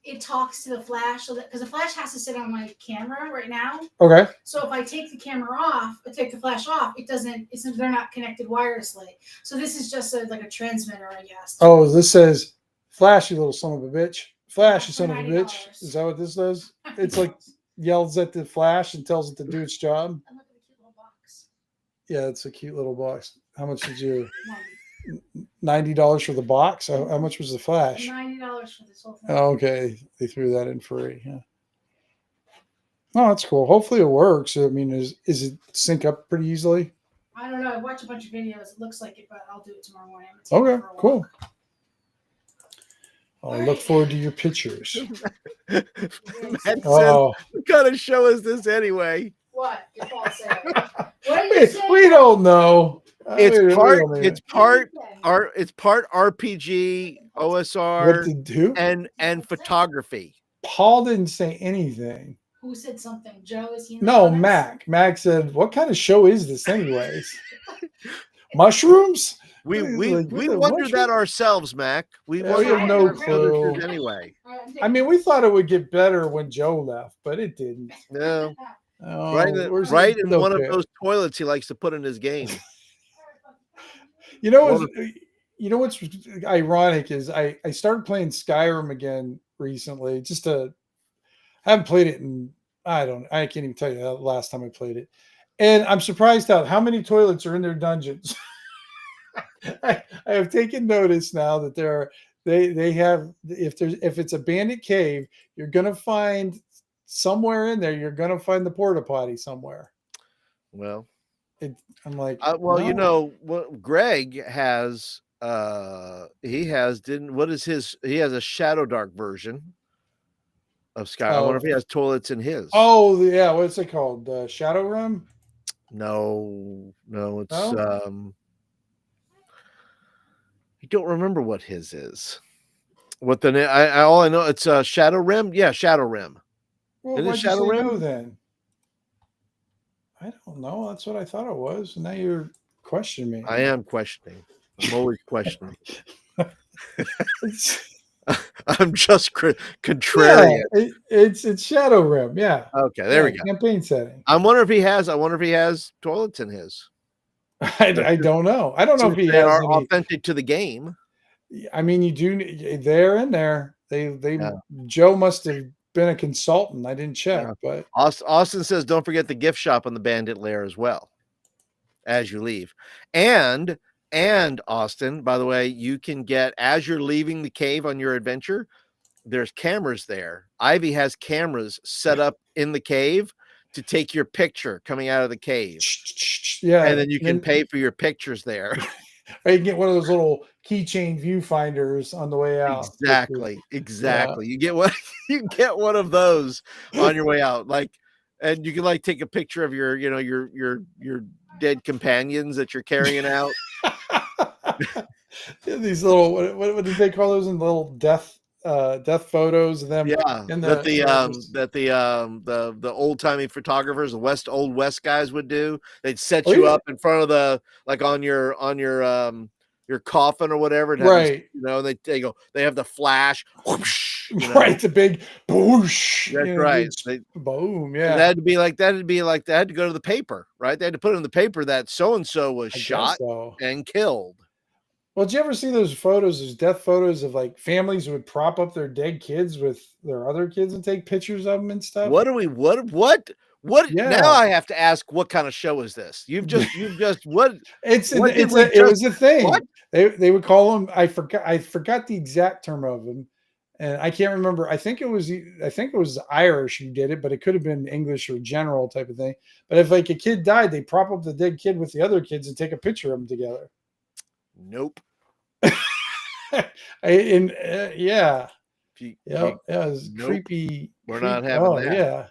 [SPEAKER 4] it talks to the flash, so that because the flash has to sit on my camera right now.
[SPEAKER 3] Okay.
[SPEAKER 4] So if I take the camera off, I take the flash off, it doesn't. They're not connected wirelessly. So this is just like a transmitter, I guess.
[SPEAKER 3] Oh, this says flash, you little son of a bitch. Flash, you son of a
[SPEAKER 4] $90.
[SPEAKER 3] bitch. Is that what this does? It's like yells at the flash and tells it to do its job.
[SPEAKER 4] And look at the cute little box.
[SPEAKER 3] Yeah, it's a cute little box. How much did you?
[SPEAKER 4] $90.
[SPEAKER 3] $90 for the box. How much was the flash?
[SPEAKER 4] $90 for this whole thing.
[SPEAKER 3] Oh, okay, they threw that in free. Yeah. Oh, that's cool. Hopefully it works. I mean, is it sync up pretty easily?
[SPEAKER 4] I don't know. I watched a bunch of videos. It looks like it, but I'll do it tomorrow morning. I'm gonna take
[SPEAKER 3] Okay,
[SPEAKER 4] it for a walk.
[SPEAKER 3] cool. I'll look forward to your pictures.
[SPEAKER 2] Matt says,
[SPEAKER 3] Oh,
[SPEAKER 2] what kind of show is this anyway?
[SPEAKER 4] What? Your Paul said. What did you say?
[SPEAKER 3] we don't know.
[SPEAKER 2] It's
[SPEAKER 3] We
[SPEAKER 2] part
[SPEAKER 3] don't know.
[SPEAKER 2] it's
[SPEAKER 4] What did
[SPEAKER 2] part
[SPEAKER 4] you say?
[SPEAKER 2] RPG,
[SPEAKER 3] What
[SPEAKER 2] OSR,
[SPEAKER 3] to do?
[SPEAKER 2] and photography.
[SPEAKER 3] Paul didn't say anything.
[SPEAKER 4] Who said something? Joe, is he? In the
[SPEAKER 3] No,
[SPEAKER 4] comments?
[SPEAKER 3] Mac. Mac said, "What kind of show is this, anyways? Mushrooms?
[SPEAKER 2] We
[SPEAKER 3] Like,
[SPEAKER 2] we
[SPEAKER 3] what
[SPEAKER 2] we
[SPEAKER 3] the
[SPEAKER 2] wondered that
[SPEAKER 3] mushroom?
[SPEAKER 2] ourselves, Mac. We
[SPEAKER 3] Yeah,
[SPEAKER 2] wondered
[SPEAKER 3] we have
[SPEAKER 2] that
[SPEAKER 3] no
[SPEAKER 2] ourselves
[SPEAKER 3] clue.
[SPEAKER 2] anyway.
[SPEAKER 4] All right, I'm
[SPEAKER 3] I
[SPEAKER 4] taking-
[SPEAKER 3] mean, we thought it would get better when Joe left, but it didn't.
[SPEAKER 2] No,
[SPEAKER 3] Oh,
[SPEAKER 2] right,
[SPEAKER 3] where's
[SPEAKER 2] in
[SPEAKER 3] the-
[SPEAKER 2] one of
[SPEAKER 3] okay.
[SPEAKER 2] those toilets he likes to put in his game.
[SPEAKER 3] You know
[SPEAKER 2] One
[SPEAKER 3] what's what's ironic is I started playing Skyrim again recently. I haven't played it in I can't even tell you the last time I played it, and I'm surprised out how many toilets are in their dungeons. I have taken notice now that they have if it's a bandit cave, you're gonna find somewhere in there. You're gonna find the porta potty somewhere.
[SPEAKER 2] Well,
[SPEAKER 3] I'm like,
[SPEAKER 2] well, you
[SPEAKER 3] no.
[SPEAKER 2] know what Greg has. He has he has a Shadow Dark version of Sky. I wonder if he has toilets in his.
[SPEAKER 3] Oh yeah, what's it called? Shadow Room?
[SPEAKER 2] No, it's
[SPEAKER 3] No?
[SPEAKER 2] I don't remember what his is. What the all I know it's Shadow Rim. Yeah, Shadow Rim.
[SPEAKER 3] Well,
[SPEAKER 2] Is it
[SPEAKER 3] why'd you
[SPEAKER 2] Shadow
[SPEAKER 3] say
[SPEAKER 2] Rim?
[SPEAKER 3] no then? I don't know. That's what I thought it was. And now you're questioning me.
[SPEAKER 2] I am questioning. I'm always questioning. I'm just contrarian.
[SPEAKER 3] Yeah, it's Shadow Realm. Yeah.
[SPEAKER 2] Okay, there we go.
[SPEAKER 3] Campaign setting.
[SPEAKER 2] I wonder if he has toilets in his.
[SPEAKER 3] I don't know. I don't know if he
[SPEAKER 2] They
[SPEAKER 3] has
[SPEAKER 2] are
[SPEAKER 3] any.
[SPEAKER 2] authentic to the game.
[SPEAKER 3] I mean, you do. They're in there. They.
[SPEAKER 2] Yeah.
[SPEAKER 3] Joe must have been a consultant. I didn't check, but
[SPEAKER 2] Austin says, don't forget the gift shop on the Bandit Lair as well as you leave. And Austin, by the way, you can get, as you're leaving the cave on your adventure, there's cameras there. Ivy has cameras set up in the cave to take your picture coming out of the cave.
[SPEAKER 3] Yeah.
[SPEAKER 2] And then you can pay for your pictures there.
[SPEAKER 3] Or you can get one of those little keychain viewfinders on the way out.
[SPEAKER 2] Exactly. You get one of those on your way out. Like, and you can like take a picture of your, your dead companions that you're carrying out.
[SPEAKER 3] These little, what did they call those? In little death photos of them.
[SPEAKER 2] Yeah, that the old timey photographers, the old west guys would do. They'd set you up in front of the, like on your coffin or whatever,
[SPEAKER 3] right?
[SPEAKER 2] They go. They have the flash, whoosh,
[SPEAKER 3] right? The big whoosh.
[SPEAKER 2] That's right.
[SPEAKER 3] Boom. Yeah.
[SPEAKER 2] That'd be like they had to go to the paper, right? They had to put in the paper that so and so was shot and killed.
[SPEAKER 3] Well, did you ever see those photos, those death photos of like families who would prop up their dead kids with their other kids and take pictures of them and stuff?
[SPEAKER 2] What? Yeah. Now I have to ask, what kind of show is this? You've just what?
[SPEAKER 3] It was a thing. What? They would call them. I forgot the exact term of them, and I can't remember. I think it was Irish who did it, but it could have been English or general type of thing. But if like a kid died, they prop up the dead kid with the other kids and take a picture of them together.
[SPEAKER 2] Nope.
[SPEAKER 3] Yeah. It's
[SPEAKER 2] nope.
[SPEAKER 3] Creepy.
[SPEAKER 2] We're not having that.
[SPEAKER 3] Yeah.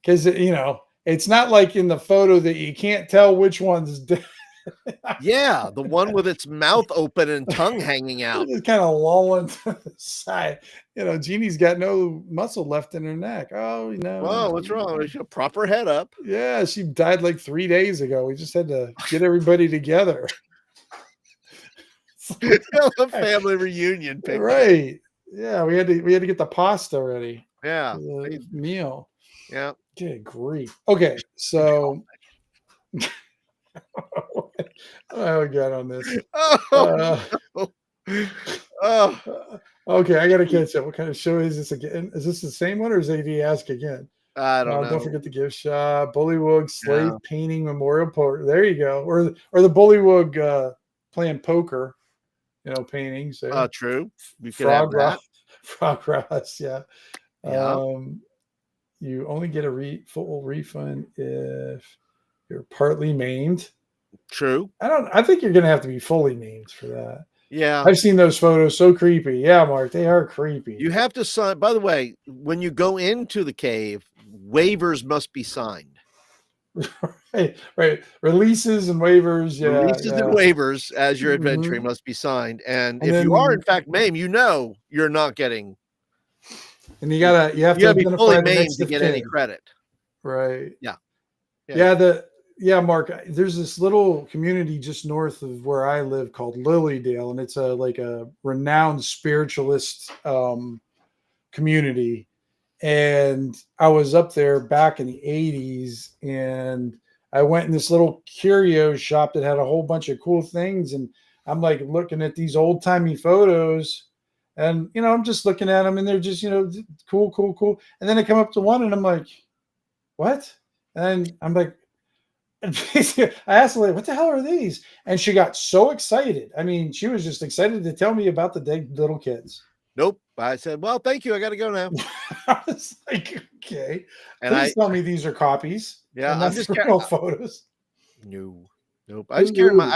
[SPEAKER 3] Because it's not like in the photo that you can't tell which one's dead.
[SPEAKER 2] Yeah, the one with its mouth open and tongue hanging out.
[SPEAKER 3] It's kind of lolling to the side. Jeannie's got no muscle left in her neck. Oh,
[SPEAKER 2] Whoa, what's wrong? She prop her head up.
[SPEAKER 3] Yeah, she died like 3 days ago. We just had to get everybody together.
[SPEAKER 2] A family reunion picture.
[SPEAKER 3] Right. Yeah, we had to get the pasta ready.
[SPEAKER 2] Yeah.
[SPEAKER 3] The meal.
[SPEAKER 2] Yeah.
[SPEAKER 3] Good grief. Okay, so oh, we got on this. Okay, I gotta catch up. What kind of show is this again? Is this the same one or is AD Ask again?
[SPEAKER 2] I don't know.
[SPEAKER 3] Don't forget the gift shop, Bullywug Slave Painting Memorial Poker. There you go. Or the Bullywug playing poker. Paintings.
[SPEAKER 2] True. You could have that.
[SPEAKER 3] Frog Ross, yeah.
[SPEAKER 2] Yeah.
[SPEAKER 3] You only get a full refund if you're partly maimed.
[SPEAKER 2] True.
[SPEAKER 3] I think you're gonna have to be fully maimed for that.
[SPEAKER 2] Yeah.
[SPEAKER 3] I've seen those photos, so creepy. Yeah, Mark, they are creepy.
[SPEAKER 2] You have to sign. By the way, when you go into the cave, waivers must be signed.
[SPEAKER 3] Right. Releases and waivers. Yeah.
[SPEAKER 2] Releases and waivers as you're adventuring must be signed. And if you are in fact maimed, you're not getting.
[SPEAKER 3] And you have to
[SPEAKER 2] be fully maimed to get any credit.
[SPEAKER 3] Right.
[SPEAKER 2] Yeah.
[SPEAKER 3] Mark, there's this little community just north of where I live called Lilydale, and it's a renowned spiritualist community. And I was up there back in the 80s, and I went in this little curio shop that had a whole bunch of cool things. And I'm like looking at these old timey photos, and I'm just looking at them, and they're just cool. And then I come up to one, and I'm like, what? And I'm like, I asked her, what the hell are these? And she got so excited. I mean, she was just excited to tell me about the dead little kids.
[SPEAKER 2] Nope. I said, well, thank you. I got to go now.
[SPEAKER 3] I was like, okay.
[SPEAKER 2] And
[SPEAKER 3] please tell me these are copies.
[SPEAKER 2] Yeah.
[SPEAKER 3] I'm just real photos.
[SPEAKER 2] No. Nope. I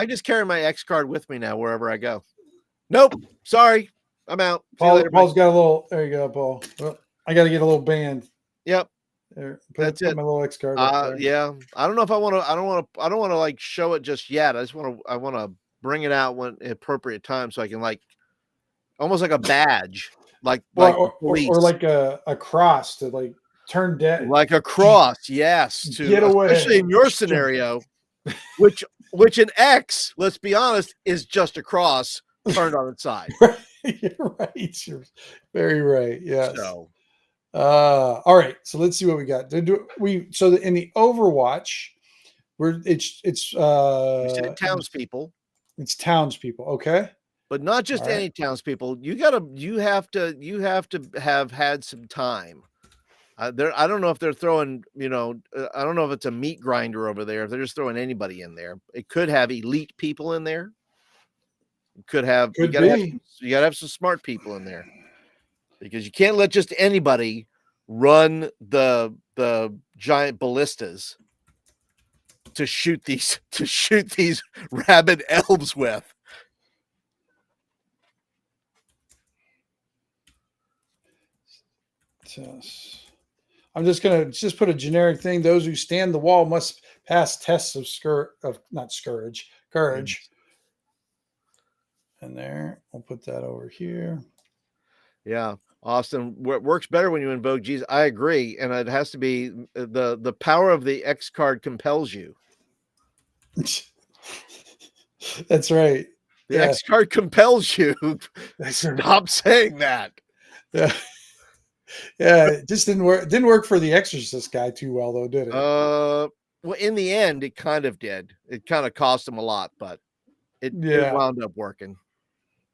[SPEAKER 2] just carry my X card with me now wherever I go. Nope. Sorry. I'm out.
[SPEAKER 3] Paul's got a little. There you go, Paul. Well, I got to get a little band.
[SPEAKER 2] Yep.
[SPEAKER 3] There,
[SPEAKER 2] that's it.
[SPEAKER 3] My little X card.
[SPEAKER 2] Yeah. I don't know if I want to. I don't want to like show it just yet. I want to bring it out when appropriate time so I can almost like a badge,
[SPEAKER 3] or like a cross to like turn dead.
[SPEAKER 2] Like a cross, yes.
[SPEAKER 3] Get away.
[SPEAKER 2] Especially in your scenario, which which an X, let's be honest, is just a cross turned on its side.
[SPEAKER 3] You're right. You're very right. Yes.
[SPEAKER 2] So
[SPEAKER 3] All right. So let's see what we got. In the Overwatch, it's
[SPEAKER 2] you said townspeople,
[SPEAKER 3] it's townspeople. Okay.
[SPEAKER 2] but not just
[SPEAKER 3] All right.
[SPEAKER 2] any townspeople. You have to have had some time. I don't know if they're throwing, I don't know if it's a meat grinder over there. If they're just throwing anybody in there, it could have elite people in there. It could have,
[SPEAKER 3] Could
[SPEAKER 2] you gotta
[SPEAKER 3] be.
[SPEAKER 2] have some smart people in there, because you can't let just anybody run the giant ballistas to shoot these rabid elves with.
[SPEAKER 3] Yes. I'm just gonna put a generic thing. Those who stand the wall must pass tests of courage. And there, we'll put that over here.
[SPEAKER 2] Yeah, Austin, works better when you invoke Jesus. I agree, and it has to be the power of the X card compels you.
[SPEAKER 3] That's right.
[SPEAKER 2] The X card compels you. Stop saying that.
[SPEAKER 3] Yeah. Yeah, it just didn't work. Didn't work for the Exorcist guy too well, though, did it?
[SPEAKER 2] Well, in the end, it kind of did. It kind of cost him a lot, but it wound up working.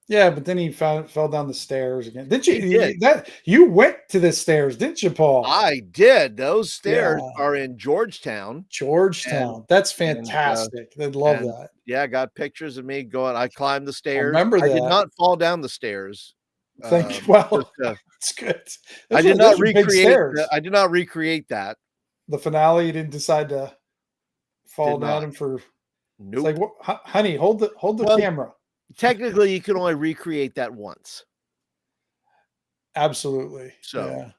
[SPEAKER 3] Yeah, but then he fell down the stairs again. Didn't you?
[SPEAKER 2] He did.
[SPEAKER 3] You went to the stairs, didn't you, Paul?
[SPEAKER 2] I did. Those stairs are in Georgetown.
[SPEAKER 3] That's fantastic. They'd love that.
[SPEAKER 2] Yeah, I got pictures of me going. I climbed the stairs.
[SPEAKER 3] Remember that.
[SPEAKER 2] I did not fall down the stairs.
[SPEAKER 3] Thank you. Well, that's good.
[SPEAKER 2] I did not recreate that.
[SPEAKER 3] The finale, you didn't decide to fall down and for.
[SPEAKER 2] Nope.
[SPEAKER 3] It's like, honey, hold the camera.
[SPEAKER 2] Technically, you can only recreate that once.
[SPEAKER 3] Absolutely.
[SPEAKER 2] So
[SPEAKER 3] yeah.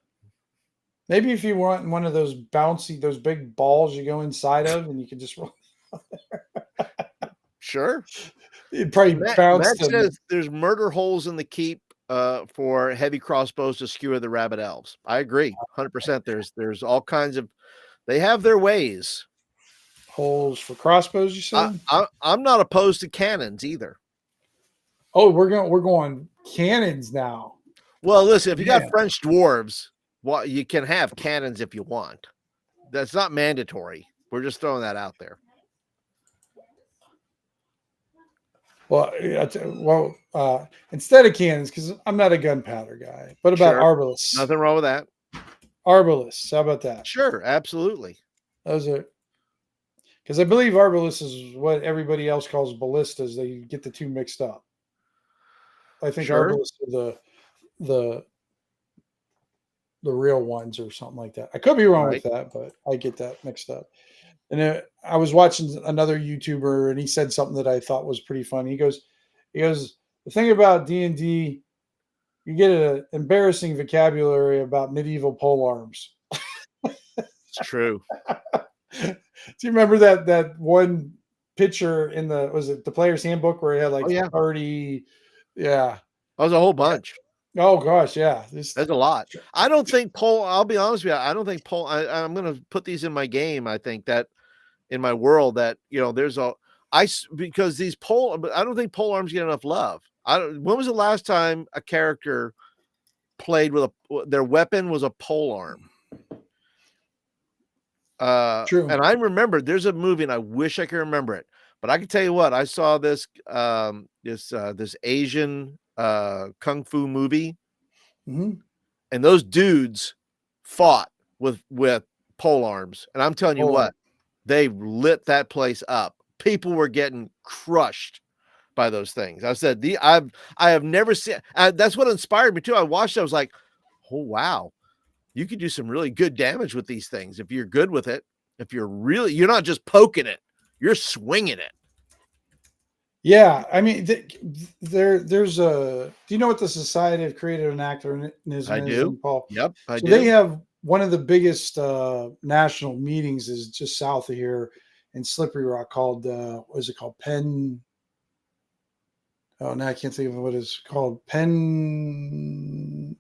[SPEAKER 3] Maybe if you want one of those big balls you go inside of, and you can just roll.
[SPEAKER 2] Sure.
[SPEAKER 3] It probably bounced.
[SPEAKER 2] Matt says there's murder holes in the keep for heavy crossbows to skewer the rabid elves. I agree, 100%. There's all kinds of. They have their ways.
[SPEAKER 3] Holes for crossbows, you said?
[SPEAKER 2] I'm not opposed to cannons either.
[SPEAKER 3] Oh, we're going cannons now.
[SPEAKER 2] Well, listen, if you got French dwarves, well, you can have cannons if you want. That's not mandatory. We're just throwing that out there.
[SPEAKER 3] Well, instead of cannons, because I'm not a gunpowder guy. What about arbalists?
[SPEAKER 2] Nothing wrong with that.
[SPEAKER 3] Arbalists, how about that?
[SPEAKER 2] Sure, absolutely.
[SPEAKER 3] Those are, because I believe arbalists is what everybody else calls ballistas. They get the two mixed up. I think arbalists are the real ones or something like that. I could be wrong with that, but I get that mixed up. And I was watching another YouTuber, and he said something that I thought was pretty funny. He goes, the thing about D&D, you get an embarrassing vocabulary about medieval pole arms.
[SPEAKER 2] It's true.
[SPEAKER 3] Do you remember that one picture in the Player's Handbook where it had like 30? Yeah.
[SPEAKER 2] That was a whole bunch.
[SPEAKER 3] Oh gosh, yeah.
[SPEAKER 2] That's a lot. I don't think pole. I'll be honest with you. I don't think pole. I'm going to put these in my game. I think that in my world that there's because these pole. But I don't think pole arms get enough love. When was the last time a character played with their weapon was a pole arm?
[SPEAKER 3] True.
[SPEAKER 2] And I remember there's a movie, and I wish I could remember it, but I can tell you what, I saw this this Asian kung fu movie, and those dudes fought with pole arms, and I'm telling you what, they lit that place up. People were getting crushed by those things. I said, I have never seen. That's what inspired me too. I watched it. I was like, oh wow, you could do some really good damage with these things if you're good with it. If you're not just poking it, you're swinging it.
[SPEAKER 3] Yeah, I mean, there's a. Do you know what the Society of Creative Anachronism
[SPEAKER 2] I do.
[SPEAKER 3] is, Paul?
[SPEAKER 2] Yep, I do.
[SPEAKER 3] They have one of the biggest national meetings is just south of here in Slippery Rock called what is it called? Penn. Oh, now I can't think of what it's called. Penn.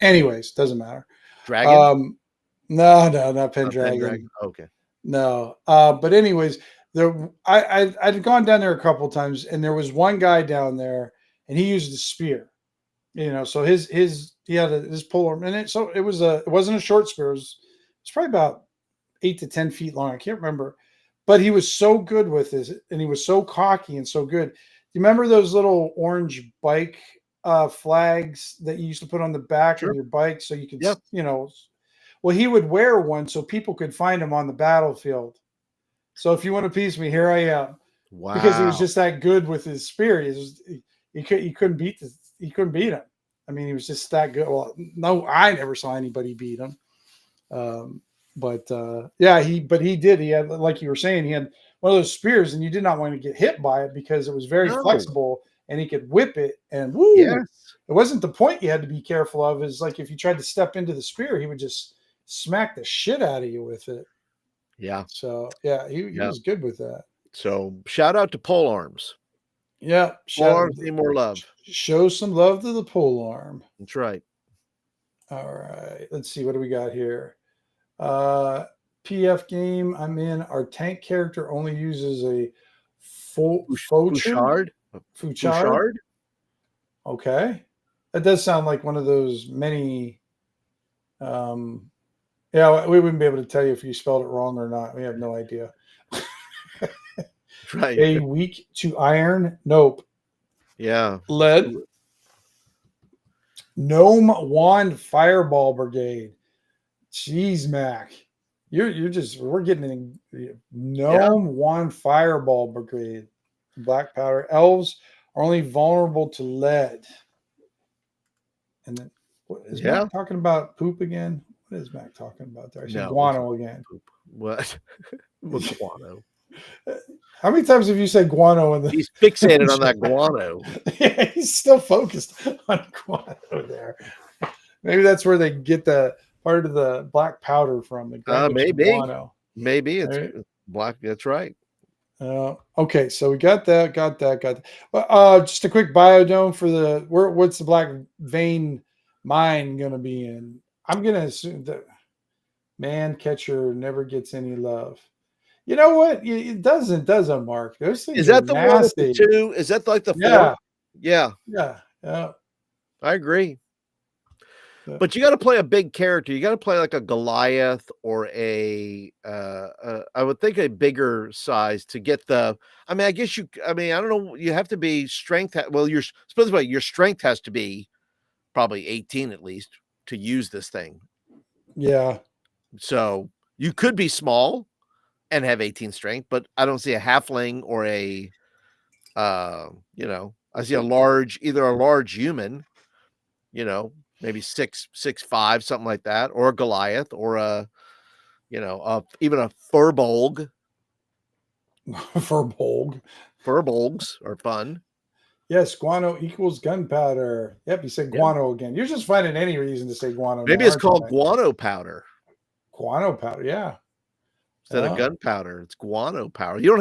[SPEAKER 3] Anyways, doesn't matter.
[SPEAKER 2] Dragon.
[SPEAKER 3] No, not Pendragon.
[SPEAKER 2] Okay.
[SPEAKER 3] No, but anyways,
[SPEAKER 1] I'd gone down there a couple times, and there was one guy down there, and he used a spear. So he had his pole arm, and it wasn't a short spear. It was probably about 8 to 10 feet long. I can't remember, but he was so good with this, and he was so cocky and so good. You remember those little orange bike flags that you used to put on the back
[SPEAKER 2] Sure.
[SPEAKER 1] of your bike so you could,
[SPEAKER 2] Yep.
[SPEAKER 1] Well, he would wear one so people could find him on the battlefield. So if you want to piece me, here I am.
[SPEAKER 2] Wow.
[SPEAKER 1] Because he was just that good with his spear. He couldn't beat him. I mean, he was just that good. Well, no, I never saw anybody beat him. He did. He had, like you were saying, he had one of those spears, and you did not want to get hit by it because it was very flexible, and he could whip it. And woo,
[SPEAKER 2] Yes.
[SPEAKER 1] It wasn't the point you had to be careful of. Is like if you tried to step into the spear, he would just smack the shit out of you with it.
[SPEAKER 2] Yeah.
[SPEAKER 1] So yeah, he was good with that.
[SPEAKER 2] So shout out to pole arms.
[SPEAKER 1] Yeah,
[SPEAKER 2] Pole arms need more love.
[SPEAKER 1] Show some love to the pole arm.
[SPEAKER 2] That's right.
[SPEAKER 1] All right, let's see what do we got here. PF game I'm in. Our tank character only uses a
[SPEAKER 2] Fouchard.
[SPEAKER 1] Fouchard. Okay, that does sound like one of those many. Yeah, we wouldn't be able to tell you if you spelled it wrong or not. We have no idea.
[SPEAKER 2] Right.
[SPEAKER 1] A weak to iron. Nope.
[SPEAKER 2] Yeah.
[SPEAKER 1] Lead. Gnome Wand Fireball Brigade. Jeez, Mac. We're getting in Gnome Wand Fireball Brigade. Black powder. Elves are only vulnerable to lead. And then what is Mac talking about? Poop again? What is Mac talking about there? I said guano again.
[SPEAKER 2] Poop. What? What's guano?
[SPEAKER 1] How many times have you said guano?
[SPEAKER 2] He's fixated on that guano.
[SPEAKER 1] Yeah, he's still focused on guano there. Maybe that's where they get the part of the black powder from.
[SPEAKER 2] Maybe.
[SPEAKER 1] Guano.
[SPEAKER 2] Maybe it's black. That's right.
[SPEAKER 1] Okay, so we got that. Just a quick biodome for what's the black vein mine going to be in? I'm going to assume that man catcher never gets any love. You know what? It doesn't, does it, Mark? Those things
[SPEAKER 2] is that the
[SPEAKER 1] nasty.
[SPEAKER 2] one with the two? Is that like the four? Yeah. I agree. But you got to play a big character. You got to play like a Goliath or I would think a bigger size to get the. I mean, I don't know. You have to be strength. Well, your strength has to be probably 18 at least to use this thing.
[SPEAKER 1] Yeah.
[SPEAKER 2] So you could be small and have 18 strength, but I don't see a halfling or I see either a large human, maybe 6'5", something like that, or a Goliath, or even a Furbolg. Furbolgs are fun.
[SPEAKER 1] Yes, guano equals gunpowder. Yep, you said guano again. You're just finding any reason to say guano.
[SPEAKER 2] Maybe it's called guano powder.
[SPEAKER 1] Guano powder, yeah.
[SPEAKER 2] Instead of gunpowder, it's guano powder. You don't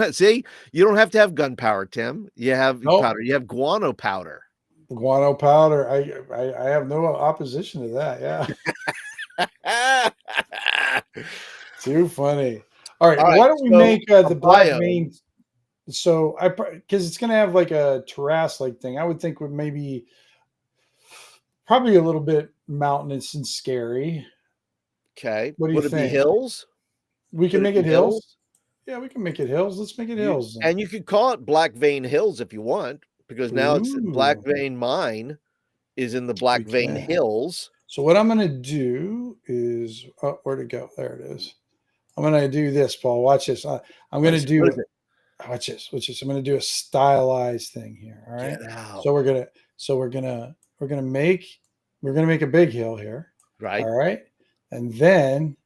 [SPEAKER 2] have to have gunpowder, Tim. You have powder. You have guano powder.
[SPEAKER 1] Guano powder. I have no opposition to that. Yeah. Too funny. All right. Why don't we make the black vein? So because it's going to have like a terrace like thing. I would think would probably a little bit mountainous and scary.
[SPEAKER 2] Okay.
[SPEAKER 1] What do you think?
[SPEAKER 2] Would it be hills?
[SPEAKER 1] We can make it hills. Yeah, we can make it hills. Let's make it hills.
[SPEAKER 2] And you could call it Black Vein Hills if you want, because now it's Black Vein Mine is in the Black Vein Hills.
[SPEAKER 1] So what I'm going to do is, where'd it go? There it is. I'm going to do this, Paul. Watch this. I'm going to do it. Watch this. I'm going to do a stylized thing here. All right. So we're going to make a big hill here.
[SPEAKER 2] Right.
[SPEAKER 1] All right. And then,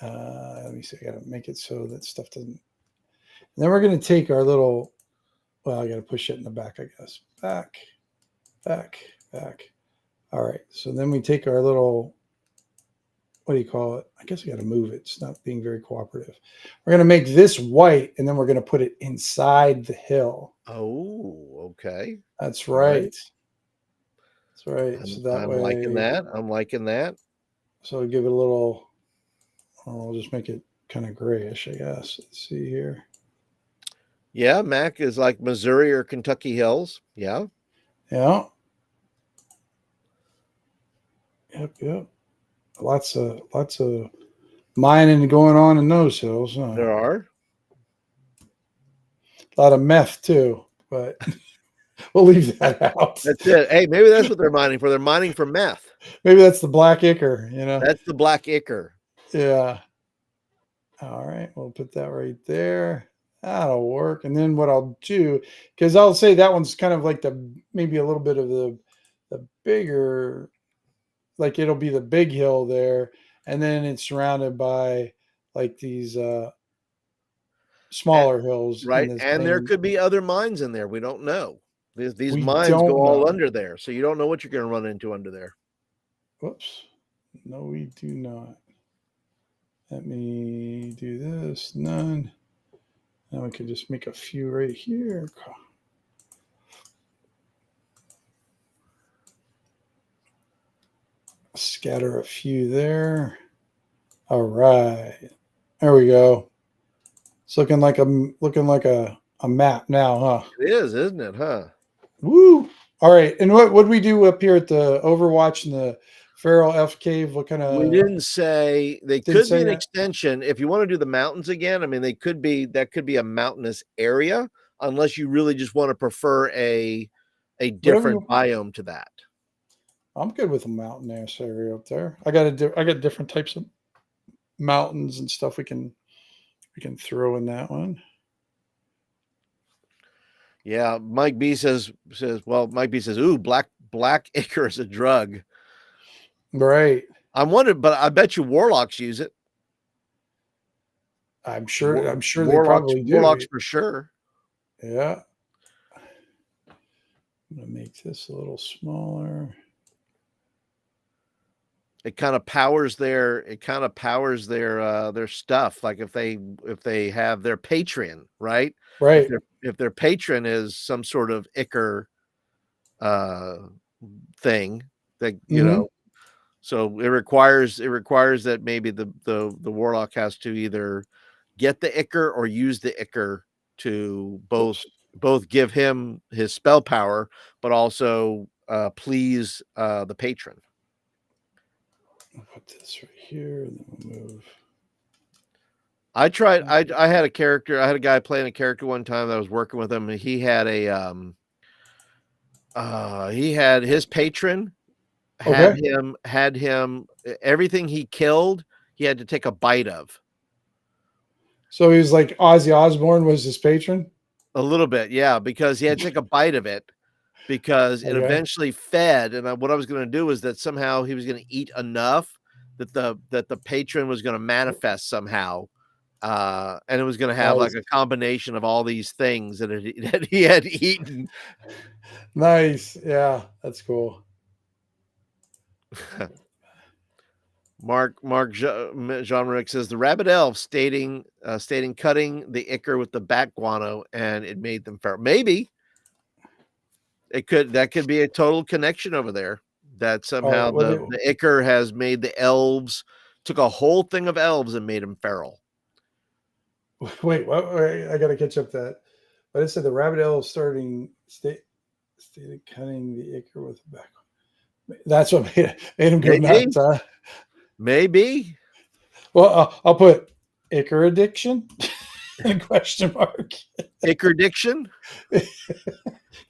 [SPEAKER 1] let me see. I got to make it so that stuff doesn't. And then we're going to take our little. Well, I got to push it in the back, I guess. Back. All right. So then we take our little. What do you call it? I guess we got to move it. It's not being very cooperative. We're going to make this white, and then we're going to put it inside the hill.
[SPEAKER 2] Oh, okay.
[SPEAKER 1] That's right. That's right. So that way,
[SPEAKER 2] I'm liking that.
[SPEAKER 1] So I'll give it a little. I'll just make it kind of grayish, I guess. Let's see here.
[SPEAKER 2] Yeah, Mac is like Missouri or Kentucky hills. Yeah.
[SPEAKER 3] Yeah. Yep. Lots of mining going on in those hills. Huh?
[SPEAKER 2] There are.
[SPEAKER 3] A lot of meth too, but we'll leave that out.
[SPEAKER 2] That's it. Hey, maybe that's what they're mining for. They're mining for meth.
[SPEAKER 3] Maybe that's the black ichor, you know?
[SPEAKER 2] That's the black ichor.
[SPEAKER 3] Yeah. All right. We'll put that right there. That'll work. And then what I'll do, because I'll say that one's kind of like maybe a little bit of the bigger, like it'll be the big hill there. And then it's surrounded by like these smaller hills.
[SPEAKER 2] Right.
[SPEAKER 3] In the
[SPEAKER 2] And there
[SPEAKER 3] same,
[SPEAKER 2] could be other mines in there. We don't know. These
[SPEAKER 3] we
[SPEAKER 2] mines
[SPEAKER 3] don't
[SPEAKER 2] go all
[SPEAKER 3] know.
[SPEAKER 2] under there. So you don't know what you're going to run into under there.
[SPEAKER 3] Whoops. No, we do not. Let me do this. None. Now we can just make a few right here. Scatter a few there. All right. There we go. It's looking like a map now, huh?
[SPEAKER 2] It is, isn't it? Huh?
[SPEAKER 3] Woo! All right. And what do we do up here at the Overwatch and the Feral F Cave? What kind of?
[SPEAKER 2] We didn't say they
[SPEAKER 3] didn't
[SPEAKER 2] could
[SPEAKER 3] say
[SPEAKER 2] be an
[SPEAKER 3] that?
[SPEAKER 2] extension. If you want to do the mountains again, I mean, that could be a mountainous area, unless you really just want to prefer a different biome to that.
[SPEAKER 3] I'm good with a mountainous area up there. I got different types of mountains and stuff we can throw in that one.
[SPEAKER 2] Yeah, Mike B says, ooh, black ichor is a drug.
[SPEAKER 3] Right.
[SPEAKER 2] I'm wondering, but I bet you warlocks use it.
[SPEAKER 3] I'm sure
[SPEAKER 2] Warlocks,
[SPEAKER 3] they probably do.
[SPEAKER 2] Warlocks for sure.
[SPEAKER 3] Yeah. I'm gonna make this a little smaller.
[SPEAKER 2] It kind of powers their stuff. Like if they have their patron, right?
[SPEAKER 3] Right.
[SPEAKER 2] If their patron is some sort of ichor thing that you know, so it requires that maybe the warlock has to either get the ichor or use the ichor to both give him his spell power, but also please the patron.
[SPEAKER 3] I'll put this right here and then we'll move.
[SPEAKER 2] I tried. I had a character. I had a guy playing a character one time that I was working with him, and he had his patron had him everything he killed. He had to take a bite of.
[SPEAKER 3] So he was like Ozzy Osbourne was his patron.
[SPEAKER 2] A little bit, yeah, because he had to take a bite of it because it eventually fed. And what I was going to do is that somehow he was going to eat enough that the patron was going to manifest somehow. And it was going to have like a combination of all these things that he had eaten.
[SPEAKER 3] Nice. Yeah, that's cool.
[SPEAKER 2] Jean-Maric says the rabbit elf stating cutting the ichor with the bat guano and it made them feral. Maybe that could be a total connection over there. That somehow the ichor has made the elves, took a whole thing of elves and made them feral.
[SPEAKER 3] Wait, what? I got to catch up that. But it said the rabbit elf stated cutting the ichor with the back. That's what made him go nuts. Huh?
[SPEAKER 2] Maybe.
[SPEAKER 3] Well, I'll put ichor addiction in question mark.
[SPEAKER 2] Ichor addiction.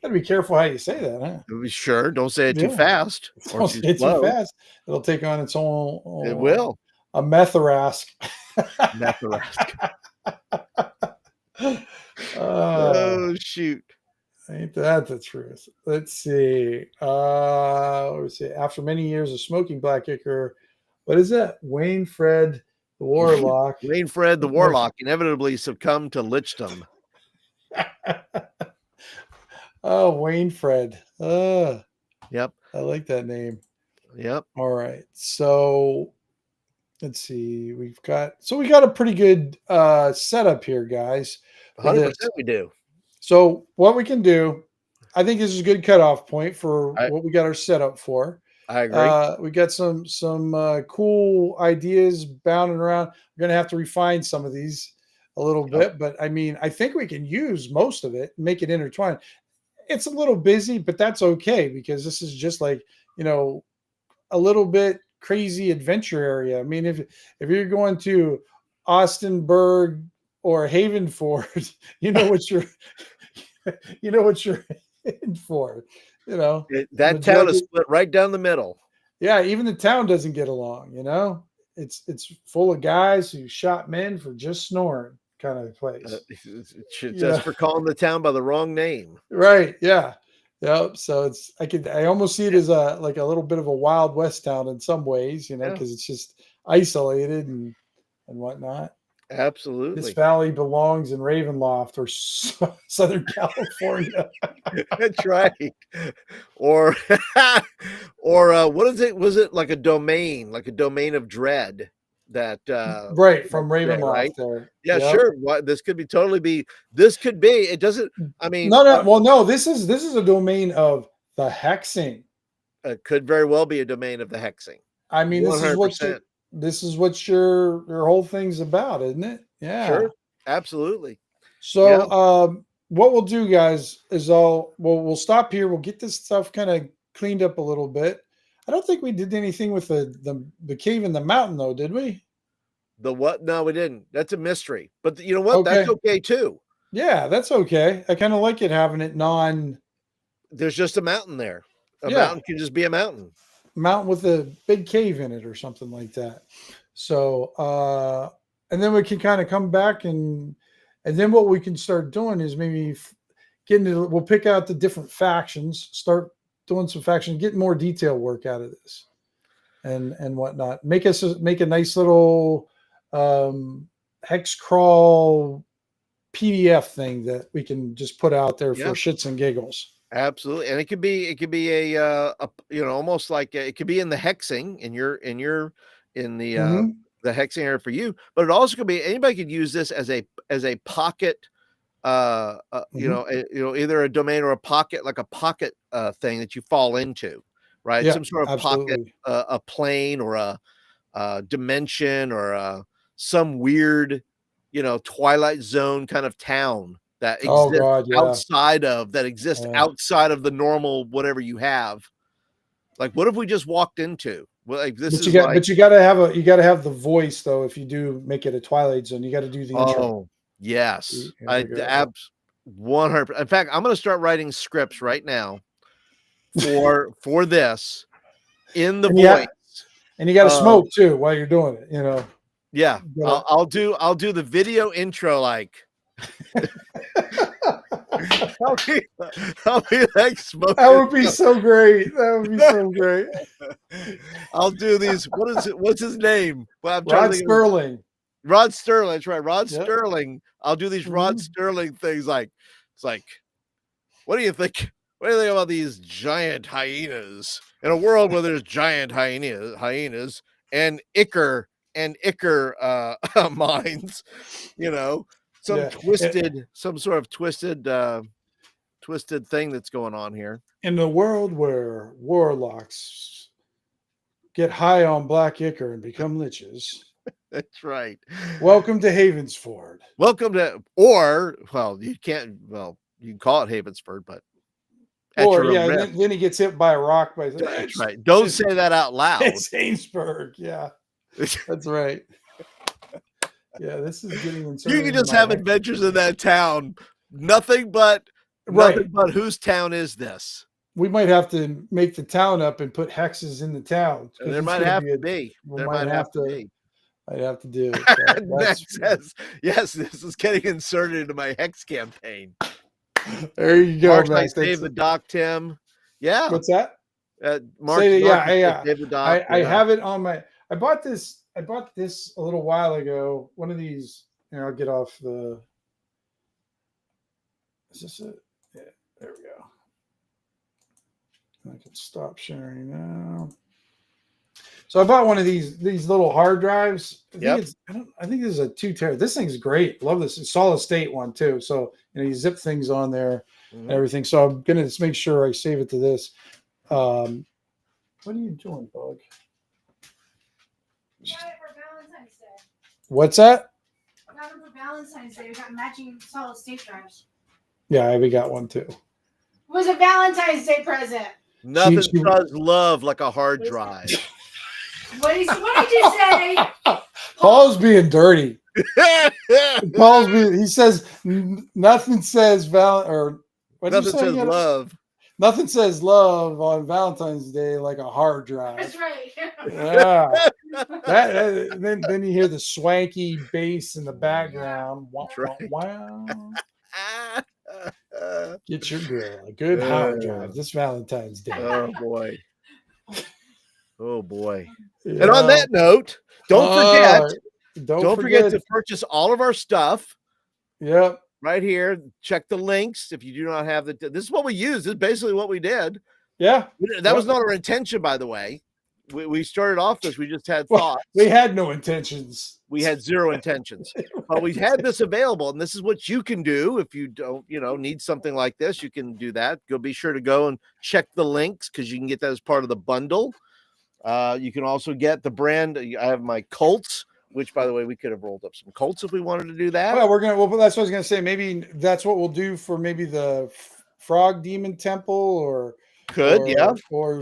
[SPEAKER 3] Gotta be careful how you say that, huh?
[SPEAKER 2] Sure, don't say it too fast.
[SPEAKER 3] Don't say it too fast. It'll take on its own.
[SPEAKER 2] It will.
[SPEAKER 3] A metharask.
[SPEAKER 2] Oh shoot!
[SPEAKER 3] Ain't that the truth? Let's see. Let's see. After many years of smoking black ichor, what is that? Wayne Fred the Warlock.
[SPEAKER 2] Wayne Fred the Warlock inevitably succumbed to lichdom.
[SPEAKER 3] Oh, Wayne Fred.
[SPEAKER 2] Yep.
[SPEAKER 3] I like that name.
[SPEAKER 2] Yep.
[SPEAKER 3] All right. So let's see. We got a pretty good setup here, guys.
[SPEAKER 2] 100% we do.
[SPEAKER 3] So what we can do, I think this is a good cutoff point for what we got our setup for.
[SPEAKER 2] I agree.
[SPEAKER 3] We got some cool ideas bounding around. We're gonna have to refine some of these a little bit, but I mean, I think we can use most of it, make it intertwined. It's a little busy, but that's okay because this is just like, a little bit crazy adventure area. I mean, if you're going to Austinburg or Havenford, you know what you're in for.
[SPEAKER 2] That town is split right down the middle.
[SPEAKER 3] Yeah, even the town doesn't get along. It's full of guys who shot men for just snoring, kind of place.
[SPEAKER 2] Just for calling the town by the wrong name.
[SPEAKER 3] Right. Yeah. Yep. So I almost see it as a little bit of a Wild West town in some ways, because it's just isolated and whatnot.
[SPEAKER 2] Absolutely.
[SPEAKER 3] This valley belongs in Ravenloft or Southern California.
[SPEAKER 2] That's right. Or what is it? Was it like a domain of dread that
[SPEAKER 3] right from Ravenloft,
[SPEAKER 2] right?
[SPEAKER 3] there?
[SPEAKER 2] Yeah,
[SPEAKER 3] yep.
[SPEAKER 2] Sure. This could be it doesn't, I mean,
[SPEAKER 3] no, this is a domain of the hexing.
[SPEAKER 2] It could very well be a domain of the hexing.
[SPEAKER 3] I mean,
[SPEAKER 2] 100%.
[SPEAKER 3] this is what your whole thing's about, isn't it? Yeah.
[SPEAKER 2] Sure. Absolutely.
[SPEAKER 3] So what we'll do, guys, is we'll stop here. We'll get this stuff kind of cleaned up a little bit. I don't think we did anything with the cave in the mountain, though, did we?
[SPEAKER 2] The what? No, we didn't. That's a mystery. But you know what? Okay. That's okay too.
[SPEAKER 3] Yeah, that's okay. I kind of like it having it
[SPEAKER 2] There's just a mountain there. A mountain can just be a mountain.
[SPEAKER 3] Mountain with a big cave in it or something like that. So and then we can kind of come back and then what we can start doing is maybe we'll pick out the different factions, start doing some factions, get more detail work out of this and whatnot. Make a nice little hex crawl PDF thing that we can just put out there for shits and giggles.
[SPEAKER 2] Absolutely. And it could be a almost like it could be in the hexing in the hexing area for you, but it also could be anybody could use this as a pocket, either a domain or a pocket, like a pocket thing that you fall into, right?
[SPEAKER 3] Yeah,
[SPEAKER 2] some sort of
[SPEAKER 3] absolutely.
[SPEAKER 2] pocket, a plane or a dimension or some weird, Twilight Zone kind of town that exists outside of the normal whatever you have. Like, what if we just walked into? Well, like this
[SPEAKER 3] but you got to have the voice though. If you do make it a Twilight Zone, you got to do the intro.
[SPEAKER 2] Oh yes, 100%. In fact, I'm going to start writing scripts right now for this in the voice.
[SPEAKER 3] And you got to smoke too while you're doing it.
[SPEAKER 2] Yeah, I'll do the video intro like. I'll be like smoking.
[SPEAKER 3] That would be so great.
[SPEAKER 2] I'll do these. What's his name? Well,
[SPEAKER 3] Rod Sterling.
[SPEAKER 2] Rod Sterling. That's right. Rod Sterling. I'll do these Rod Sterling things like, it's like, what do you think? What do you think about these giant hyenas in a world where there's giant hyenas and Ichor mines, some sort of twisted thing that's going on here.
[SPEAKER 3] In the world where warlocks get high on black ichor and become liches.
[SPEAKER 2] That's right.
[SPEAKER 3] Welcome to Havensford.
[SPEAKER 2] You can call it Havensford, but
[SPEAKER 3] then he gets hit by a rock.
[SPEAKER 2] That's right. Don't say that out loud.
[SPEAKER 3] It's Hainsburg. Yeah, that's right. Yeah, this is getting insane.
[SPEAKER 2] You can just have adventures in that town. Nothing but whose town is this?
[SPEAKER 3] We might have to make the town up and put hexes in the town.
[SPEAKER 2] There might have to be.
[SPEAKER 3] I'd have to do it.
[SPEAKER 2] That says, yes, this is getting inserted into my hex campaign.
[SPEAKER 3] There you go.
[SPEAKER 2] Mark, save the doc, Tim. Yeah.
[SPEAKER 3] What's that?
[SPEAKER 2] Mark,
[SPEAKER 3] save the doc. I have it on my. I bought this a little while ago. One of these. I'll get off the. Is this it? Yeah. There we go. I can stop sharing now. So I bought one of these little hard drives. I think this is a 2 terabyte. This thing's great. Love this. It's solid state one too. So you zip things on there and everything. So I'm gonna just make sure I save it to this. What are you doing, Bug?
[SPEAKER 4] Got it for Valentine's Day.
[SPEAKER 3] What's that?
[SPEAKER 4] Got got them for Valentine's Day. We got matching solid state drives.
[SPEAKER 3] Yeah, we got one too.
[SPEAKER 4] It was a Valentine's Day present.
[SPEAKER 2] Nothing
[SPEAKER 3] she-
[SPEAKER 2] does love like a hard drive.
[SPEAKER 4] What did you say?
[SPEAKER 3] Paul's being dirty. He says nothing says
[SPEAKER 2] Nothing says love.
[SPEAKER 3] Nothing says love on Valentine's Day like a hard drive.
[SPEAKER 4] That's right.
[SPEAKER 3] Yeah. Then you hear the swanky bass in the background. Wow,
[SPEAKER 2] right.
[SPEAKER 3] wow. Get your girl a good hard drive this Valentine's Day.
[SPEAKER 2] Oh boy. Oh boy.
[SPEAKER 3] Yeah.
[SPEAKER 2] And on that note, don't forget
[SPEAKER 3] forget
[SPEAKER 2] to purchase all of our stuff
[SPEAKER 3] Yep.
[SPEAKER 2] right here. Check the links if you do not have this is what we use. This is basically what we did.
[SPEAKER 3] Yeah.
[SPEAKER 2] That was not our intention, by the way. We started off this. We just had
[SPEAKER 3] Well,
[SPEAKER 2] thoughts.
[SPEAKER 3] we had no intentions.
[SPEAKER 2] We had zero intentions, but we had this available, and this is what you can do if you don't, need something like this. You can do that. Be sure to go and check the links because you can get that as part of the bundle. You can also get the brand. I have my Colts, which, by the way, we could have rolled up some Colts if we wanted to do that.
[SPEAKER 3] Well, that's what I was gonna say. Maybe that's what we'll do for maybe the Frog Demon Temple or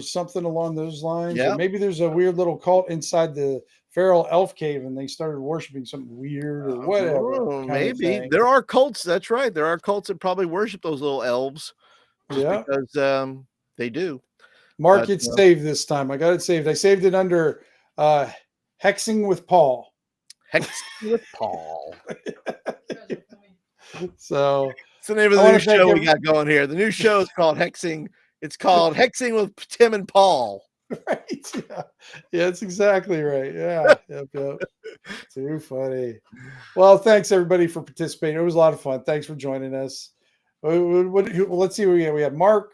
[SPEAKER 3] something along those lines.
[SPEAKER 2] Yeah.
[SPEAKER 3] Or maybe there's a weird little cult inside the Feral Elf Cave and they started worshiping something weird or whatever.
[SPEAKER 2] Oh, maybe there are cults. That's right. There are cults that probably worship those little elves.
[SPEAKER 3] Yeah,
[SPEAKER 2] because they do.
[SPEAKER 3] Mark gets saved this time. I got it saved. I saved it under Hexing with Paul.
[SPEAKER 2] Hexing with Paul.
[SPEAKER 3] So
[SPEAKER 2] it's the name of the new show we got going here. The new show is called Hexing. It's called Hexing with Tim and Paul.
[SPEAKER 3] Right. Yeah, that's exactly right. Yeah. Yep. Too funny. Well, thanks everybody for participating. It was a lot of fun. Thanks for joining us. Let's see. We had Mark,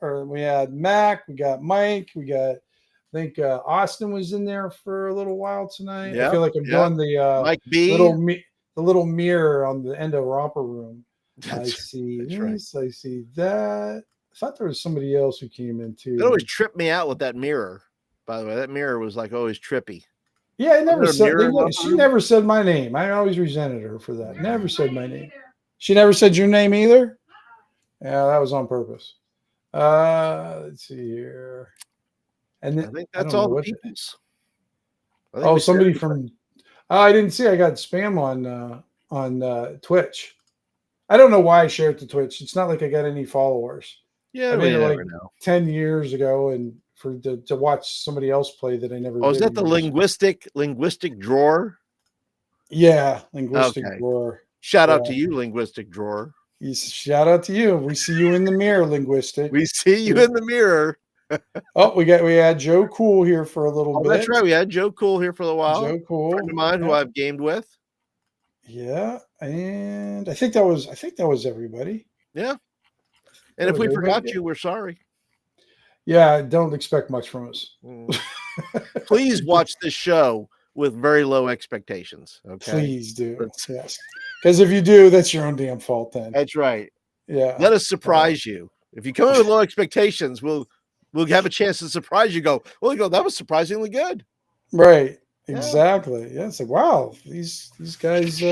[SPEAKER 3] or we had Mac. We got Mike. We got. I think Austin was in there for a little while tonight. I feel like I'm doing the
[SPEAKER 2] Mike B.
[SPEAKER 3] the little mirror on the end of Romper Room. I see this. Right. I see that. I thought there was somebody else who came in too.
[SPEAKER 2] It always tripped me out with that mirror. By the way, that mirror was like always trippy.
[SPEAKER 3] Yeah, she never said my name. I always resented her for that. Never said my name. She never said your name either. Yeah, that was on purpose. Let's see here. And then,
[SPEAKER 2] I think that's all the people's.
[SPEAKER 3] Oh, somebody from. I didn't see. I got spam on Twitch. I don't know why I shared to Twitch. It's not like I got any followers.
[SPEAKER 2] Yeah,
[SPEAKER 3] I made it like 10 years ago, and to watch somebody else play that I never.
[SPEAKER 2] Oh, is that the linguistic drawer?
[SPEAKER 3] Yeah, linguistic drawer.
[SPEAKER 2] Shout out to you, linguistic drawer.
[SPEAKER 3] Shout out to you. We see you in the mirror, linguistic.
[SPEAKER 2] We see you in the mirror.
[SPEAKER 3] Oh, we had Joe Cool here for a little bit.
[SPEAKER 2] That's right. We had Joe Cool here for a while.
[SPEAKER 3] Joe Cool,
[SPEAKER 2] friend of mine who I've gamed with.
[SPEAKER 3] Yeah, and I think that was everybody.
[SPEAKER 2] Yeah. And if we forgot you, we're sorry.
[SPEAKER 3] Yeah, don't expect much from us.
[SPEAKER 2] Please watch this show with very low expectations. Okay.
[SPEAKER 3] Please do. Yes. Because if you do, that's your own damn fault then.
[SPEAKER 2] That's right.
[SPEAKER 3] Yeah.
[SPEAKER 2] Let us surprise you. If you come in with low expectations, we'll have a chance to surprise you. That was surprisingly good.
[SPEAKER 3] Right. Exactly. Yeah. It's like, wow, these guys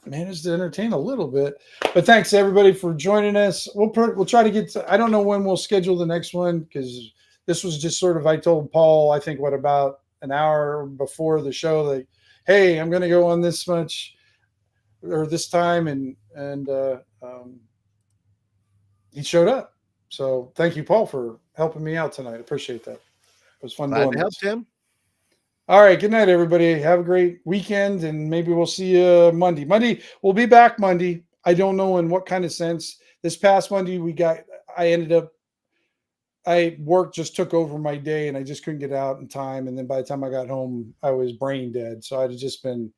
[SPEAKER 3] managed to entertain a little bit. But thanks everybody for joining us. We'll try to get to, I don't know when we'll schedule the next one, because this was just sort of, I told Paul, I think about an hour before the show, like, hey, I'm going to go on this much or this time. And he showed up. So thank you, Paul, for helping me out tonight. Appreciate that. It was fun doing
[SPEAKER 2] to help, Tim.
[SPEAKER 3] All right. Good night, everybody. Have a great weekend, and maybe we'll see you Monday. We'll be back Monday. I don't know in what kind of sense. This past Monday, work just took over my day, and I just couldn't get out in time. And then by the time I got home, I was brain dead. So I'd just been,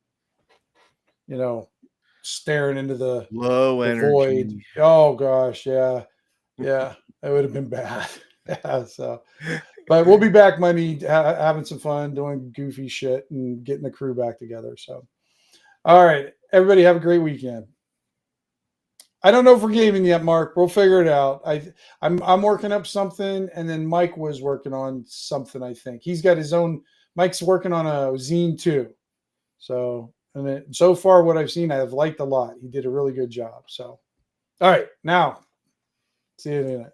[SPEAKER 3] staring into the
[SPEAKER 2] low energy
[SPEAKER 3] void. Oh gosh. Yeah. Yeah. That would have been bad. Yeah. So, but we'll be back Monday having some fun, doing goofy shit and getting the crew back together. So, all right, everybody have a great weekend. I don't know if we're gaming yet, Mark. We'll figure it out. I'm working up something, and then Mike was working on something. I think he's got his own. Mike's working on a zine too. So
[SPEAKER 1] And so far, what I've seen, I've liked a lot. He did a really good job. So, all right, now see you in a minute.